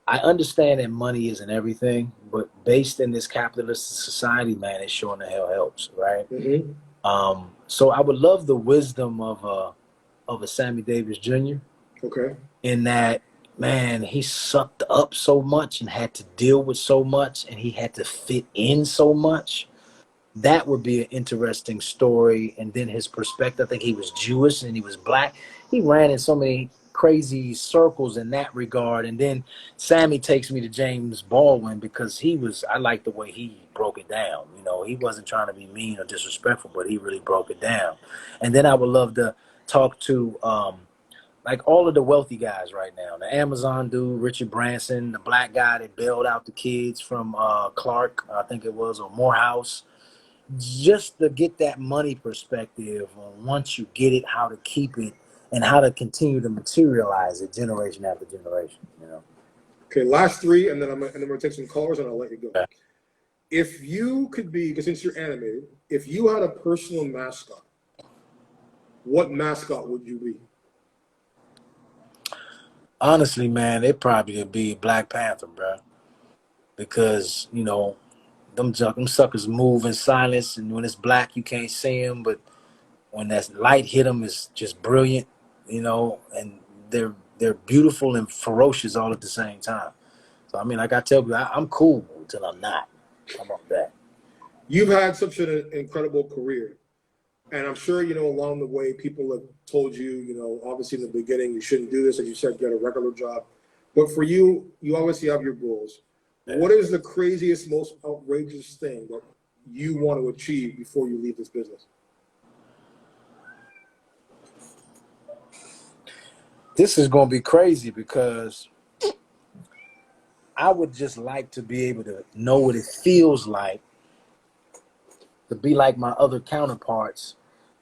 I understand that money isn't everything, but based in this capitalist society, man, it sure in the hell helps, right? Mm-hmm. So I would love the wisdom of a Sammy Davis Jr. Okay. In that, man, he sucked up so much and had to deal with so much, and he had to fit in so much. That would be an interesting story. And then his perspective, I think he was Jewish and he was black. He ran in so many crazy circles in that regard. And then Sammy takes me to James Baldwin because I like the way he broke it down. He wasn't trying to be mean or disrespectful, but he really broke it down. And then I would love to talk to like all of the wealthy guys right now. The Amazon dude, Richard Branson, the black guy that bailed out the kids from Clark, I think it was, or Morehouse. Just to get that money perspective on once you get it, how to keep it and how to continue to materialize it generation after generation. Okay, last three, and then I'm gonna take some callers and I'll let you go. Okay. If you could be, because since you're animated, if you had a personal mascot, what mascot would you be? Honestly, man, it probably would be Black Panther, bro. Because, them suckers move in silence, and when it's black, you can't see them. But when that light hit them, it's just brilliant, and they're beautiful and ferocious all at the same time. So, I mean, like I tell you, I'm cool until I'm not. How about that? You've had such an incredible career. And I'm sure, along the way, people have told you, obviously in the beginning, you shouldn't do this. As you said, get a regular job. But for you, you obviously have your goals. Yeah. What is the craziest, most outrageous thing that you want to achieve before you leave this business? This is going to be crazy because I would just like to be able to know what it feels like to be like my other counterparts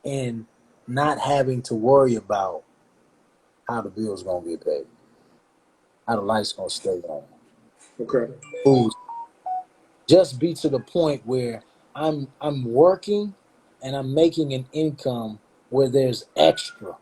and not having to worry about how the bill's going to get paid, how the light's going to stay on. Okay. Food. Just be to the point where I'm working and I'm making an income where there's extra.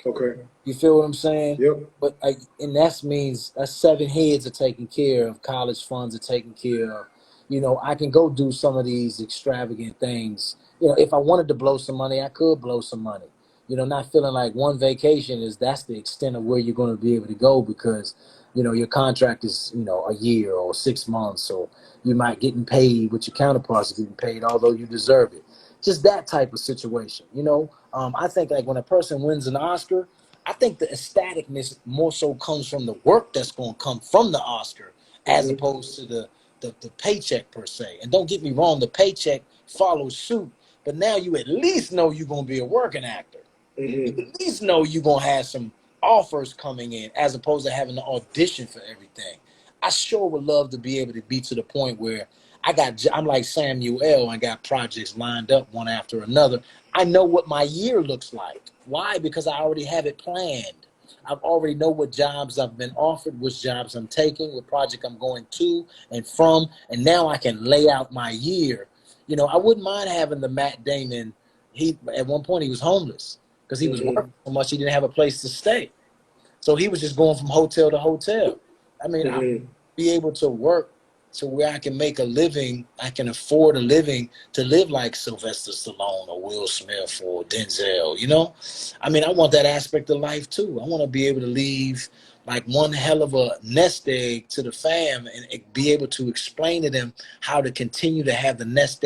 Okay. You feel what I'm saying? Yep. But and that means that's 7 heads are taken care of, college funds are taken care of. You know, I can go do some of these extravagant things. You know, if I wanted to blow some money, I could blow some money. You know, not feeling like one vacation that's the extent of where you're going to be able to go because, you know, your contract is, you know, a year or 6 months, or you might getting paid what your counterparts are getting paid, although you deserve it. Just that type of situation, you know. I think like when a person wins an Oscar, I think the ecstaticness more so comes from the work that's going to come from the Oscar as opposed to the paycheck per se. And don't get me wrong, the paycheck follows suit, but now you at least know you're going to be a working actor. You at least know you're going to have some offers coming in as opposed to having to audition for everything. I sure would love to be able to be to the point where I'm like Samuel L. and got projects lined up one after another. I know what my year looks like. Why? Because I already have it planned. I already know what jobs I've been offered, which jobs I'm taking, what project I'm going to and from, and now I can lay out my year. You know, I wouldn't mind having the Matt Damon. He at one point he was homeless because he was working so much he didn't have a place to stay. So he was just going from hotel to hotel. I mean, I'll be able to work to where I can make a living, I can afford a living to live like Sylvester Stallone or Will Smith or Denzel, you know? I mean, I want that aspect of life too. I want to be able to leave like one hell of a nest egg to the fam and be able to explain to them how to continue to have the nest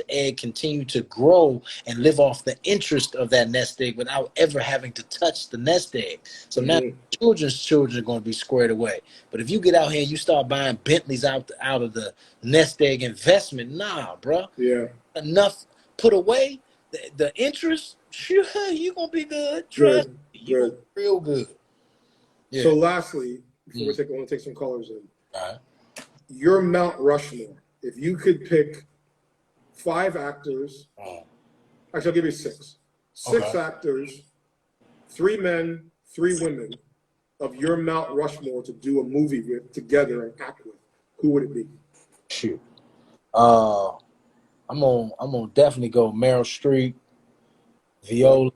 egg continue to grow and live off the interest of that nest egg without ever having to touch the nest egg. So now children's children are going to be squared away. But if you get out here and you start buying Bentleys out of the nest egg investment, nah, bro. Yeah. Enough put away, the interest, sure, you're going to be good. Trust me, you're going to be real good. Yeah. So lastly, before I want to take some callers in, your Mount Rushmore, if you could pick 5 actors, actually I'll give you 6. 6 actors, 3 men, 3 women of your Mount Rushmore to do a movie with together and act with, who would it be? Shoot. I'm gonna definitely go Meryl Streep, Viola.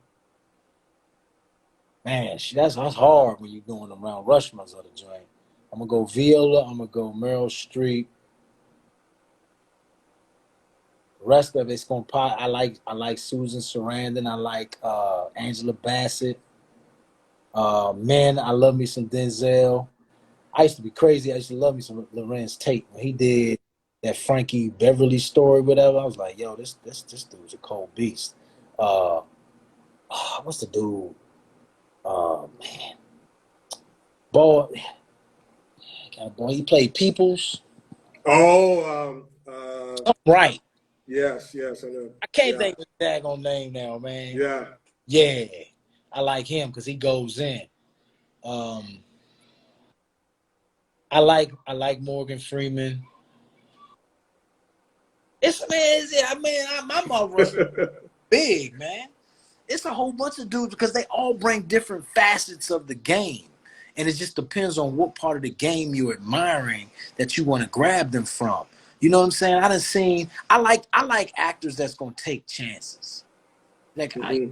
Man, that's hard when you're doing them Mount Rushmores of the joint. I'm gonna go Viola. I'm gonna go Meryl Streep. The rest of it's gonna pop. I like Susan Sarandon. I like Angela Bassett. Man, I love me some Denzel. I used to be crazy. I used to love me some Lorenz Tate when he did that Frankie Beverly story, whatever. I was like, yo, this dude's a cold beast. What's the dude? Man, boy, he played Peoples. Oh, Right. Yes, I know. I can't think of his daggone name now, man. Yeah. I like him because he goes in. I like Morgan Freeman. My Mount Rushmore big, man. It's a whole bunch of dudes because they all bring different facets of the game. And it just depends on what part of the game you're admiring that you want to grab them from. You know what I'm saying? I like actors that's gonna take chances. Like I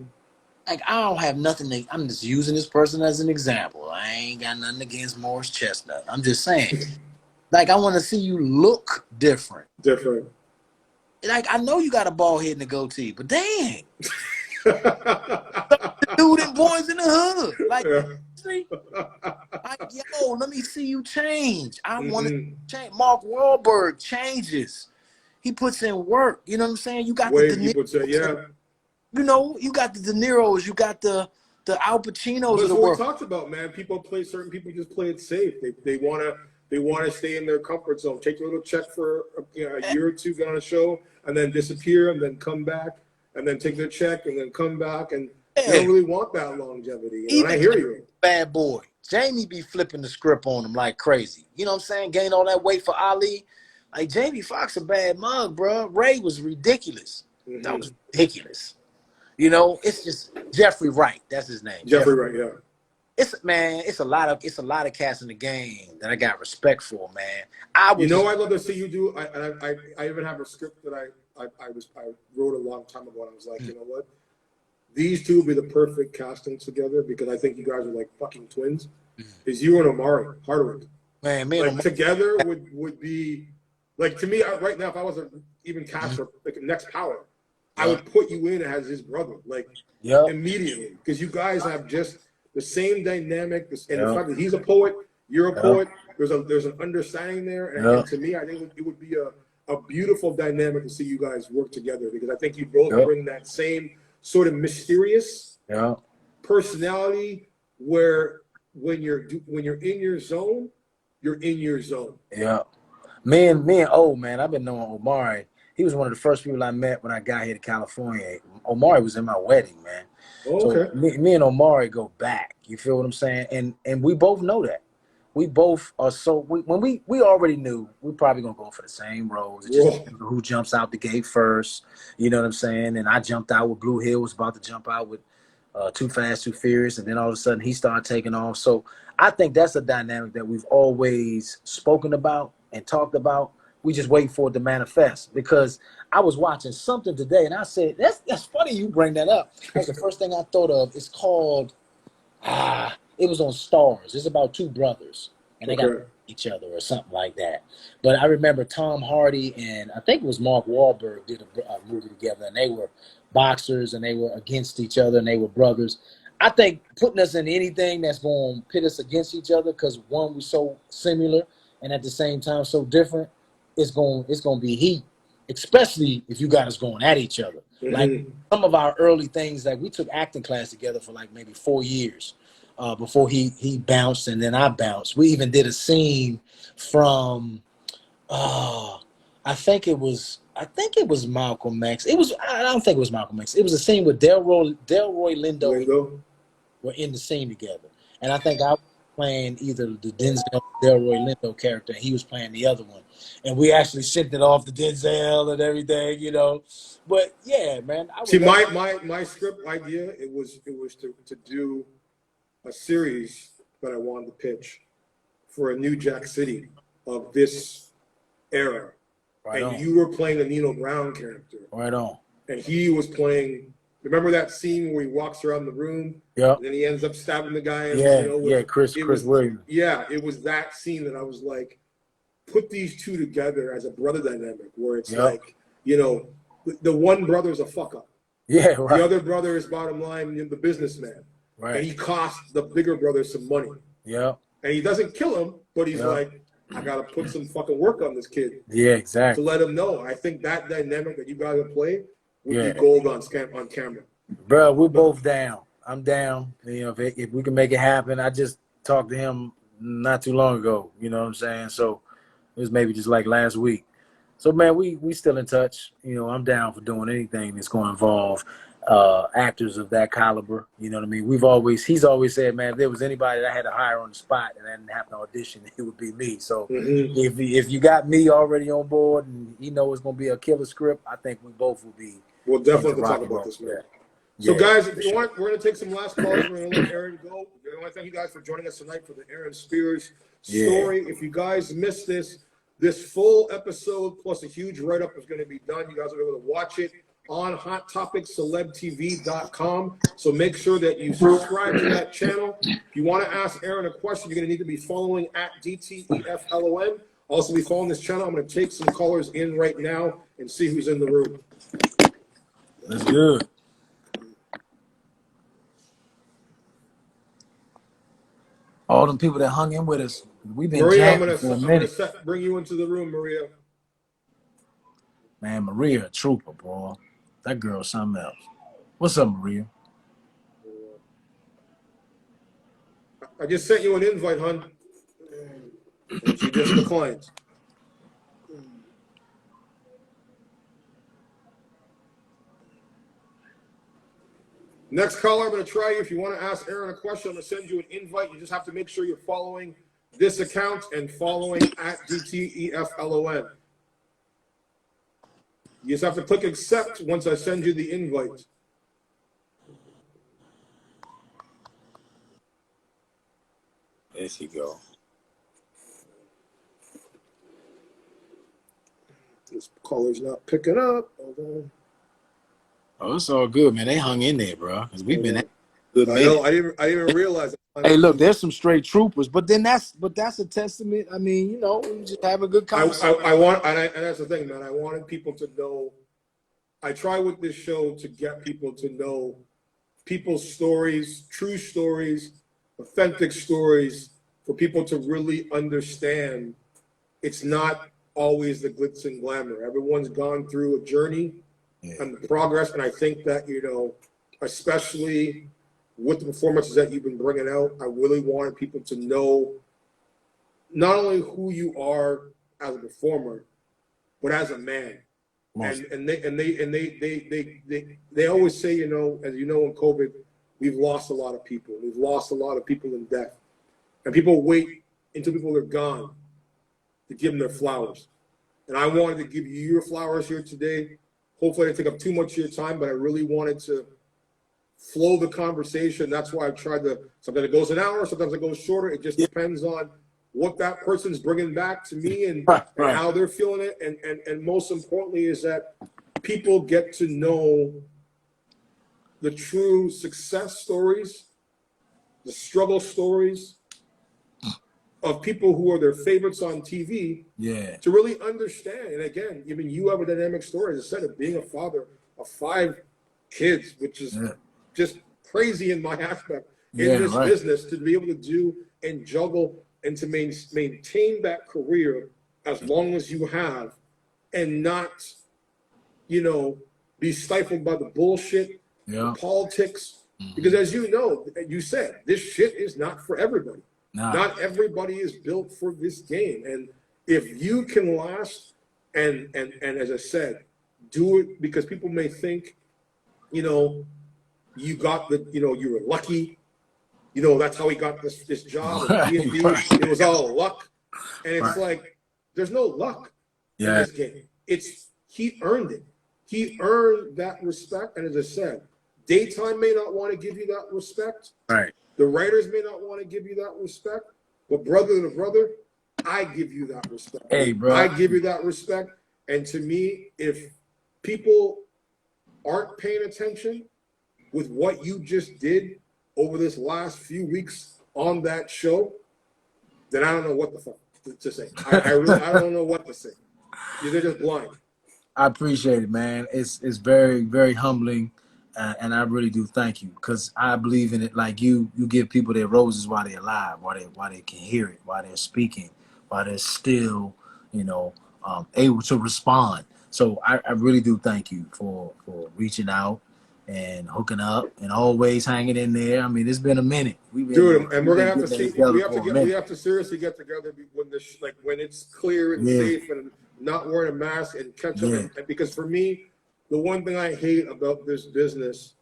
don't have nothing I'm just using this person as an example. I ain't got nothing against Morris Chestnut. I'm just saying. Like I want to see you look different. Like I know you got a bald head and a goatee, but dang. Dude and Boys in the Hood. Like, see? Like, yo, let me see you change. I want to change. Mark Wahlberg changes. He puts in work. You know what I'm saying? You got the De Niro's. You know, you got the De Niro's. You got the Al Pacinos of the world. That's what we talked about, man. Certain people just play it safe. They want to stay in their comfort zone. Take a little check for a year or two, get on a show, and then disappear, and then come back. And then take their check and then come back, and you don't really want that longevity. You know? I hear you. Bad boy. Jamie be flipping the script on him like crazy. You know what I'm saying? Gained all that weight for Ali. Like Jamie Foxx a bad mug, bro. Ray was ridiculous. That was ridiculous. You know, it's just Jeffrey Wright. That's his name. Jeffrey Wright, yeah. It's a lot of cats in the game that I got respect for, man. I love to see you do. I even have a script that I wrote a long time ago, and I was like, you know what? These two would be the perfect casting together because I think you guys are like fucking twins. Is you and Omari Hardwick. Man, me and Like Omari, together would be like to me right now. If I was a, even cast for like next Power, I would put you in as his brother, like immediately, because you guys have just the same dynamic, and the fact that he's a poet, you're a poet. There's an understanding there, and to me, I think it would be a beautiful dynamic to see you guys work together because I think you both bring that same sort of mysterious personality where when you're in your zone, you're in your zone. Yeah. Me and man, I've been knowing Omari. He was one of the first people I met when I got here to California. Omari was in my wedding, man. Oh, okay. So me and Omari go back. You feel what I'm saying? And we both know that. We both are when we already knew we're probably gonna go for the same roles. It just depends on who jumps out the gate first. You know what I'm saying? And I jumped out with Blue Hill, was about to jump out with Too Fast, Too Furious, and then all of a sudden he started taking off. So I think that's a dynamic that we've always spoken about and talked about. We just wait for it to manifest because I was watching something today and I said, that's funny you bring that up. That's the first thing I thought of. It's called it was on Stars. It's about two brothers and they got each other or something like that. But I remember Tom Hardy and I think it was Mark Wahlberg did a movie together and they were boxers and they were against each other and they were brothers. I think putting us in anything that's going to pit us against each other because one, we're so similar and at the same time so different, it's going to be heat, especially if you got us going at each other. Like some of our early things, like we took acting class together for like maybe 4 years before he bounced and then I bounced. We even did a scene from I think it was Malcolm X. I don't think it was Malcolm X. It was a scene with Delroy Lindo were in the scene together. And I think I was playing either the Denzel Delroy Lindo character, and he was playing the other one. And we actually sent it off to Denzel and everything, you know. But yeah, man. See, my script idea, it was to do a series that I wanted to pitch for a new Jack City of this era. You were playing the Nino Brown character. Right on. And he was playing, remember that scene where he walks around the room? Yeah. And then he ends up stabbing the guy. And, Chris Williams. Yeah, it was that scene that I was like, put these two together as a brother dynamic where it's like, you know, the one brother is a fuck up. Yeah, right. The other brother is bottom line, the businessman. Right. And he costs the bigger brother some money. Yeah. And he doesn't kill him, but he's like, I got to put some fucking work on this kid. Yeah, exactly. To let him know. I think that dynamic that you guys have played would be gold on camera. Bro, we're both down. I'm down. You know, if we can make it happen. I just talked to him not too long ago. You know what I'm saying? So it was maybe just like last week. So, man, we still in touch. You know, I'm down for doing anything that's going to involve actors of that caliber. You know what I mean? He's always said, man, if there was anybody that I had to hire on the spot and I didn't have to audition, it would be me. So if you got me already on board and you know it's going to be a killer script, I think we both will be. We'll definitely talk about this, man. So, guys, if you want, we're going to take some last calls. We're going to let Aaron go. I want to thank you guys for joining us tonight for the Aaron Spears story. If you guys missed this full episode plus a huge write-up is going to be done. You guys will be able to watch it on HotTopicsCelebTV.com. So make sure that you subscribe to that channel. If you want to ask Aaron a question, you're going to need to be following at DTEFLON. Also be following this channel. I'm going to take some callers in right now and see who's in the room. That's good. All them people that hung in with us. We've been Maria, I'm going to bring you into the room, Maria. Man, Maria, a trooper, bro. That girl's something else. What's up, Maria? I just sent you an invite, hon. And she just declined. Next caller, I'm going to try you. If you want to ask Aaron a question, I'm going to send you an invite. You just have to make sure you're following this account and following at DTEFLON. You just have to click accept once I send you the invite. There you go. This caller's not picking up. Hold on. Oh, it's all good, man. They hung in there, bro. Because we've been at a good I minute. know. I didn't even realize. Hey, look, there's some straight troopers, but that's a testament. I mean, you know, we just have a good conversation. I want, and that's the thing, man. I wanted people to know. I try with this show to get people to know people's stories, true stories, authentic stories, for people to really understand it's not always the glitz and glamour. Everyone's gone through a journey and the progress, and I think that, you know, especially with the performances that you've been bringing out, I really wanted people to know not only who you are as a performer, but as a man. And they always say, you know, as you know, in COVID, we've lost a lot of people. We've lost a lot of people in death. And people wait until people are gone to give them their flowers. And I wanted to give you your flowers here today. Hopefully I didn't take up too much of your time, but I really wanted to flow the conversation. That's why I tried to, sometimes it goes an hour, sometimes it goes shorter. It just depends on what that person's bringing back to me and how they're feeling it. And most importantly is that people get to know the true success stories, the struggle stories of people who are their favorites on TV, to really understand. And again, even you have a dynamic story, as I said, of being a father of 5 kids, which is just crazy in my aspect in this business, to be able to do and juggle and to maintain that career as long as you have, and not, you know, be stifled by the bullshit, the politics. Because as you know, you said, this shit is not for everybody. Not everybody is built for this game. And if you can last, and as I said, do it, because people may think, you know, you got the, you know, you were lucky. You know, that's how he got this job at D&D. It was all luck. And it's like, there's no luck in this game. He earned it. He earned that respect. And as I said, daytime may not want to give you that respect. The writers may not want to give you that respect. But brother to brother, I give you that respect. Hey, bro. I give you that respect. And to me, if people aren't paying attention with what you just did over this last few weeks on that show, then I don't know what the fuck to say. I really, I don't know what to say. They're just blind. I appreciate it, man. It's very, very humbling, and I really do thank you, because I believe in it. Like you give people their roses while they're alive, while they can hear it, while they're speaking, while they're still, you know, able to respond. So I really do thank you for reaching out and hooking up and always hanging in there. I mean, it's been a minute. Dude, and we're gonna have to see. We have to seriously get together when this, like, when it's clear and safe and not wearing a mask and catch up. And because for me, the one thing I hate about this business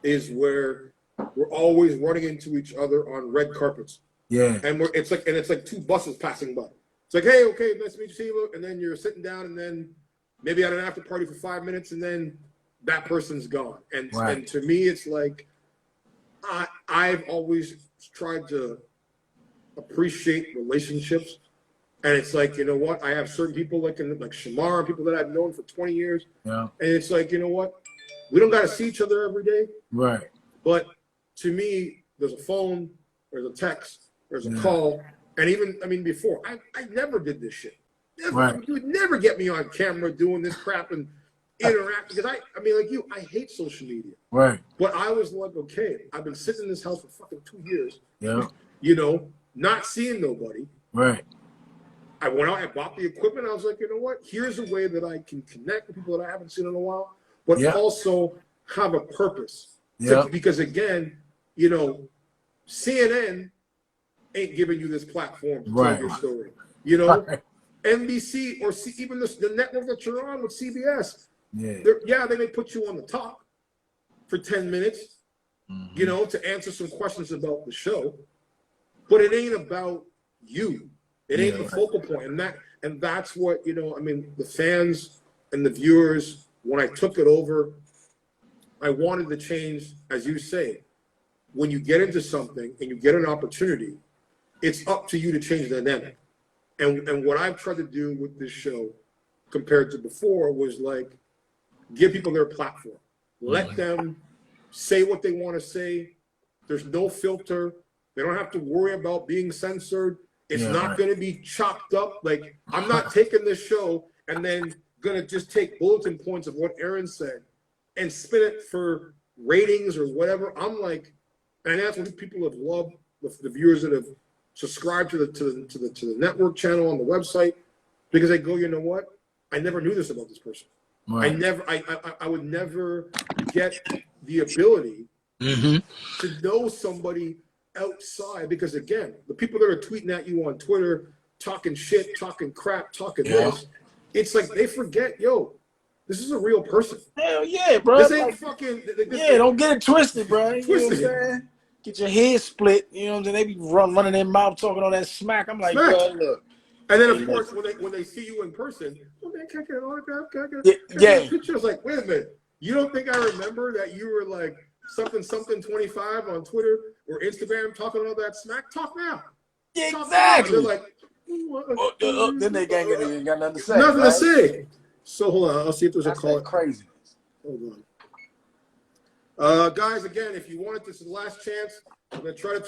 is where we're always running into each other on red carpets. And it's like 2 buses passing by. It's like, hey, okay, nice to meet you, and then you're sitting down, and then maybe at an after party for 5 minutes, and then that person's gone. And to me, it's like, I've always tried to appreciate relationships. And it's like, you know what? I have certain people like Shamar, people that I've known for 20 years. And it's like, you know what? We don't got to see each other every day. But to me, there's a phone, there's a text, there's a call. And even, I mean, before, I never did this shit. Never. You would never get me on camera doing this crap and interact, because I mean, like you, I hate social media. But I was like, okay, I've been sitting in this house for fucking 2 years. You know, not seeing nobody. I went out, I bought the equipment. I was like, you know what? Here's a way that I can connect with people that I haven't seen in a while, but also have a purpose. Because again, you know, CNN ain't giving you this platform to tell your story. You know, NBC or even the network that you're on with CBS. They may put you on the top for 10 minutes, you know, to answer some questions about the show, but it ain't about you. It ain't the focal point. And that's what, you know, I mean, the fans and the viewers, when I took it over, I wanted to change, as you say, when you get into something and you get an opportunity, it's up to you to change the dynamic. And what I've tried to do with this show compared to before was like, give people their platform. Let them say what they want to say. There's no filter. They don't have to worry about being censored. It's not going to be chopped up. Like, I'm not taking this show and then going to just take bulletin points of what Aaron said and spin it for ratings or whatever. I'm like, and that's what people have loved, the viewers that have subscribed to the network channel on the website, because they go, you know what? I never knew this about this person. Right. I would never get the ability to know somebody outside, because again, the people that are tweeting at you on Twitter, talking shit, talking crap, talking this, it's like they forget, yo, this is a real person. Hell yeah, bro. This ain't fucking. Don't get it twisted, bro. You know what I'm saying? Get your head split. You know what I'm saying? They be running their mouth talking all that smack. I'm like, bro, look. And then of course, when they see you in person, oh man, can I get an autograph? Can I get a picture? I was like, wait a minute, you don't think I remember that you were like something 25 on Twitter or Instagram talking all that smack? Talk now. Yeah, exactly. They're like, then they ain't got nothing to say. Nothing to say. So hold on, I'll see if there's a call. Crazy. Hold on. Guys, again, if you wanted this is the last chance, I'm gonna try to